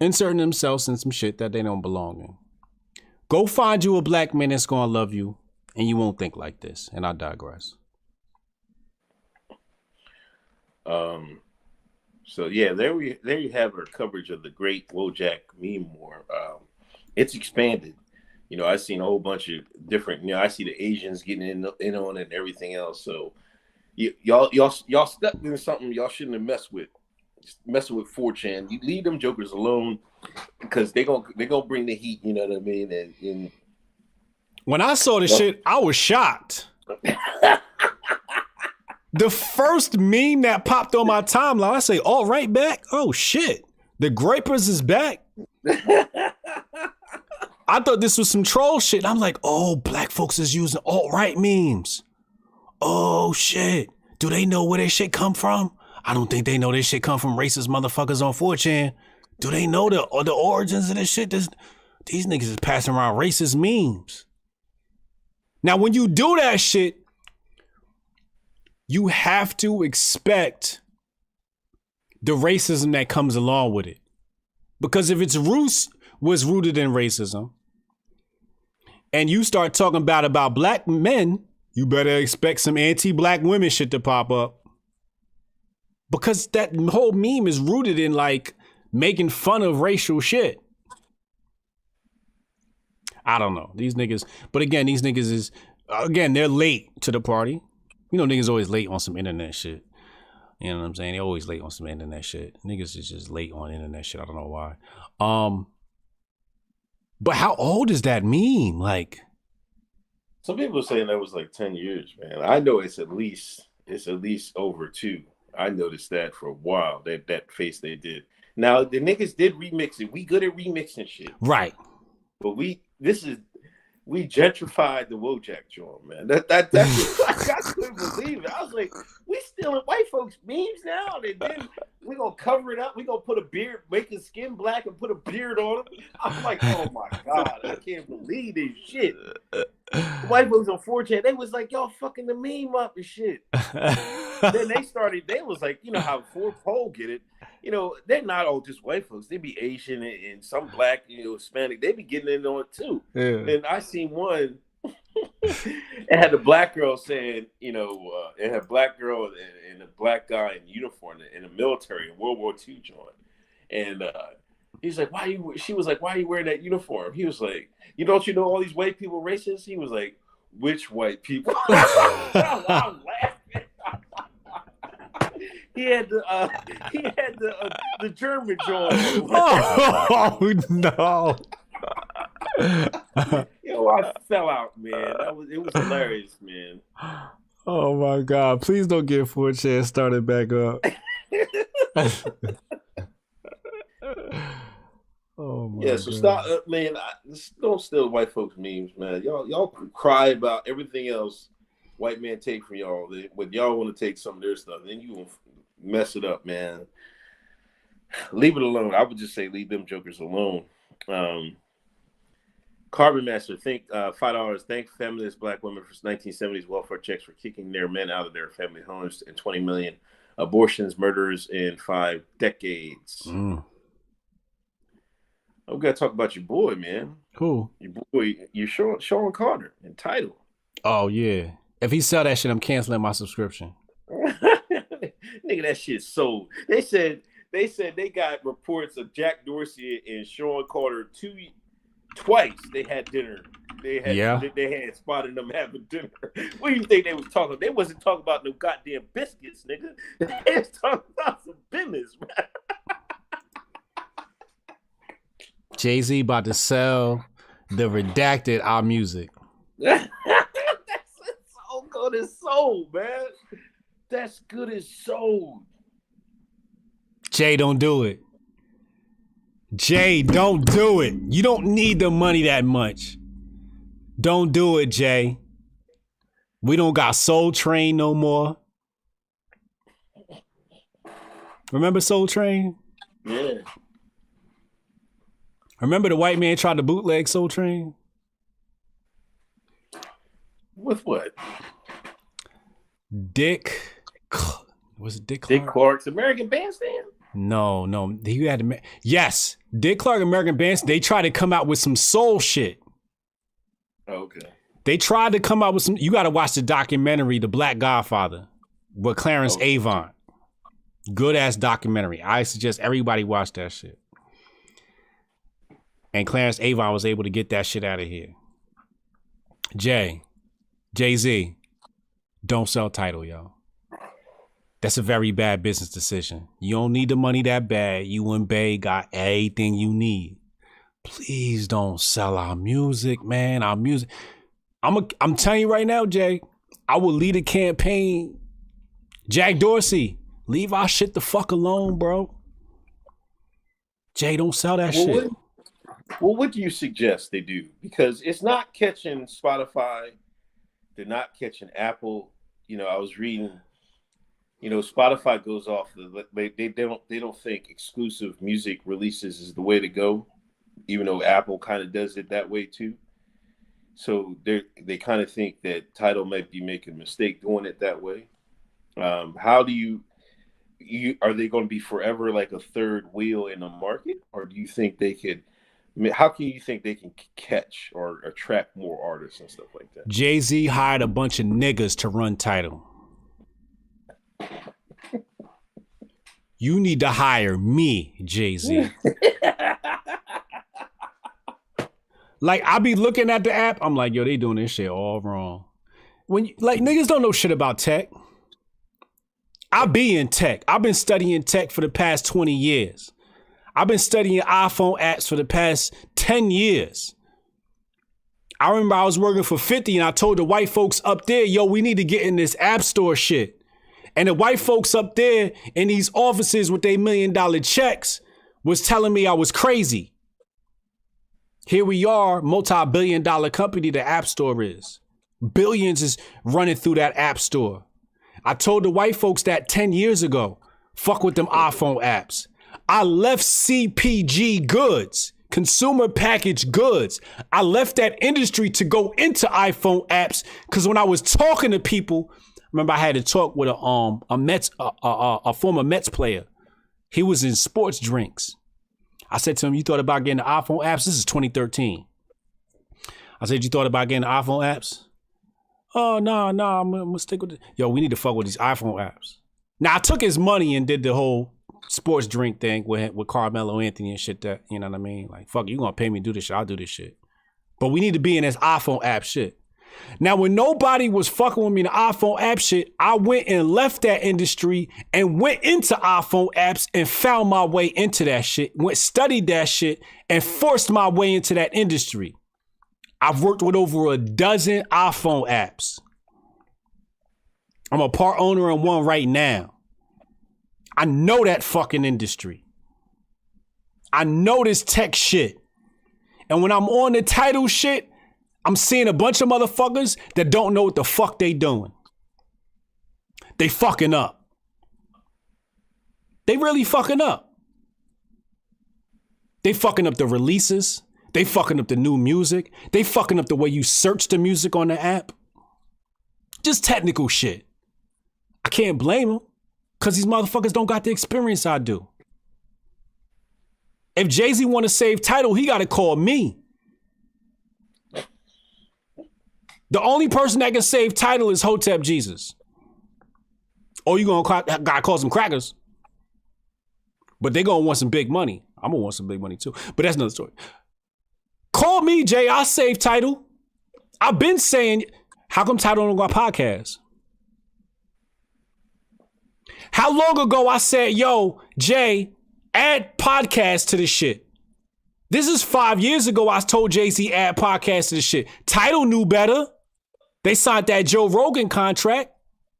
Inserting themselves in some shit that they don't belong in. Go find you a black man that's gonna love you, and you won't think like this. And I digress. So yeah, there you have our coverage of the great Wojak Meme War. It's expanded. I've seen a whole bunch of different. I see the Asians getting in on it and everything else. So y'all stuck in something y'all shouldn't have messed with. Messing with 4chan, you leave them jokers alone because they gonna bring the heat. You know what I mean? And when I saw this shit, I was shocked. The first meme that popped on my timeline, I say, "All right, back." Oh shit, the Gripers is back. I thought this was some troll shit. I'm like, oh, black folks is using alt-right memes. Oh shit, do they know where their shit come from? I don't think they know this shit come from racist motherfuckers on 4chan. Do they know the origins of this shit? These niggas is passing around racist memes. Now, when you do that shit, you have to expect the racism that comes along with it. Because if its roots was rooted in racism, and you start talking about black men, you better expect some anti-black women shit to pop up. Because that whole meme is rooted in like making fun of racial shit. I don't know. These niggas, but again, these niggas is, again, they're late to the party. You know, niggas always late on some internet shit. You know what I'm saying? They're always late on some internet shit. Niggas is just late on internet shit. I don't know why. But how old is that meme? Like, some people are saying that was like 10 years, man. I know it's at least over 2. I noticed that for a while, that face they did. Now, the niggas did remix it. We good at remixing shit. Right. But we gentrified the Wojak joint, man. That's I couldn't believe it. I was like, we stealing white folks' memes now? And then we gonna cover it up. We gonna put a beard, make his skin black and put a beard on him. I'm like, oh my God, I can't believe this shit. The white folks on 4chan, they was like, y'all fucking the meme up and shit. Then they was like, you know how 4pole get it. You know, they're not all just white folks. They be Asian and some black, you know, Hispanic. They be getting in on it too. Yeah. And I seen one. It had a black girl saying, you know, it had a black girl and a black guy in uniform in the military in World War II joint. And he's like, she was like, why are you wearing that uniform? He was like, don't you know all these white people racist? He was like, which white people? I'm laughing. He had the German joint. Oh no. Yo, I fell out, man. It was hilarious, man. Oh my God! Please don't get 4chan started back up. Oh my God. So stop, man. Don't steal white folks' memes, man. Y'all cry about everything else white men take from y'all. But y'all want to take some of their stuff, then you will mess it up, man. Leave it alone. I would just say leave them jokers alone. Carbon Master, $5. Thank feminist black women for 1970s welfare checks for kicking their men out of their family homes and 20 million abortions, murders in 5 decades. We gotta talk about your boy, man. Who? Your boy, Sean Carter in Tidal. Oh yeah. If he sell that shit, I'm canceling my subscription. Nigga, that shit sold. They said they got reports of Jack Dorsey and Sean Carter twice. They had dinner. They had spotted them having dinner. What do you think they was talking? They wasn't talking about no goddamn biscuits, nigga. They was talking about some business, man. Jay Z about to sell the redacted our music. That's so good as sold, man. That's good as sold. Jay, don't do it. Jay, don't do it. You don't need the money that much. Don't do it, Jay. We don't got Soul Train no more. Remember Soul Train? Yeah. Remember the white man tried to bootleg Soul Train? With what? Was it Dick Clark? Dick Clark's American Bandstand? No. He had yes, Dick Clark, American Bandstand. They tried to come out with some soul shit. Okay. They tried to come out with some. You got to watch the documentary, The Black Godfather, with Clarence Avant. Good ass documentary. I suggest everybody watch that shit. And Clarence Avant was able to get that shit out of here. Jay Z, don't sell Tidal, y'all. That's a very bad business decision. You don't need the money that bad. You and Bay got everything you need. Please don't sell our music, man. Our music. I'm telling you right now, Jay, I will lead a campaign. Jack Dorsey, leave our shit the fuck alone, bro. Jay, don't sell that shit. What do you suggest they do? Because it's not catching Spotify. They're not catching Apple. You know, I was reading, you know, Spotify goes off. They don't think exclusive music releases is the way to go, even though Apple kind of does it that way too. So they kind of think that Tidal might be making a mistake doing it that way. How do you are they going to be forever like a third wheel in the market, or do you think they could? I mean, how can you think they can catch or attract more artists and stuff like that? Jay Z hired a bunch of niggas to run Tidal. You need to hire me, Jay Z. Like, I be looking at the app, I'm like, yo, they doing this shit all wrong. When like niggas don't know shit about tech. I be in tech. I've been studying tech for the past 20 years. I've been studying iPhone apps for the past 10 years. I remember I was working for 50 and I told the white folks up there, yo, we need to get in this app store shit. And the white folks up there in these offices with their $1 million checks was telling me I was crazy. Here we are, multi-billion-dollar company the App Store is. Billions is running through that App Store. I told the white folks that 10 years ago. Fuck with them iPhone apps. I left CPG goods, consumer packaged goods. I left that industry to go into iPhone apps because when I was talking to people, remember I had to talk with a former Mets player. He was in sports drinks. I said to him, you thought about getting the iPhone apps? This is 2013. I said, you thought about getting the iPhone apps? Oh, no, I'm gonna stick with it. Yo, we need to fuck with these iPhone apps. Now, I took his money and did the whole sports drink thing with Carmelo Anthony and shit that, you know what I mean? Like, fuck, you gonna pay me to do this shit, I'll do this shit. But we need to be in this iPhone app shit. Now, when nobody was fucking with me in the iPhone app shit, I went and left that industry and went into iPhone apps and found my way into that shit, studied that shit, and forced my way into that industry. I've worked with over a dozen iPhone apps. I'm a part owner in one right now. I know that fucking industry. I know this tech shit. And when I'm on the Tidal shit, I'm seeing a bunch of motherfuckers that don't know what the fuck they doing. They fucking up. They really fucking up. They fucking up the releases. They fucking up the new music. They fucking up the way you search the music on the app. Just technical shit. I can't blame them because these motherfuckers don't got the experience I do. If Jay Z want to save Tidal, he got to call me. The only person that can save Tidal is Hotep Jesus. Or you gotta call some crackers. But they gonna want some big money. I'm gonna want some big money too. But that's another story. Call me, Jay. I'll save Tidal. I've been saying, how come Tidal don't got podcasts? How long ago I said, yo, Jay, add podcasts to this shit. This is 5 years ago I told Jay-Z add podcasts to this shit. Tidal knew better. They signed that Joe Rogan contract.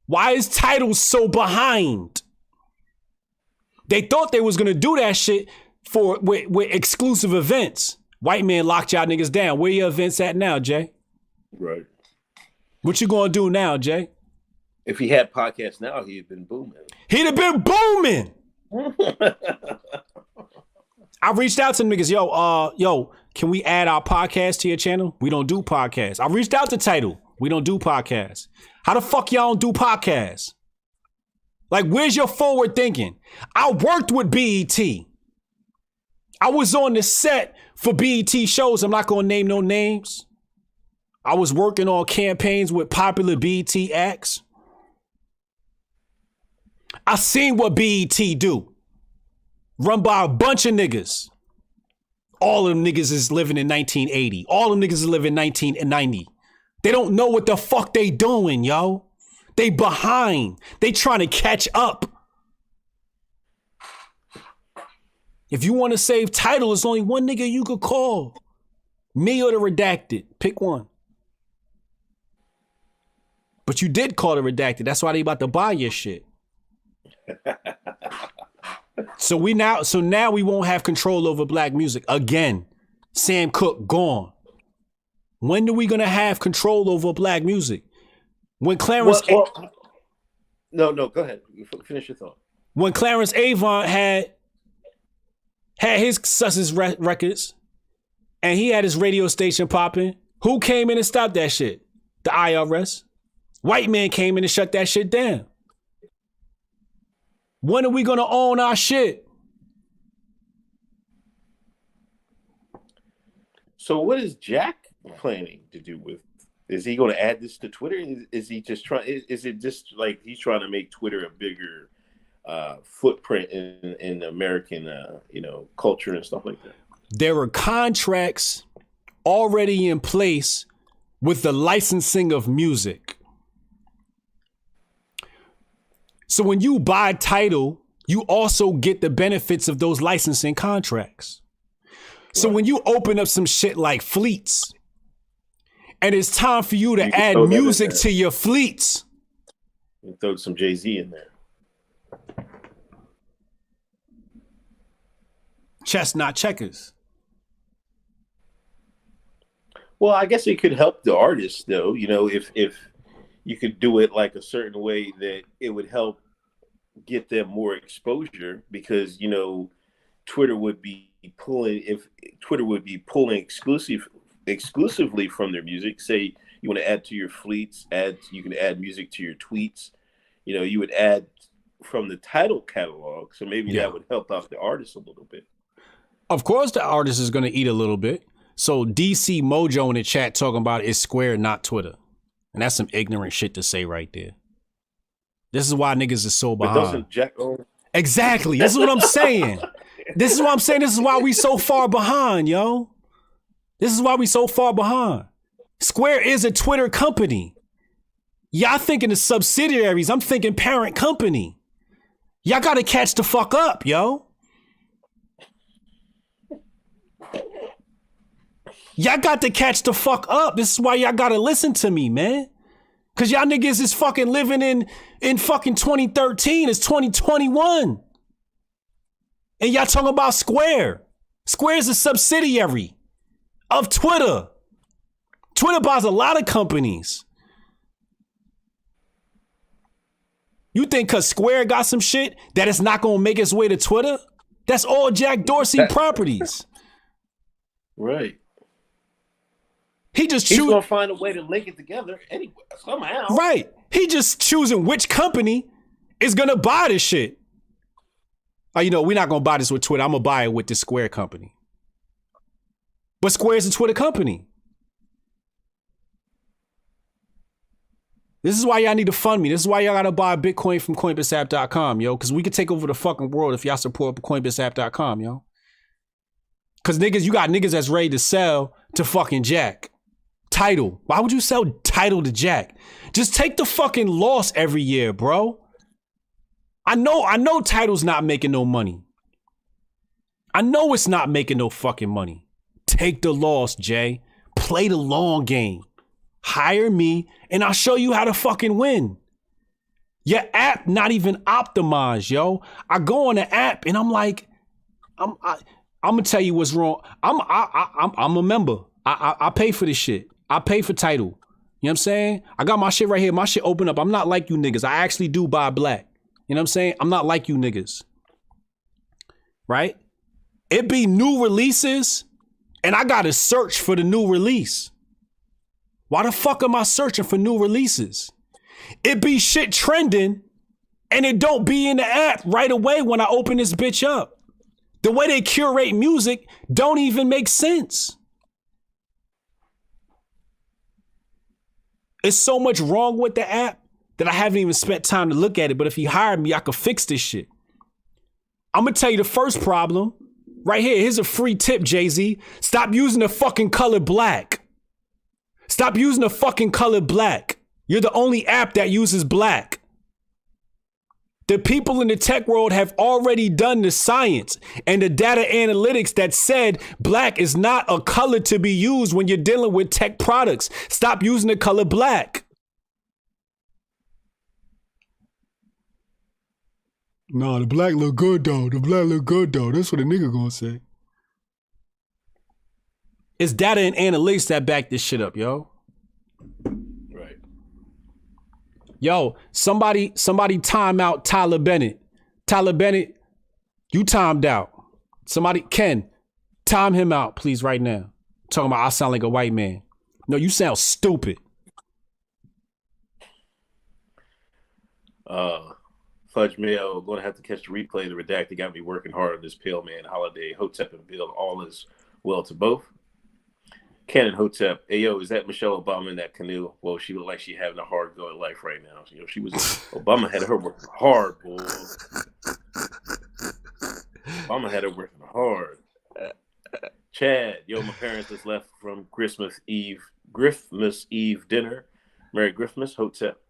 Why is Tidal so behind? They thought they was gonna do that shit with exclusive events. White man locked y'all niggas down. Where your events at now, Jay? Right. What you gonna do now, Jay? If he had podcasts now, he'd have been booming. He'd have been booming. I reached out to the niggas, yo, can we add our podcast to your channel? We don't do podcasts. I reached out to Tidal. We don't do podcasts. How the fuck y'all don't do podcasts? Like, where's your forward thinking? I worked with BET. I was on the set for BET shows. I'm not gonna name no names. I was working on campaigns with popular BET acts. I seen what BET do. Run by a bunch of niggas. All of them niggas is living in 1980. All of them niggas is living in 1990. They don't know what the fuck they doing, yo. They behind. They trying to catch up. If you want to save Tidal, it's only one nigga you could call. Me or the redacted. Pick one. But you did call the redacted. That's why they about to buy your shit. So now we won't have control over black music again. Sam Cooke gone. When are we gonna have control over black music? When Clarence No, go ahead. You finish your thought. When Clarence Avant had his Sussex records and he had his radio station popping, who came in and stopped that shit? The IRS. White man came in and shut that shit down. When are we gonna own our shit? So what is Jack planning to do with? Is he going to add this to Twitter? Is he just trying? Is it just like he's trying to make Twitter a bigger footprint in American, culture and stuff like that? There are contracts already in place with the licensing of music. So when you buy Tidal, you also get the benefits of those licensing contracts. So when you open up some shit like Fleets, and it's time for you to add music to your Fleets, you throw some Jay Z in there. Chestnut checkers. Well, I guess it could help the artists, though. If you could do it like a certain way that it would help get them more exposure, because Twitter would be pulling exclusively from their music. Say you want to add to your Fleets, you can add music to your tweets. You would add from the Tidal catalog, so maybe that would help out the artists a little bit. Of course, the artist is going to eat a little bit. So DC Mojo in the chat talking about it's Square, not Twitter. And that's some ignorant shit to say right there. This is why niggas is so behind. But doesn't Jack own? Exactly. This is what I'm saying. This is what I'm saying. This is why we so far behind, yo. This is why we so far behind. Square is a Twitter company. Y'all thinking of subsidiaries. I'm thinking parent company. Y'all got to catch the fuck up, yo. Y'all got to catch the fuck up. This is why y'all got to listen to me, man. Because y'all niggas is fucking living in fucking 2013. It's 2021. And y'all talking about Square. Square is a subsidiary of Twitter. Twitter buys a lot of companies. You think because Square got some shit that it's not going to make its way to Twitter? That's all Jack Dorsey properties. Right. He's gonna find a way to link it together anyway, somehow. Right. He just choosing which company is gonna buy this shit. Oh, we're not gonna buy this with Twitter. I'm gonna buy it with the Square company. But Square is a Twitter company. This is why y'all need to fund me. This is why y'all gotta buy Bitcoin from CoinbaseApp.com, yo. Because we could take over the fucking world if y'all support CoinbaseApp.com, yo. Because you got niggas that's ready to sell to fucking Jack. Tidal. Why would you sell Tidal to Jack? Just take the fucking loss every year, bro. I know Tidal's not making no money. I know it's not making no fucking money. Take the loss, Jay. Play the long game. Hire me and I'll show you how to fucking win. Your app not even optimized, yo. I go on the app and I'm like, I'm gonna tell you what's wrong. I'm a member. I pay for this shit. I pay for Tidal. You know what I'm saying? I got my shit right here. My shit open up. I'm not like you niggas. I actually do buy black. You know what I'm saying? I'm not like you niggas. Right? It be new releases and I gotta search for the new release. Why the fuck am I searching for new releases? It be shit trending and it don't be in the app right away when I open this bitch up. The way they curate music don't even make sense. It's so much wrong with the app that I haven't even spent time to look at it. But if you hired me, I could fix this shit. I'm going to tell you the first problem right here. Here's a free tip, Jay Z. Stop using the fucking color black. Stop using the fucking color black. You're the only app that uses black. The people in the tech world have already done the science and the data analytics that said black is not a color to be used when you're dealing with tech products. Stop using the color black. No, the black look good though. The black look good though. That's what a nigga gonna say. It's data and analytics that back this shit up, yo. Right. Yo, somebody time out Tyler Bennett. Tyler Bennett, you timed out. Somebody, Ken, time him out, please, right now. Talking about I sound like a white man. No, you sound stupid. Fudge Mail, going to have to catch the replay. The redacted got me working hard on this Pale Man holiday. Hotep and Bill, all is well to both. Cannon Hotep, hey yo, is that Michelle Obama in that canoe? Well, she looked like she having a hard go at life right now. You know, she was Obama had her working hard, boy. Obama had her working hard. Chad, yo, my parents just left from Christmas Eve dinner. Merry Christmas, Hotep.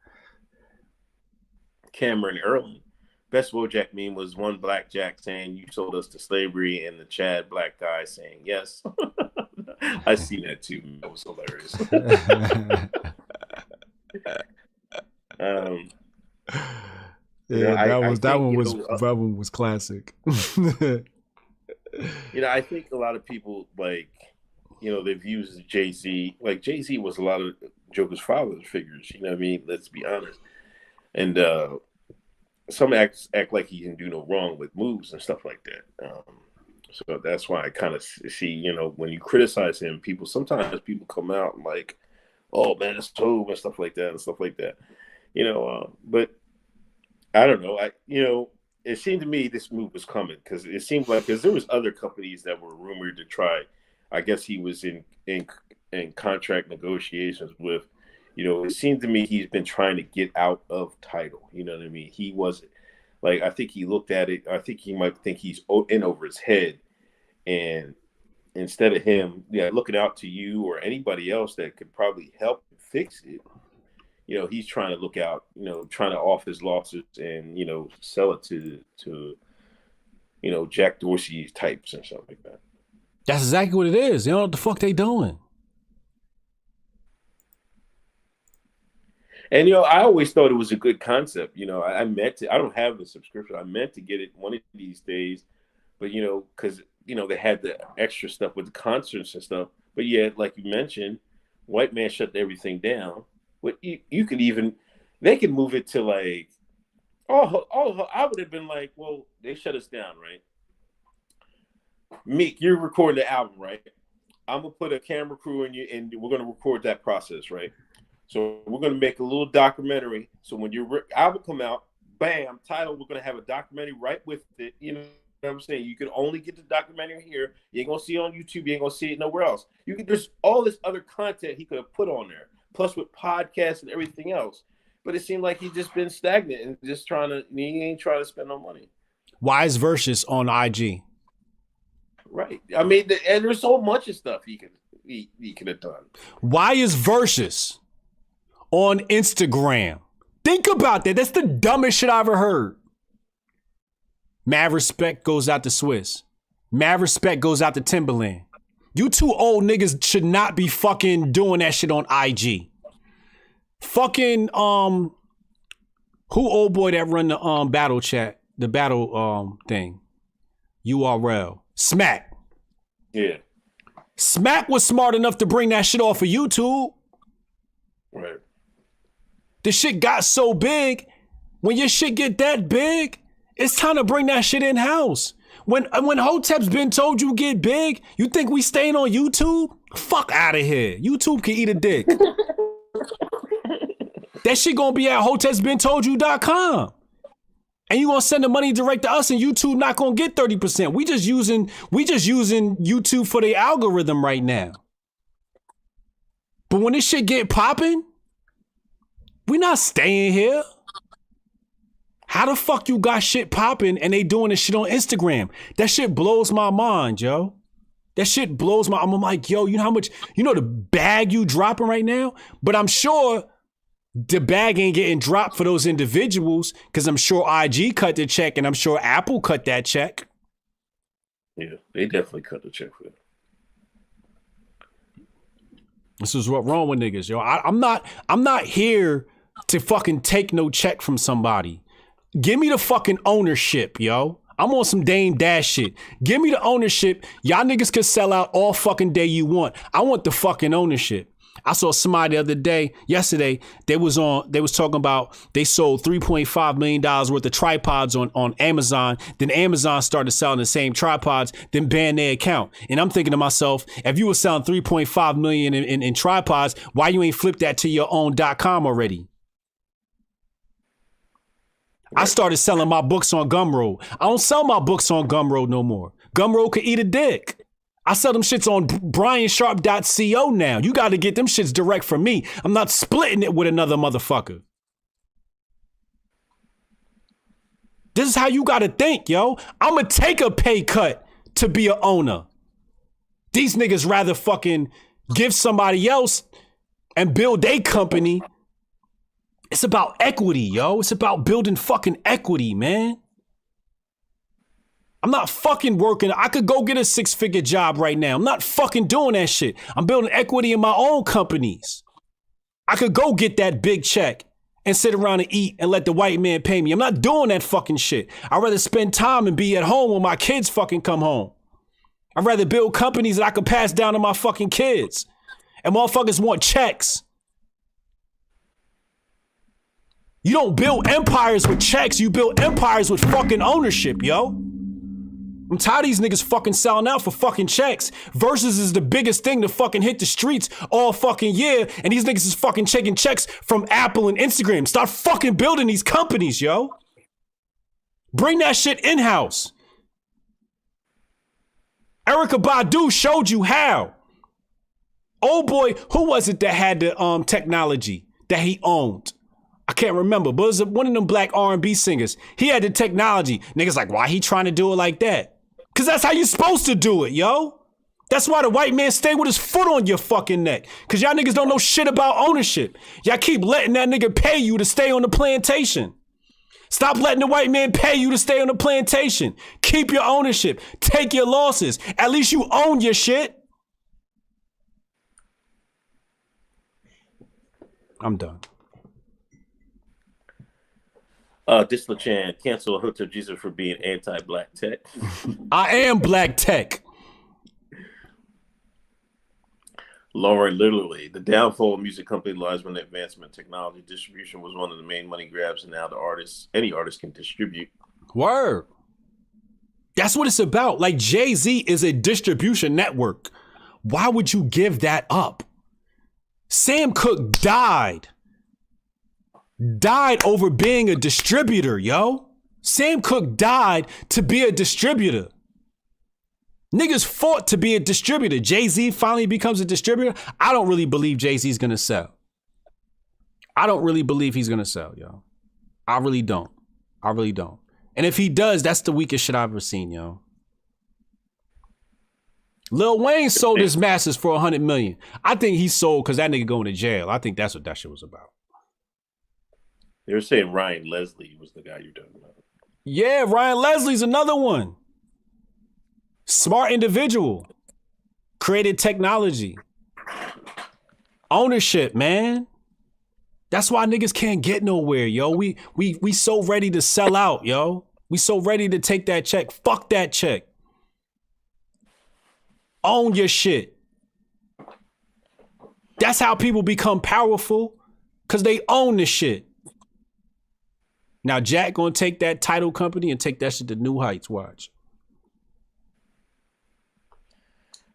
Cameron Erling. Best Wojak meme was one black Jack saying, "You sold us to slavery," and the Chad black guy saying, "Yes." I seen that too. That was hilarious. That one was classic. I think a lot of people they've used Jay Z. Like Jay Z was a lot of Joker's father's figures. You know what I mean? Let's be honest. And some act like he can do no wrong with moves and stuff like that. So that's why I kind of see, when you criticize him, sometimes people come out and like, "Oh man, it's Tobe," and stuff like that. But I don't know. It seemed to me this move was coming because it seemed like there was other companies that were rumored to try. I guess he was in contract negotiations with. It seemed to me he's been trying to get out of Tidal. You know what I mean? He wasn't I think he looked at it. I think he might think he's in over his head. And instead of him looking out to you or anybody else that could probably help fix it, he's trying to look out, trying to off his losses and, sell it to Jack Dorsey types and something like that. That's exactly what it is. They don't know what the fuck they doing. And, I always thought it was a good concept. I don't have the subscription. I meant to get it one of these days, but, because, they had the extra stuff with the concerts and stuff. But yeah, like you mentioned, white man shut everything down. But you could they could move it to I would have been like, well, they shut us down, right? Meek, you're recording the album, right? I'm going to put a camera crew in you and we're going to record that process, right? So we're going to make a little documentary. So when your album come out, bam, title, we're going to have a documentary right with it. You know what I'm saying? You can only get the documentary here. You ain't going to see it on YouTube. You ain't going to see it nowhere else. There's all this other content he could have put on there, plus with podcasts and everything else. But it seemed like he's just been stagnant and just he ain't trying to spend no money. Why is Versus on IG? Right. I mean, and there's so much of stuff he could have done. Why is Versus on Instagram? Think about that. That's the dumbest shit I ever heard. Mad respect goes out to Swiss. Mad respect goes out to Timberland. You two old niggas should not be fucking doing that shit on IG. Fucking who old boy that run the battle chat, the battle thing, URL, Smack. Yeah. Smack was smart enough to bring that shit off of YouTube. Right. The shit got so big. When your shit get that big, it's time to bring that shit in house. When Hotep's been told you get big, you think we staying on YouTube? Fuck out of here. YouTube can eat a dick. That shit gonna be at hotepsbeentoldyou.com. And you gonna send the money direct to us and YouTube not gonna get 30%. We just using YouTube for the algorithm right now. But when this shit get popping, we not staying here. How the fuck you got shit popping and they doing this shit on Instagram? That shit blows my mind, yo. That shit blows my. I'm like, yo, you know how much, the bag you dropping right now? But I'm sure the bag ain't getting dropped for those individuals because I'm sure IG cut the check and I'm sure Apple cut that check. Yeah, they definitely cut the check for that. This is what wrong with niggas, yo. I'm not here to fucking take no check from somebody. Give me the fucking ownership, yo. I'm on some Dame Dash shit. Give me the ownership. Y'all niggas can sell out all fucking day you want. I want the fucking ownership. I saw somebody the other day, yesterday, they was talking about they sold $3.5 million worth of tripods on Amazon. Then Amazon started selling the same tripods, then banned their account. And I'm thinking to myself, if you were selling $3.5 million in tripods, why you ain't flipped that to your own .com already? I started selling my books on Gumroad. I don't sell my books on Gumroad no more. Gumroad could eat a dick. I sell them shits on briansharp.co now. You got to get them shits direct from me. I'm not splitting it with another motherfucker. This is how you got to think, yo. I'm going to take a pay cut to be a owner. These niggas rather fucking give somebody else and build a company. It's about equity, yo. It's about building fucking equity, man. I'm not fucking working. I could go get a 6-figure job right now. I'm not fucking doing that shit. I'm building equity in my own companies. I could go get that big check and sit around and eat and let the white man pay me. I'm not doing that fucking shit. I'd rather spend time and be at home when my kids fucking come home. I'd rather build companies that I could pass down to my fucking kids. And motherfuckers want checks. You don't build empires with checks. You build empires with fucking ownership, yo. I'm tired of these niggas fucking selling out for fucking checks. Versus is the biggest thing to fucking hit the streets all fucking year. And these niggas is fucking taking checks from Apple and Instagram. Start fucking building these companies, yo. Bring that shit in-house. Erykah Badu showed you how. Old boy, who was it that had the technology that he owned? I can't remember, but it was one of them black R&B singers. He had the technology. Niggas like, why he trying to do it like that? Because that's how you supposed to do it, yo. That's why the white man stay with his foot on your fucking neck. Because y'all niggas don't know shit about ownership. Y'all keep letting that nigga pay you to stay on the plantation. Stop letting the white man pay you to stay on the plantation. Keep your ownership. Take your losses. At least you own your shit. I'm done. Disla-chan, cancel Hotep Jesus for being anti-black tech. I am black tech. Lauren, literally, the downfall of music company lies when the advancement of technology distribution was one of the main money grabs, and now any artist can distribute. Word. That's what it's about. Like Jay Z is a distribution network. Why would you give that up? Sam Cooke died over being a distributor, yo. Sam Cooke died to be a distributor. Niggas fought to be a distributor. Jay Z finally becomes a distributor. I don't really believe Jay Z's gonna sell. I don't really believe he's gonna sell, yo. I really don't. And if he does, that's the weakest shit I've ever seen, yo. Lil Wayne sold his masters for $100 million. I think he sold because that nigga going to jail. I think that's what that shit was about. They were saying Ryan Leslie was the guy you're talking about. Yeah, Ryan Leslie's another one. Smart individual. Created technology. Ownership, man. That's why niggas can't get nowhere, yo. We so ready to sell out, yo. We so ready to take that check. Fuck that check. Own your shit. That's how people become powerful, because they own the shit. Now Jack gonna take that title company and take that shit to new heights. Watch.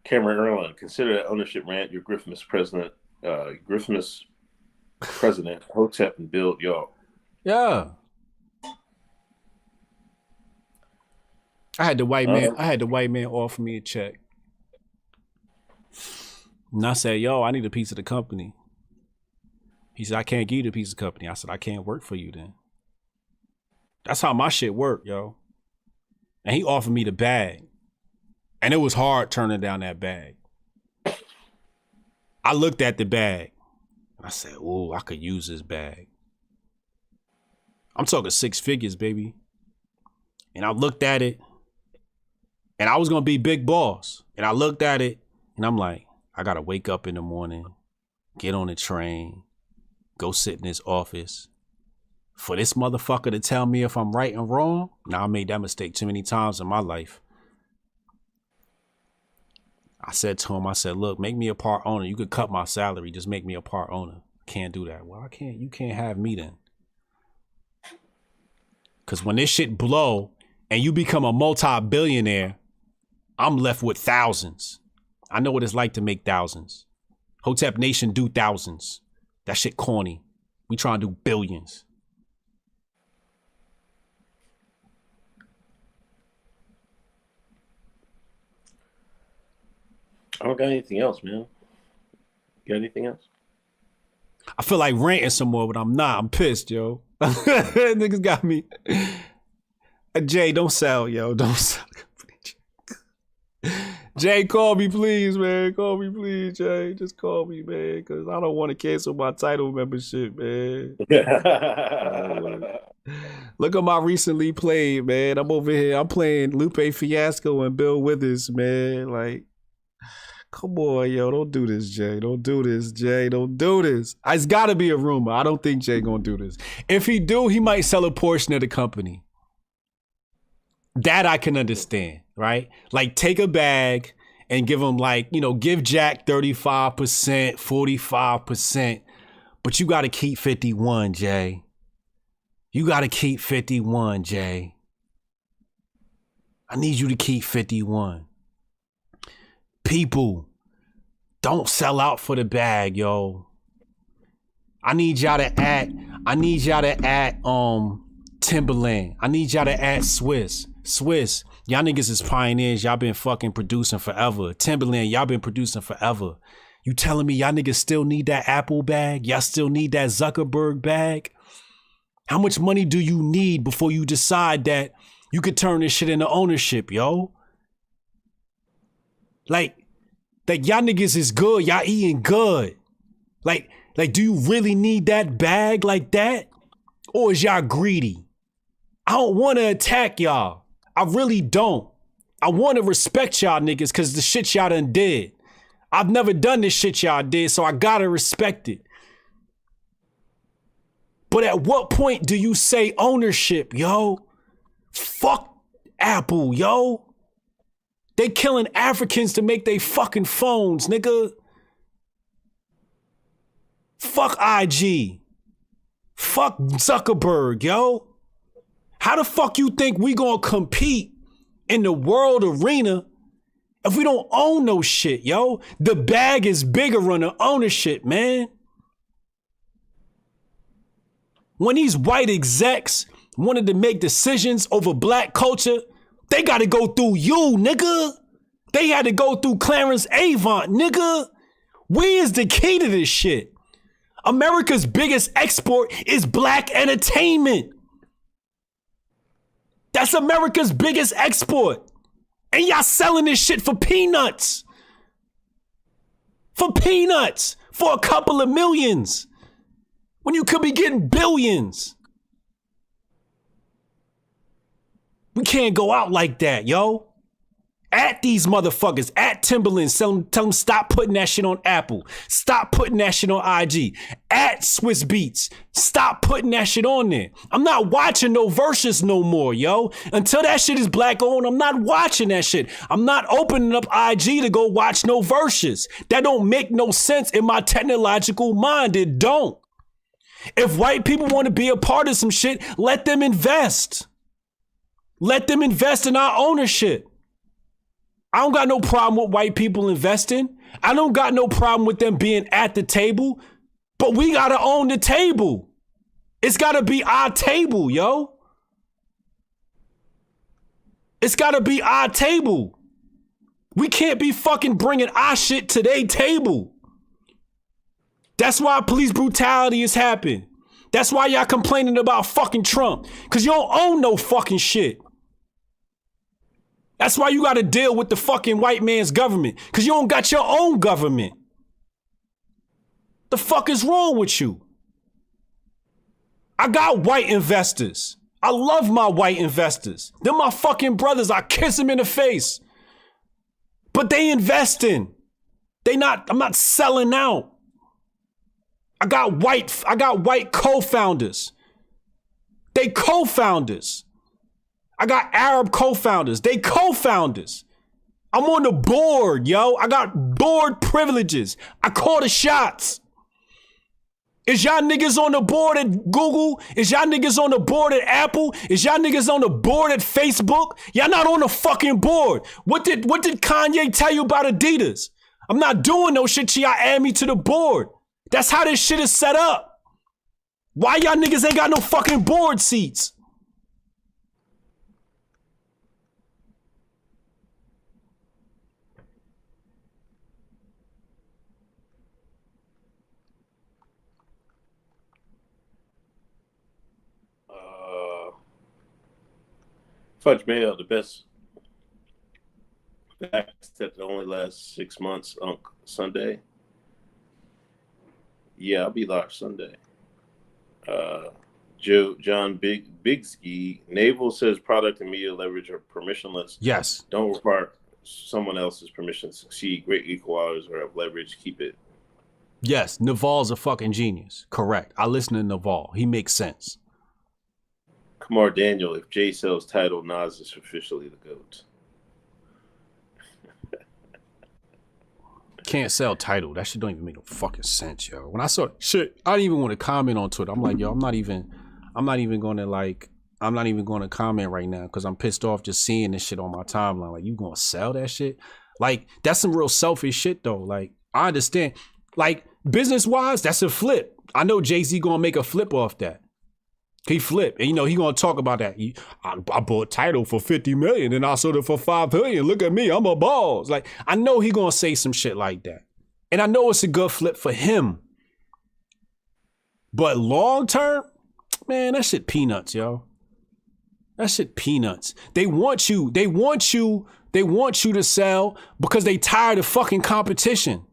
Cameron Erlin, consider that ownership rant your Grifties president, Hotep, and build y'all. Yeah. I had the white man offer me a check. And I said, yo, I need a piece of the company. He said, I can't give you the piece of the company. I said, I can't work for you then. That's how my shit worked, yo. And he offered me the bag. And it was hard turning down that bag. I looked at the bag. And I said, ooh, I could use this bag. I'm talking 6 figures, baby. And I looked at it. And I was going to be big boss. And I looked at it. And I'm like, I got to wake up in the morning, get on the train, go sit in this office. For this motherfucker to tell me if I'm right and wrong? Now, I made that mistake too many times in my life. I said to him, I said, look, make me a part owner. You could cut my salary. Just make me a part owner. Can't do that. Well, I can't. You can't have me then. Because when this shit blow and you become a multi-billionaire, I'm left with thousands. I know what it's like to make thousands. Hotep Nation do thousands. That shit corny. We trying to do billions. I don't got anything else, man. Got anything else? I feel like ranting some more, but I'm not. I'm pissed, yo. Niggas got me. Jay, don't sell, yo. Don't sell. Jay, call me, please, man. Call me, please, Jay. Just call me, man, because I don't want to cancel my title membership, man. Look at my recently played, man. I'm over here. I'm playing Lupe Fiasco and Bill Withers, man. Like, come on, yo. Don't do this, Jay. Don't do this, Jay. Don't do this. It's got to be a rumor. I don't think Jay gonna do this. If he do, he might sell a portion of the company. That I can understand, right? Like, take a bag and give him, like, you know, give Jack 35%, 45%, but you got to keep 51, Jay. You got to keep 51, Jay. I need you to keep 51. People, don't sell out for the bag, yo. I need y'all to add Timberland. I need y'all to add Swiss. Y'all niggas is pioneers. Y'all been fucking producing forever. Timberland, y'all been producing forever. You telling me y'all niggas still need that Apple bag? Y'all still need that Zuckerberg bag? How much money do you need before you decide that you could turn this shit into ownership, yo? Like y'all niggas is good. Y'all eating good. Like, do you really need that bag like that? Or is y'all greedy? I don't want to attack y'all. I really don't. I want to respect y'all niggas because the shit y'all done did. I've never done this shit y'all did, so I gotta respect it. But at what point do you say ownership, yo? Fuck Apple, yo. They killing Africans to make they fucking phones, nigga. Fuck IG. Fuck Zuckerberg, yo. How the fuck you think we gonna compete in the world arena if we don't own no shit, yo? The bag is bigger on the ownership, man. When these white execs wanted to make decisions over black culture, they gotta go through you, nigga. They had to go through Clarence Avant, nigga. We is the key to this shit. America's biggest export is black entertainment. That's America's biggest export. And y'all selling this shit for peanuts. For peanuts. For a couple of millions. When you could be getting billions. We can't go out like that, yo. At these motherfuckers, at Timberland, tell them stop putting that shit on Apple. Stop putting that shit on IG. At Swiss Beats, stop putting that shit on there. I'm not watching no Versus no more, yo. Until that shit is black owned, I'm not watching that shit. I'm not opening up IG to go watch no Versus. That don't make no sense in my technological mind. It don't. If white people want to be a part of some shit, let them invest. Let them invest in our ownership. I don't got no problem with white people investing. I don't got no problem with them being at the table, but we gotta own the table. It's gotta be our table, yo. It's gotta be our table. We can't be fucking bringing our shit to their table. That's why police brutality is happening. That's why y'all complaining about fucking Trump, because you don't own no fucking shit. That's why you got to deal with the fucking white man's government, because you don't got your own government. The fuck is wrong with you? I got white investors. I love my white investors. They're my fucking brothers. I kiss them in the face. But they investing. I'm not selling out. I got white co-founders. They co-founders. I got Arab co-founders. They co-founders. I'm on the board, yo. I got board privileges. I call the shots. Is y'all niggas on the board at Google? Is y'all niggas on the board at Apple? Is y'all niggas on the board at Facebook? Y'all not on the fucking board. What did Kanye tell you about Adidas? I'm not doing no shit till y'all add me to the board. That's how this shit is set up. Why y'all niggas ain't got no fucking board seats? Fudge Mayo, the best Vaxx that only lasts 6 months on Sunday. Yeah, I'll be live Sunday. John Bigski, Naval says product and media leverage are permissionless. Yes. Don't require someone else's permission to succeed. Great equalizers or have leverage. Keep it. Yes, Naval's a fucking genius. Correct. I listen to Naval. He makes sense. Kamar Daniel, if Jay sells title, Nas is officially the GOAT. Can't sell title. That shit don't even make no fucking sense, yo. When I saw shit, I didn't even want to comment on Twitter. I'm like, yo, I'm not even gonna comment right now because I'm pissed off just seeing this shit on my timeline. Like, you gonna sell that shit? Like, that's some real selfish shit though. Like, I understand. Like, business wise, that's a flip. I know Jay Z gonna make a flip off that. He flipped, and he gonna talk about that. I bought title for 50 million and I sold it for 5 billion. Look at me, I'm a boss. Like, I know he gonna say some shit like that, and I know it's a good flip for him. But long term, man, that shit peanuts, yo. That shit peanuts. They want you to sell because they tired of fucking competition.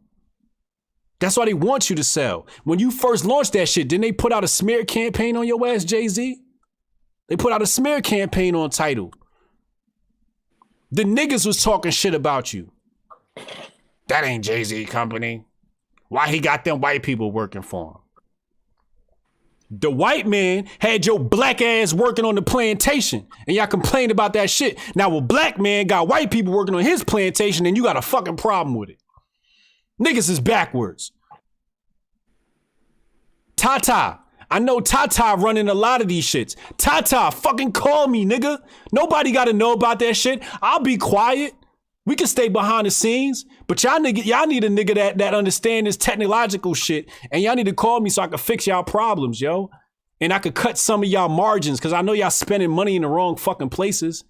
That's why they want you to sell. When you first launched that shit, didn't they put out a smear campaign on your ass, Jay Z? They put out a smear campaign on title. The niggas was talking shit about you. That ain't Jay Z company. Why he got them white people working for him? The white man had your black ass working on the plantation, and y'all complained about that shit. Now, a black man got white people working on his plantation, and you got a fucking problem with it. Niggas is backwards. Tata. I know Tata running a lot of these shits. Tata, fucking call me, nigga. Nobody got to know about that shit. I'll be quiet. We can stay behind the scenes, but y'all need a nigga that understand this technological shit, and y'all need to call me so I can fix y'all problems, yo. And I could cut some of y'all margins, because I know y'all spending money in the wrong fucking places.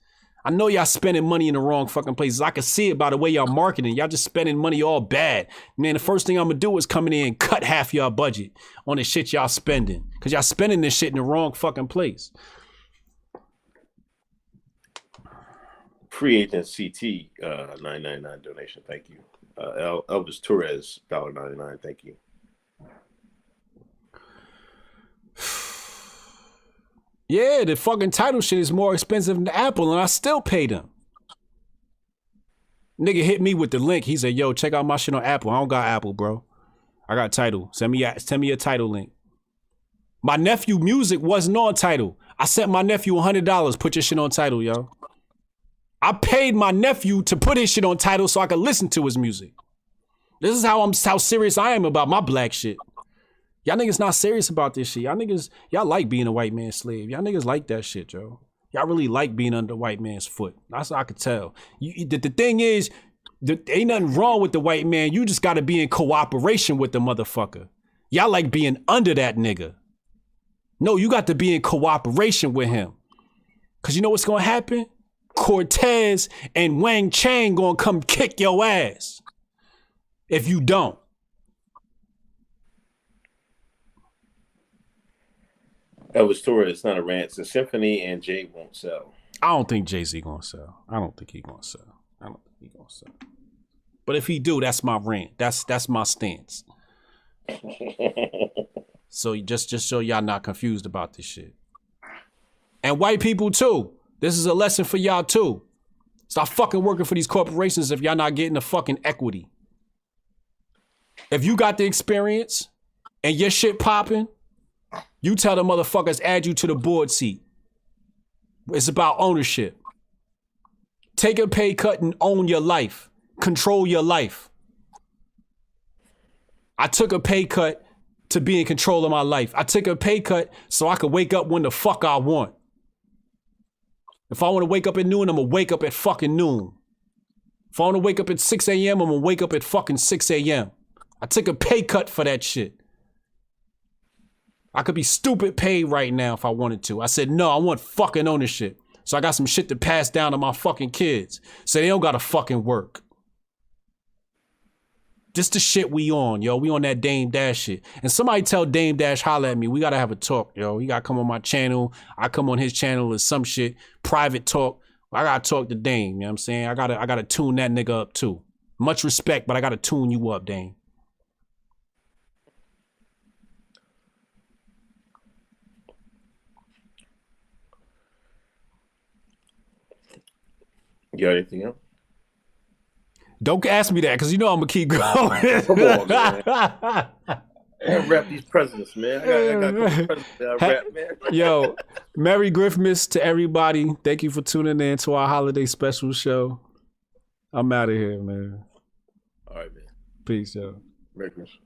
I know y'all spending money in the wrong fucking places. I can see it by the way y'all marketing. Y'all just spending money all bad. Man, the first thing I'm gonna do is come in there and cut half y'all budget on the shit y'all spending. Because y'all spending this shit in the wrong fucking place. Free agent CT, $9.99 donation. Thank you. Elvis Torres, $1.99. Thank you. Yeah, the fucking title shit is more expensive than Apple, and I still pay them. Nigga hit me with the link. He said, yo, check out my shit on Apple. I don't got Apple, bro. I got title. Send me a title link. My nephew music wasn't on title. I sent my nephew $100. Put your shit on title, yo. I paid my nephew to put his shit on title so I could listen to his music. This is how serious I am about my black shit. Y'all niggas not serious about this shit. Y'all like being a white man's slave. Y'all niggas like that shit, yo. Y'all really like being under the white man's foot. That's what I could tell. The thing is, ain't nothing wrong with the white man. You just gotta be in cooperation with the motherfucker. Y'all like being under that nigga. No, you got to be in cooperation with him. Cause you know what's gonna happen? Cortez and Wang Chang gonna come kick your ass if you don't. Elvis Torres, it's not a rant. It's a symphony, and Jay won't sell. I don't think Jay Z gonna sell. I don't think he gonna sell. But if he do, that's my rant. That's my stance. So just so y'all not confused about this shit. And white people too. This is a lesson for y'all too. Stop fucking working for these corporations if y'all not getting the fucking equity. If you got the experience and your shit popping, you tell the motherfuckers add you to the board seat. It's about ownership. Take a pay cut and own your life. Control your life. I took a pay cut to be in control of my life. I took a pay cut so I could wake up when the fuck I want. If I want to wake up at noon, I'm going to wake up at fucking noon. If I want to wake up at 6 a.m., I'm going to wake up at fucking 6 a.m. I took a pay cut for that shit. I could be stupid paid right now if I wanted to. I said, no, I want fucking ownership. So I got some shit to pass down to my fucking kids. So they don't got to fucking work. Just the shit we on, yo. We on that Dame Dash shit. And somebody tell Dame Dash, holla at me. We got to have a talk, yo. He got to come on my channel. I come on his channel or some shit. Private talk. I gotta talk to Dame. You know what I'm saying? I gotta tune that nigga up too. Much respect, but I gotta tune you up, Dame. You got anything else? Don't ask me that, because you know I'm gonna keep going. Come on, man. I gotta rap these presidents, man. I got a couple presidents that I rap, man. Yo, Merry Christmas to everybody. Thank you for tuning in to our holiday special show. I'm out of here, man. All right, man. Peace, yo. Merry Christmas.